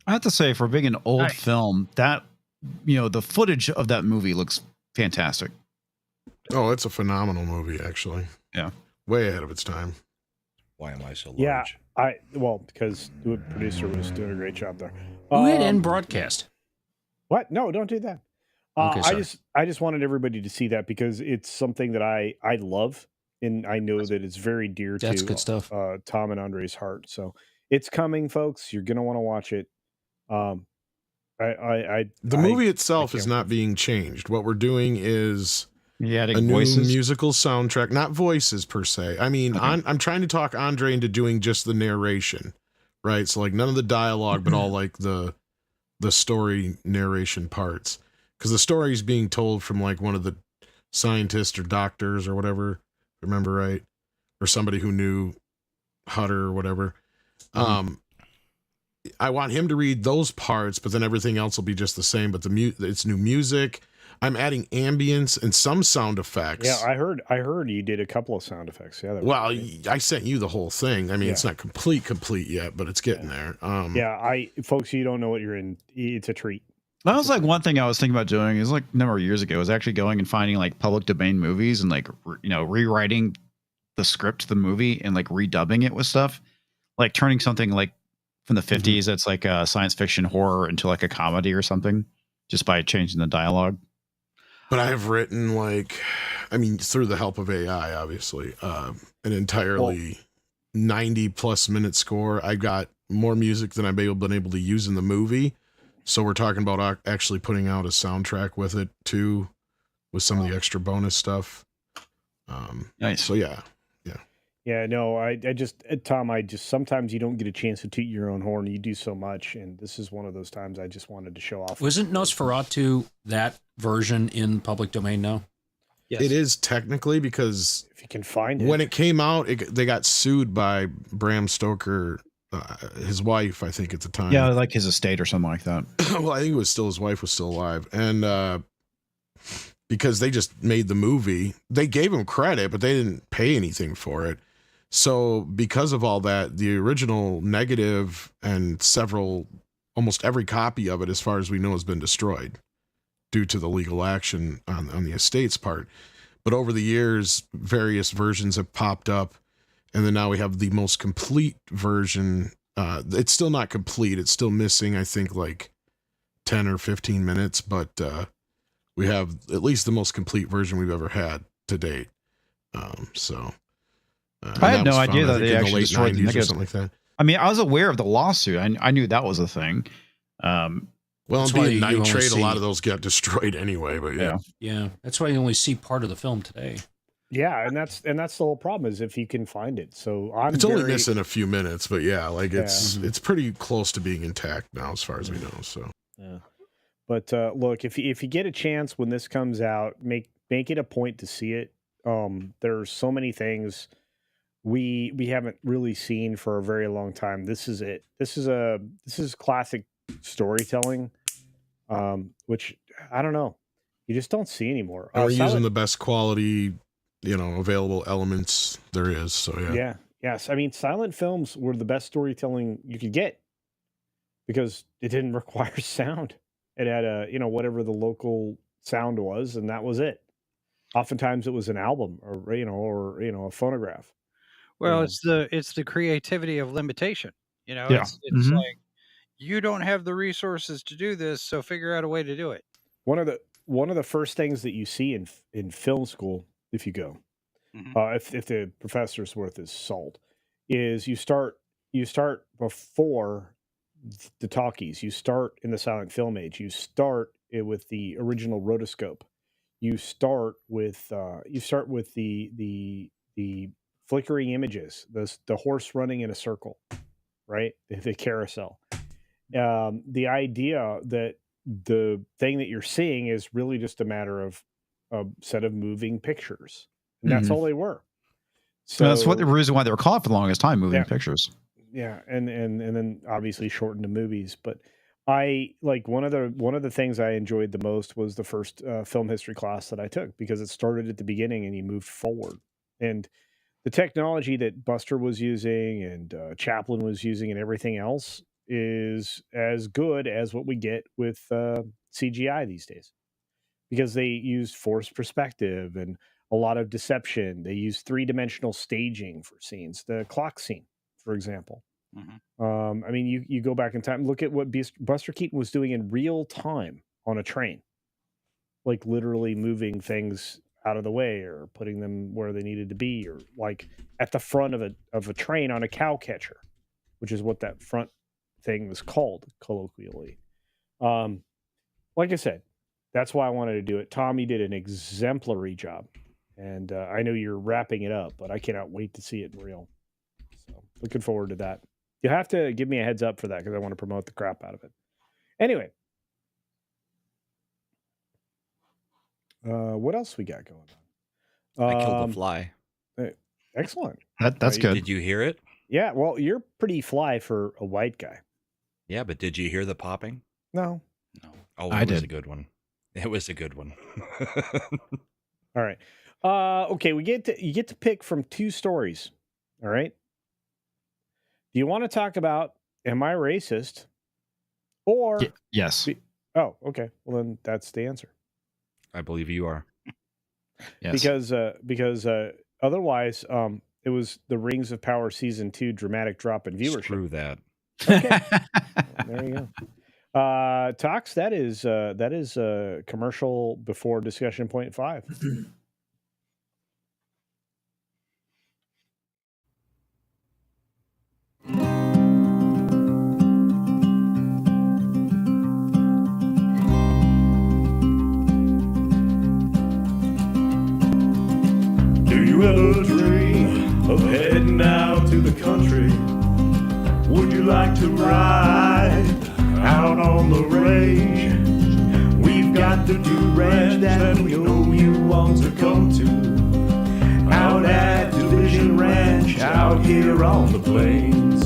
I have to say, for being an old film, that the footage of that movie looks fantastic. Oh, it's a phenomenal movie, actually. Yeah. Way ahead of its time. Why am I so large? Yeah. Because the producer was doing a great job there. Who hit end broadcast? What? No, don't do that. Okay, sorry. I just wanted everybody to see that because it's something that I love, and I know that it's very dear That's to good stuff. Tom and Andre's heart. So it's coming, folks. You're gonna want to watch it. The movie itself is not being changed. What we're doing is adding a new voices? musical soundtrack, not voices per se. I mean, I'm trying to talk Andre into doing just the narration, right? So like none of the dialogue, but all like the story narration parts, because the story is being told from like one of the scientists or doctors or whatever, remember right, or somebody who knew Hutter or whatever. I want him to read those parts, but then everything else will be just the same. But it's new music. I'm adding ambience and some sound effects. Yeah, I heard you did a couple of sound effects. Yeah. Well, I sent you the whole thing. I mean, it's not complete yet, but it's getting there. Folks, you don't know what you're in. It's a treat. That was like one thing I was thinking about doing. Is like a number of years ago, was actually going and finding like public domain movies and like rewriting the script to the movie and like redubbing it with stuff, like turning something like from the 50s that's like a science fiction horror into like a comedy or something, just by changing the dialogue. But I have written through the help of AI, obviously, an entirely 90+ minute score. I got more music than I've been able to use in the movie. So we're talking about actually putting out a soundtrack with it too, with some of the extra bonus stuff. Nice. So yeah. Yeah, no, I just, Tom, sometimes you don't get a chance to toot your own horn. You do so much, and this is one of those times I just wanted to show off. Wasn't Nosferatu that version in public domain now? Yes. It is technically, because if you can find it. When it came out, they got sued by Bram Stoker, his wife, I think at the time. Yeah, like his estate or something like that. Well, I think it was still his wife was still alive, and because they just made the movie, they gave him credit, but they didn't pay anything for it. So because of all that, the original negative and almost every copy of it, as far as we know, has been destroyed due to the legal action on the estate's part. But over the years, various versions have popped up, and then now we have the most complete version. It's still not complete. It's still missing, I think, like 10 or 15 minutes, but we have at least the most complete version we've ever had to date. I had no idea that they actually destroyed the negatives. Something like that. I mean, I was aware of the lawsuit. I knew that was a thing. Well, being nitrate, a lot of those got destroyed anyway. But yeah, that's why you only see part of the film today. Yeah, and that's the whole problem, is if you can find it. So it's only missing a few minutes, but it's pretty close to being intact now, as far as we know. So yeah, but look, if you get a chance when this comes out, make it a point to see it. There's so many things we haven't really seen for a very long time. This is it. This is classic storytelling, which I don't know, you just don't see anymore. We're using the best quality, available elements there is. So yes. I mean, silent films were the best storytelling you could get because it didn't require sound. It had whatever the local sound was, and that was it. Oftentimes it was an album or a phonograph. Well, it's the creativity of limitation. It's like, you don't have the resources to do this, so figure out a way to do it. One of the first things that you see in film school, if you go, if the professor's worth his salt, is you start before the talkies. You start in the silent film age. You start with the original rotoscope. You start with the flickering images, the horse running in a circle, right? The carousel. The idea that the thing that you're seeing is really just a matter of a set of moving pictures, and that's all they were. So that's the reason why they were called for the longest time, moving pictures. Yeah, and then obviously shortened to movies. But I like one of the things I enjoyed the most was the first film history class that I took, because it started at the beginning and you moved forward, and the technology that Buster was using and Chaplin was using and everything else is as good as what we get with CGI these days, because they used forced perspective and a lot of deception. They used 3-dimensional staging for scenes. The clock scene, for example. I mean, you go back in time, look at what Buster Keaton was doing in real time on a train, like literally moving things out of the way or putting them where they needed to be, or like at the front of a train on a cow catcher, which is what that front thing was called colloquially. Like I said, that's why I wanted to do it. Tom, you did an exemplary job, and I know you're wrapping it up, but I cannot wait to see it in real. So looking forward to that. You'll have to give me a heads up for that, because I want to promote the crap out of it. Anyway, what else we got going on? I killed a fly. Excellent. That's good. Did you hear it? Yeah, well, you're pretty fly for a white guy. Yeah, but did you hear the popping? No. Oh, I it was did. a good one. It was a good one. All right. Okay, you get to pick from 2 stories. All right. Do you want to talk about Am I Racist? Or yes. Oh, okay. Well, then that's the answer. I believe you are. Yes. Because otherwise, it was the Rings of Power season 2 dramatic drop in viewership. Screw that. Okay. There you go. Tox, that is commercial before discussion point 5. Do you ever dream of heading out to the country? Would you like to ride out on the range? We've got the dude ranch that we know you want to come to. Out at Division Ranch, out here on the plains.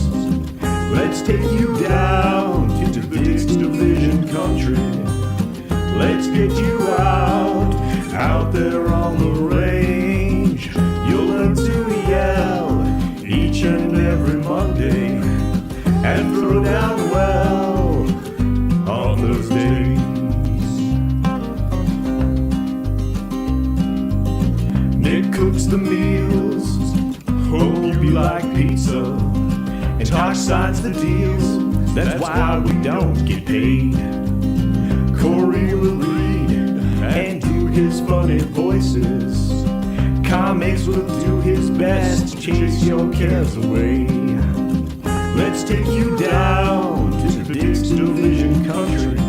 Let's take you down to the Division country. Let's get you out there on the range. You'll learn to yell each and every Monday and throw down well on those days. Nick cooks the meals, hope you like pizza, and Tosh signs the deals, that's why we don't get paid. Corey will read and do his funny voices. Comix will do his best to chase your cares away. Let's take you down to the Division country.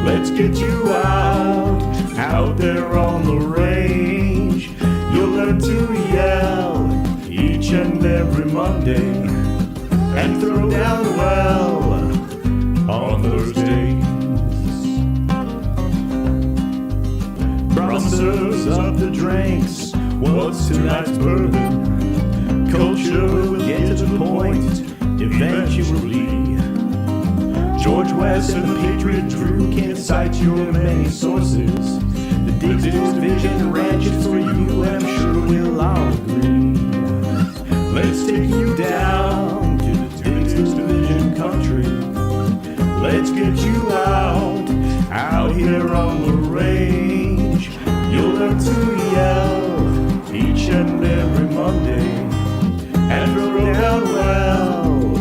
Let's get you out there on the range. You'll learn to yell each and every Monday and throw down well on those days. Brahma serves up the drinks. What's tonight's bourbon? Culture will get to the point eventually. George West and the Patriot Drew can't cite your many sources. The Division Ranch is for you, I'm sure we'll all agree. Let's take you down to the Division country. Let's get you out here on the range. You'll learn to yell each and every Monday and throw down well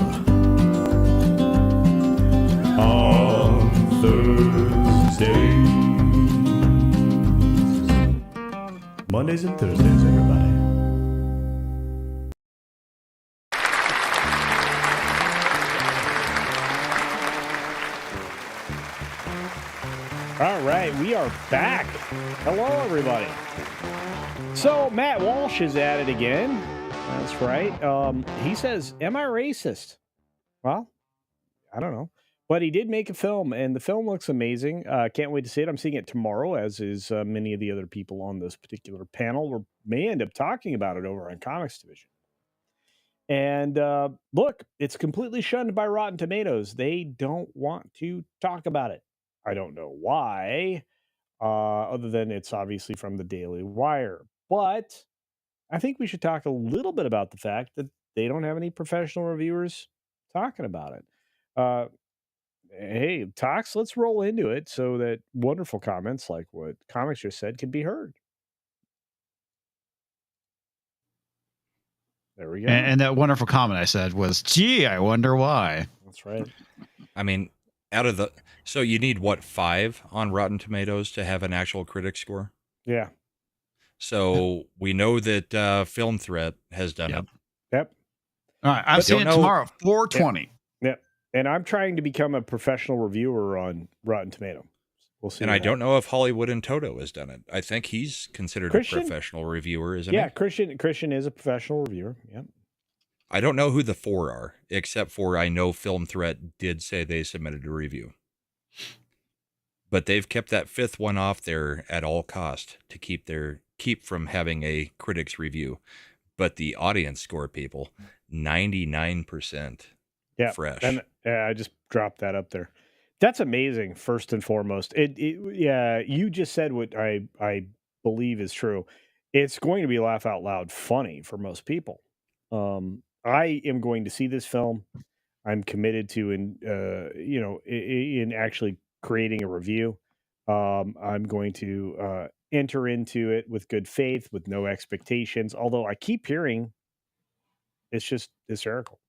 on Thursdays. Mondays and Thursdays, everybody. All right, we are back. Hello, everybody. So Matt Walsh is at it again. That's right. He says, "Am I racist?" Well, I don't know, but he did make a film, and the film looks amazing. Can't wait to see it. I'm seeing it tomorrow, as is many of the other people on this particular panel. We may end up talking about it over on Comix Division. And look, it's completely shunned by Rotten Tomatoes. They don't want to talk about it. I don't know why, other than it's obviously from the Daily Wire. But I think we should talk a little bit about the fact that they don't have any professional reviewers talking about it. Hey, Tox, let's roll into it so that wonderful comments like what Comix just said can be heard. There we go. And that wonderful comment I said was, "Gee, I wonder why." That's right. I mean, so you need what, 5 on Rotten Tomatoes to have an actual critic score? Yeah. So we know that Film Threat has done it. Yep. All right, I'm seeing it tomorrow, 4:20. Yep. And I'm trying to become a professional reviewer on Rotten Tomato. We'll see. And I don't know if Hollywood and Toto has done it. I think he's considered a professional reviewer, isn't he? Yeah, Christian is a professional reviewer. Yep. I don't know who the 4 are, except for I know Film Threat did say they submitted a review. But they've kept that 5th one off there at all cost to keep from having a critic's review. But the audience score, people, 99% fresh. And I just dropped that up there. That's amazing. First and foremost, yeah, you just said what I believe is true. It's going to be laugh out loud funny for most people. I am going to see this film. I'm committed to in actually creating a review. I'm going to enter into it with good faith, with no expectations. Although I keep hearing it's just hysterical.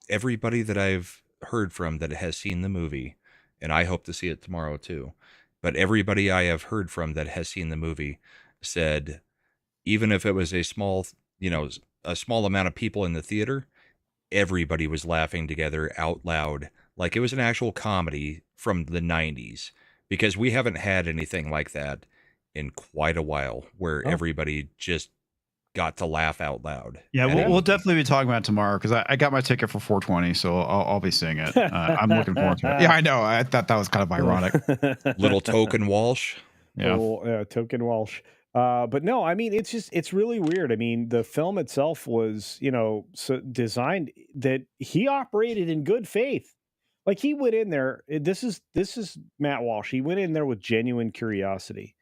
Everybody that I've heard from that has seen the movie, and I hope to see it tomorrow too, but everybody I have heard from that has seen the movie said, even if it was a small, a small amount of people in the theater, everybody was laughing together out loud, like it was an actual comedy from the 90s, because we haven't had anything like that in quite a while where everybody just got to laugh out loud. Yeah, we'll definitely be talking about it tomorrow because I got my ticket for 420, so I'll be seeing it. I'm looking forward to it. Yeah, I know. I thought that was kind of ironic. Little token Walsh. Yeah. Token Walsh. But no, I mean, it's really weird. I mean, the film itself was, designed that he operated in good faith. Like he went in there. This is Matt Walsh. He went in there with genuine curiosity.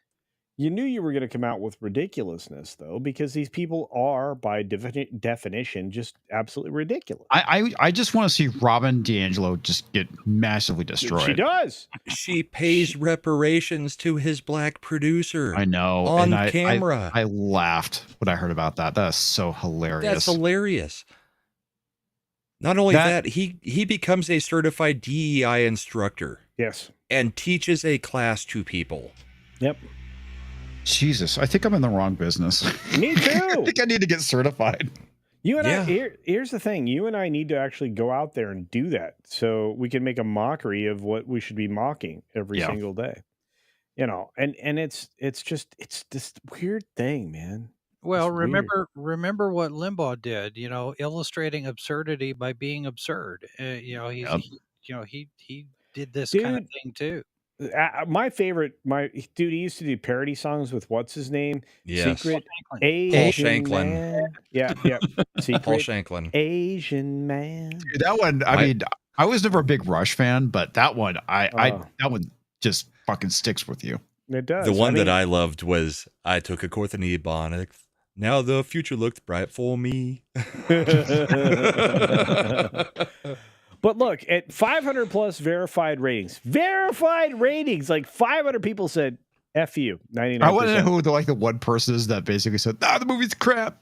You knew you were going to come out with ridiculousness, though, because these people are, by definition, just absolutely ridiculous. I just want to see Robin DiAngelo just get massively destroyed. She does. She pays reparations to his black producer. I know. On and camera. I laughed when I heard about that. That is so hilarious. That's hilarious. Not only that, he becomes a certified DEI instructor. Yes. And teaches a class to people. Yep. Jesus, I think I'm in the wrong business. Me too. I think I need to get certified. You and I, here's the thing. You and I need to actually go out there and do that so we can make a mockery of what we should be mocking every single day. And it's this weird thing, man. Well, remember what Limbaugh did, illustrating absurdity by being absurd. He did this kind of thing too. My favorite, he used to do parody songs with what's his name? Yes. Secret Paul Asian Shanklin. Man. Yeah. Secret Paul Shanklin. Asian Man. Dude, that one, I mean, I was never a big Rush fan, but that one, that one just fucking sticks with you. It does. The one that I loved was, I took a course in Ebonics. Now the future looked bright for me. But look, at 500 plus verified ratings, like 500 people said, F you, 99%. I want to know who the one person is that basically said, the movie's crap.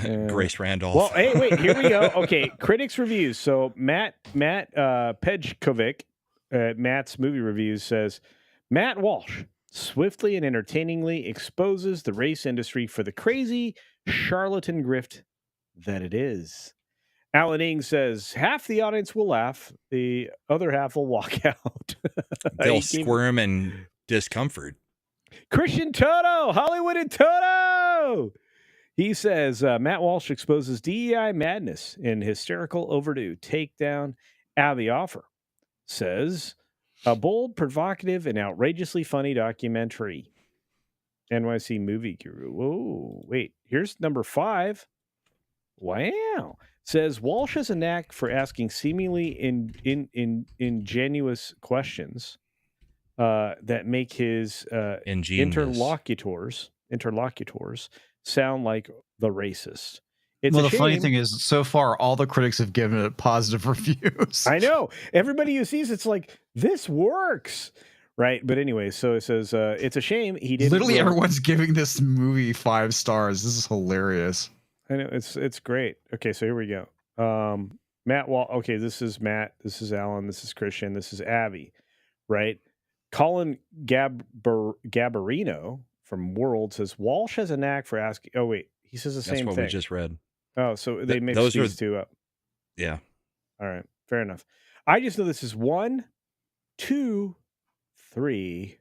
Grace Randolph. Well, hey, wait, here we go. Okay, critics reviews. So Matt Pejkovic, Matt's movie reviews says, Matt Walsh swiftly and entertainingly exposes the race industry for the crazy charlatan grift that it is. Alan Ing says, half the audience will laugh, the other half will walk out. They'll squirm in discomfort. Christian Toto, Hollywood and Toto. He says, Matt Walsh exposes DEI madness in hysterical overdue takedown. Abby Offer says, a bold, provocative, and outrageously funny documentary. NYC Movie Guru. Whoa, wait, here's number 5. Wow. Says Walsh has a knack for asking seemingly ingenuous questions that make his interlocutors sound like the racist. The funny thing is, so far, all the critics have given it positive reviews. I know. Everybody who sees it's like, this works. Right. But anyway, so it says, it's a shame he didn't. Literally everyone's giving this movie 5 stars. This is hilarious. I know, it's great. Okay, so here we go. Matt okay, this is Matt, this is Alan, this is Christian, this is Abby, right? Colin Gabarino from World says Walsh has a knack for asking. Oh wait, he says the same thing. That's what we just read. Oh, so they mixed these two up. Yeah. All right, fair enough. I just know this is 1, 2, 3,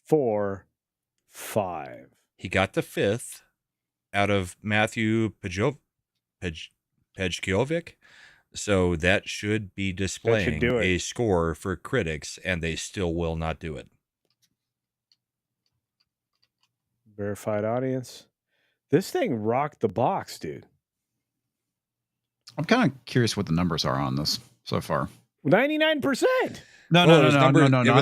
4, 5. He got the 5th out of Matthew Pejkovic, so that should be displaying a score for critics, and they still will not do it. Verified audience. This thing rocked the box, dude. I'm kind of curious what the numbers are on this so far. 99%. No. It was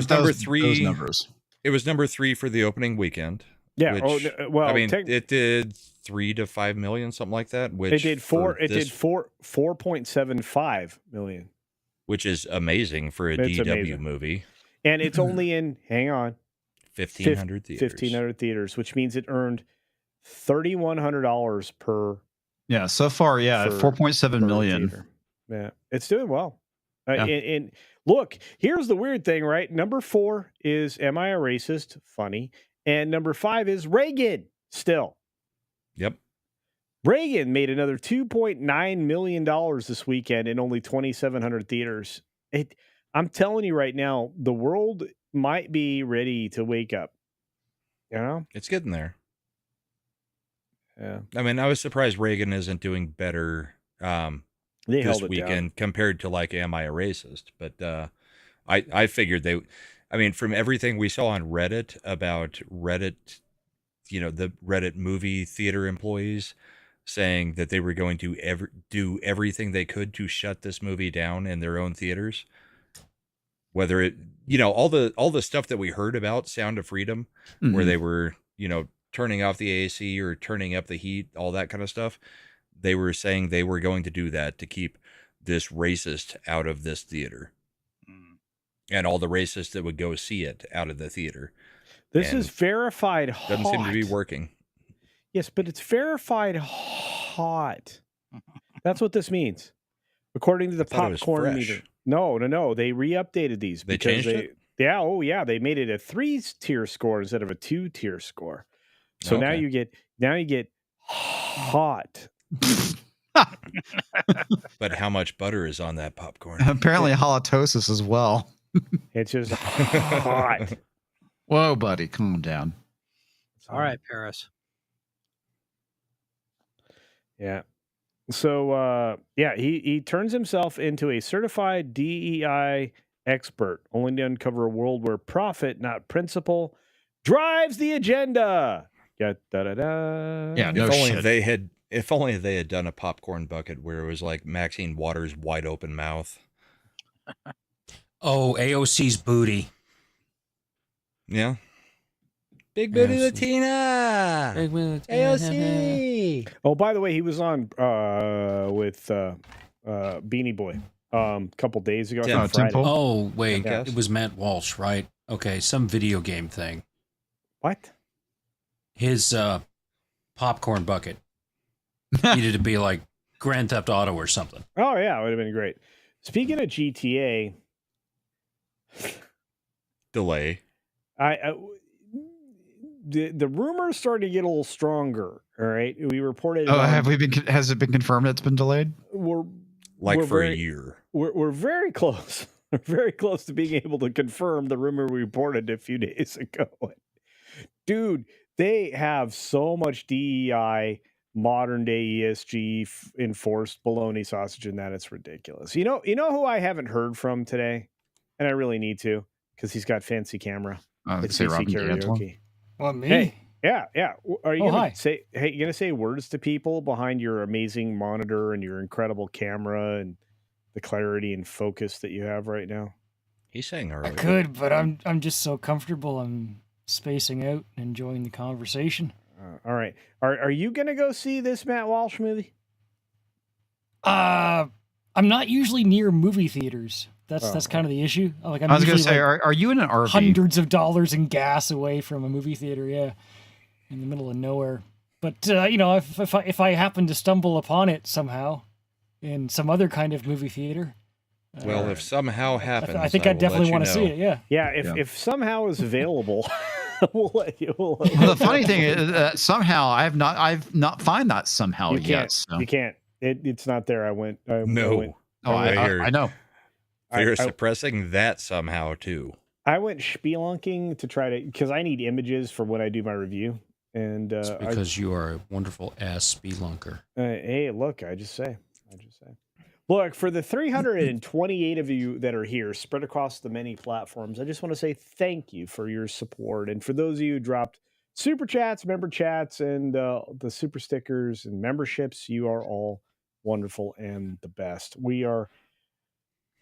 number 3. Those numbers. It was number 3 for the opening weekend. Yeah. Which, I mean, it did 3 to 5 million, something like that. Which it did 4.75 million, which is amazing for a DW movie. And it's only in 1,500 theaters. 1,500 theaters, which means it earned $3,100 per. Yeah, so far, 4.7 million. Theater. Yeah, it's doing well. Yeah. And look, here's the weird thing, right? Number 4 is Am I a Racist? Funny. And number 5 is Reagan still. Yep. Reagan made another $2.9 million this weekend in only 2,700 theaters. I'm telling you right now, the world might be ready to wake up. You know? It's getting there. Yeah. I mean, I was surprised Reagan isn't doing better They this held it weekend compared to like Am I a Racist? But I figured I mean, from everything we saw on Reddit about Reddit, the Reddit movie theater employees saying that they were going to do everything they could to shut this movie down in their own theaters. Whether it, all the stuff that we heard about Sound of Freedom, where they were, turning off the AC or turning up the heat, all that kind of stuff. They were saying they were going to do that to keep this racist out of this theater. And all the racists that would go see it out of the theater. This is verified hot. Doesn't seem to be working. Yes, but it's verified hot. That's what this means. According to the popcorn meter. No. They re-updated these. They changed it? Yeah, they made it a 3-tier score instead of a 2-tier score. So now you get hot. But how much butter is on that popcorn? Apparently halitosis as well. It's just hot. Whoa, buddy, calm down. All right, Paris. Yeah. So he turns himself into a certified DEI expert, only to uncover a world where profit, not principle, drives the agenda. Yeah, Yeah, no shit. If only they had done a popcorn bucket where it was like Maxine Waters' wide open mouth. Oh, AOC's booty. Yeah. Big booty Latina. Big booty AOC. Oh, by the way, he was on with Beanie Boy a couple days ago. Tim- Friday. Oh, wait. Yeah. It was Matt Walsh, right? Okay, some video game thing. What? His popcorn bucket needed to be like Grand Theft Auto or something. Oh, yeah, it would have been great. Speaking of GTA... Delay. The rumors started to get a little stronger. All right, we reported. Oh, has it been confirmed it's been delayed? We're for a year. We're very close. We're very close to being able to confirm the rumor we reported a few days ago. Dude, they have so much DEI, modern day ESG enforced bologna sausage in that it's ridiculous. You know who I haven't heard from today, and I really need to because he's got fancy camera. It's say CC Robin Karaoke. Well, me? Hey, yeah. Are you hi. gonna say words to people behind your amazing monitor and your incredible camera and the clarity and focus that you have right now? He's saying I earlier. could, but I'm just so comfortable. I'm spacing out and enjoying the conversation. All right. Are you gonna go see this Matt Walsh movie? I'm not usually near movie theaters. That's kind of the issue. Like I'm I was going to usually, say, like, are you in an RV? hundreds of dollars in gas away from a movie theater? Yeah, in the middle of nowhere. But if I happen to stumble upon it somehow in some other kind of movie theater, Well, if somehow happens, I think I definitely want to see it. Yeah. Yeah. If somehow is available, we'll let you. Well, the funny thing is, somehow I've not find that somehow You yet. can't. So. You can't. It's not there. I went. No. I know. They're suppressing that somehow too. I went spelunking to try to because I need images for when I do my review, and It's because you are a wonderful ass spelunker. hey, look, I just say. Look, for the 328 of you that are here, spread across the many platforms, I just want to say thank you for your support, and for those of you who dropped super chats, member chats, and the super stickers and memberships, you are all wonderful and the best. We are.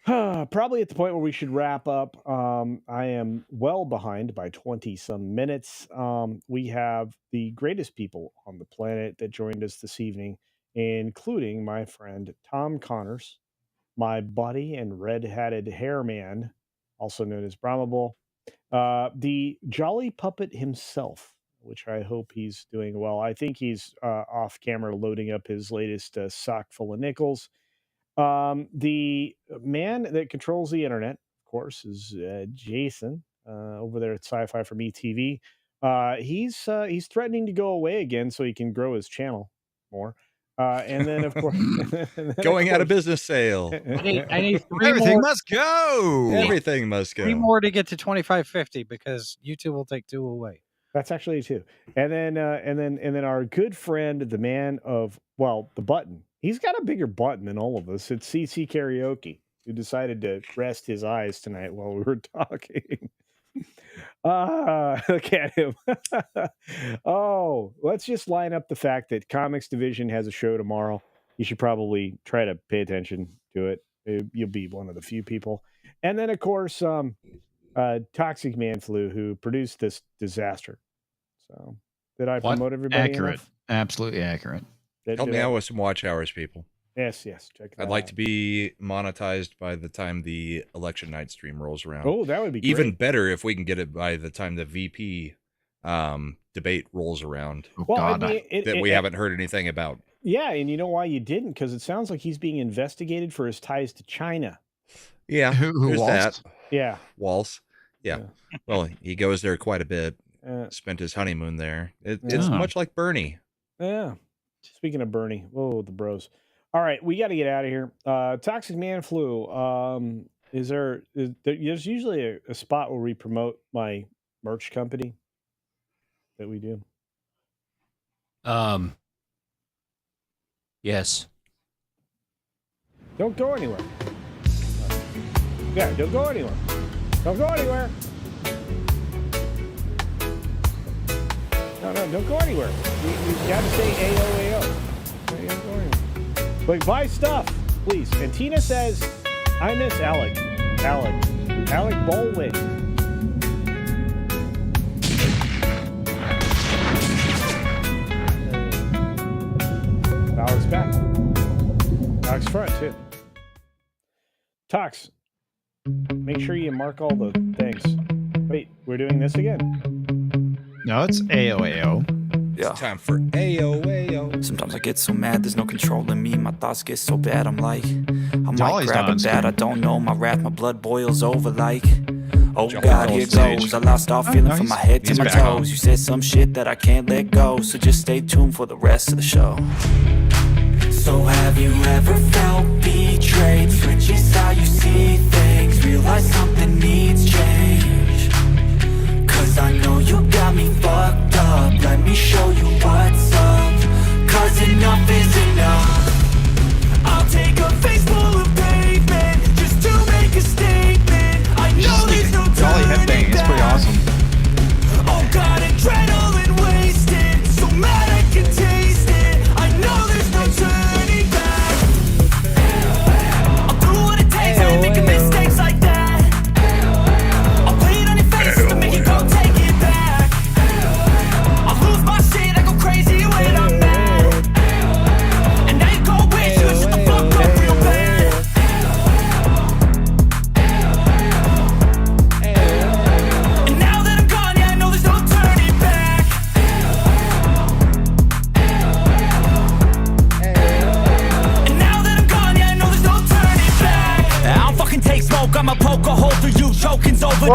Probably at the point where we should wrap up. I am well behind by 20 some minutes. We have the greatest people on the planet that joined us this evening, including my friend Tom Connors, my buddy and red-hatted hair man, also known as Bramable, the Jolly Puppet himself, which I hope he's doing well. I think he's off camera loading up his latest sock full of nickels. The man that controls the internet, of course, is Jason over there at Sci-Fi for Me TV. He's threatening to go away again so he can grow his channel more. And then, of course, Going out of business sale. I need three Everything more. must go. Everything must go. Three more to get to 2550 because YouTube will take 2 away. That's actually 2. And then our good friend, the man of the button. He's got a bigger button than all of us. It's CC Karaoke, who decided to rest his eyes tonight while we were talking. Look at him. Oh, let's just line up the fact that Comix Division has a show tomorrow. You should probably try to pay attention to it. You'll be one of the few people. And then, of course, Toxic Man Flu, who produced this disaster. So, did I promote everybody? Accurate. Enough? Absolutely accurate. Help me out with some watch hours, people. Yes. Check that I'd like out. to be monetized by the time the election night stream rolls around. Oh, that would be great. Even better if we can get it by the time the VP debate rolls around. Well, I mean, we haven't heard anything about. Yeah, and you know why you didn't? Because it sounds like he's being investigated for his ties to China. Yeah, there's that. Yeah. Waltz. Yeah. Well, he goes there quite a bit. Spent his honeymoon there. It's much like Bernie. Yeah. Speaking of Bernie, whoa, the bros. All right, we got to get out of here. Toxic Man Flu. There's usually a spot where we promote my merch company that we do. Yes. Don't go anywhere. Yeah, don't go anywhere. Don't go anywhere. No, don't go anywhere. You got to say AOAO. Don't go anywhere. Like, buy stuff, please. And Tina says, I miss Alec Baldwin. Alec's back. Alec's front, too. Tox, make sure you mark all the things. Wait, we're doing this again? No, it's AOAO. Yeah. It's time for AOAO. Sometimes I get so mad, there's no controlling me. My thoughts get so bad, I might Dolly's grab not a on bat. screen. I don't know, my wrath, my blood boils over like. Oh Jump God, on here stage. goes. I lost all feeling from my head to He's my back on. toes. You said some shit that I can't let go, so just stay tuned for the rest of the show. So have you ever felt betrayed? Switches how you see things, realize something needs change. Cause I know you got me fucked up. Let me show you what's up. Cause enough is enough. I'll take a face full of pavement just to make a statement. I know there's no Dolly turning headbanging. It's pretty back. awesome. Oh God, adrenaline wasted. So mad I can taste it. I know there's no turning back. I'll do what it takes. I ain't making mistakes like that. I'll put it on your face to make you go take it back. I'll lose my shit. I go crazy when I'm mad. And now you go wish you shut the fuck up real bad. And now that I'm gone, yeah, I know there's no turning back. And now that I'm gone, yeah, I know there's no turning back. I don't fucking take smoke, I'ma poke a hole through you. Choking's overdue.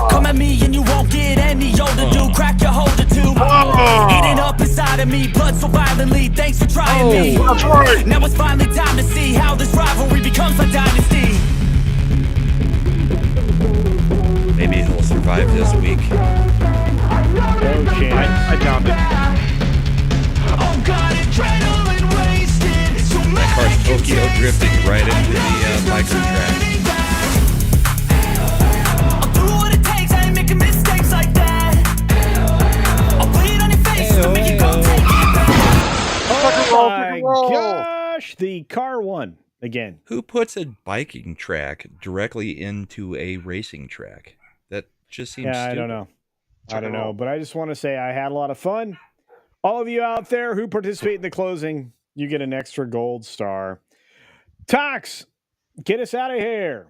Come at me and you won't get any older, dude. Crack your holder too. Eating up inside of me, blood so violently. Thanks for trying me. That's right. Now it's finally time to see how this rivalry becomes a dynasty. Maybe he'll survive this week. No chance. I doubt it. Oh God, adrenaline wasted. So That car's Tokyo drifting right into the micro track. I'll do what it takes, I ain't making mistakes like that. I'll put it on your face to make you go take it back. Oh my gosh, the car won again. Who puts a biking track directly into a racing track? That just seems Yeah, I stupid. don't know. I don't know, but I just want to say I had a lot of fun. All of you out there who participate in the closing, you get an extra gold star. Tox, get us out of here.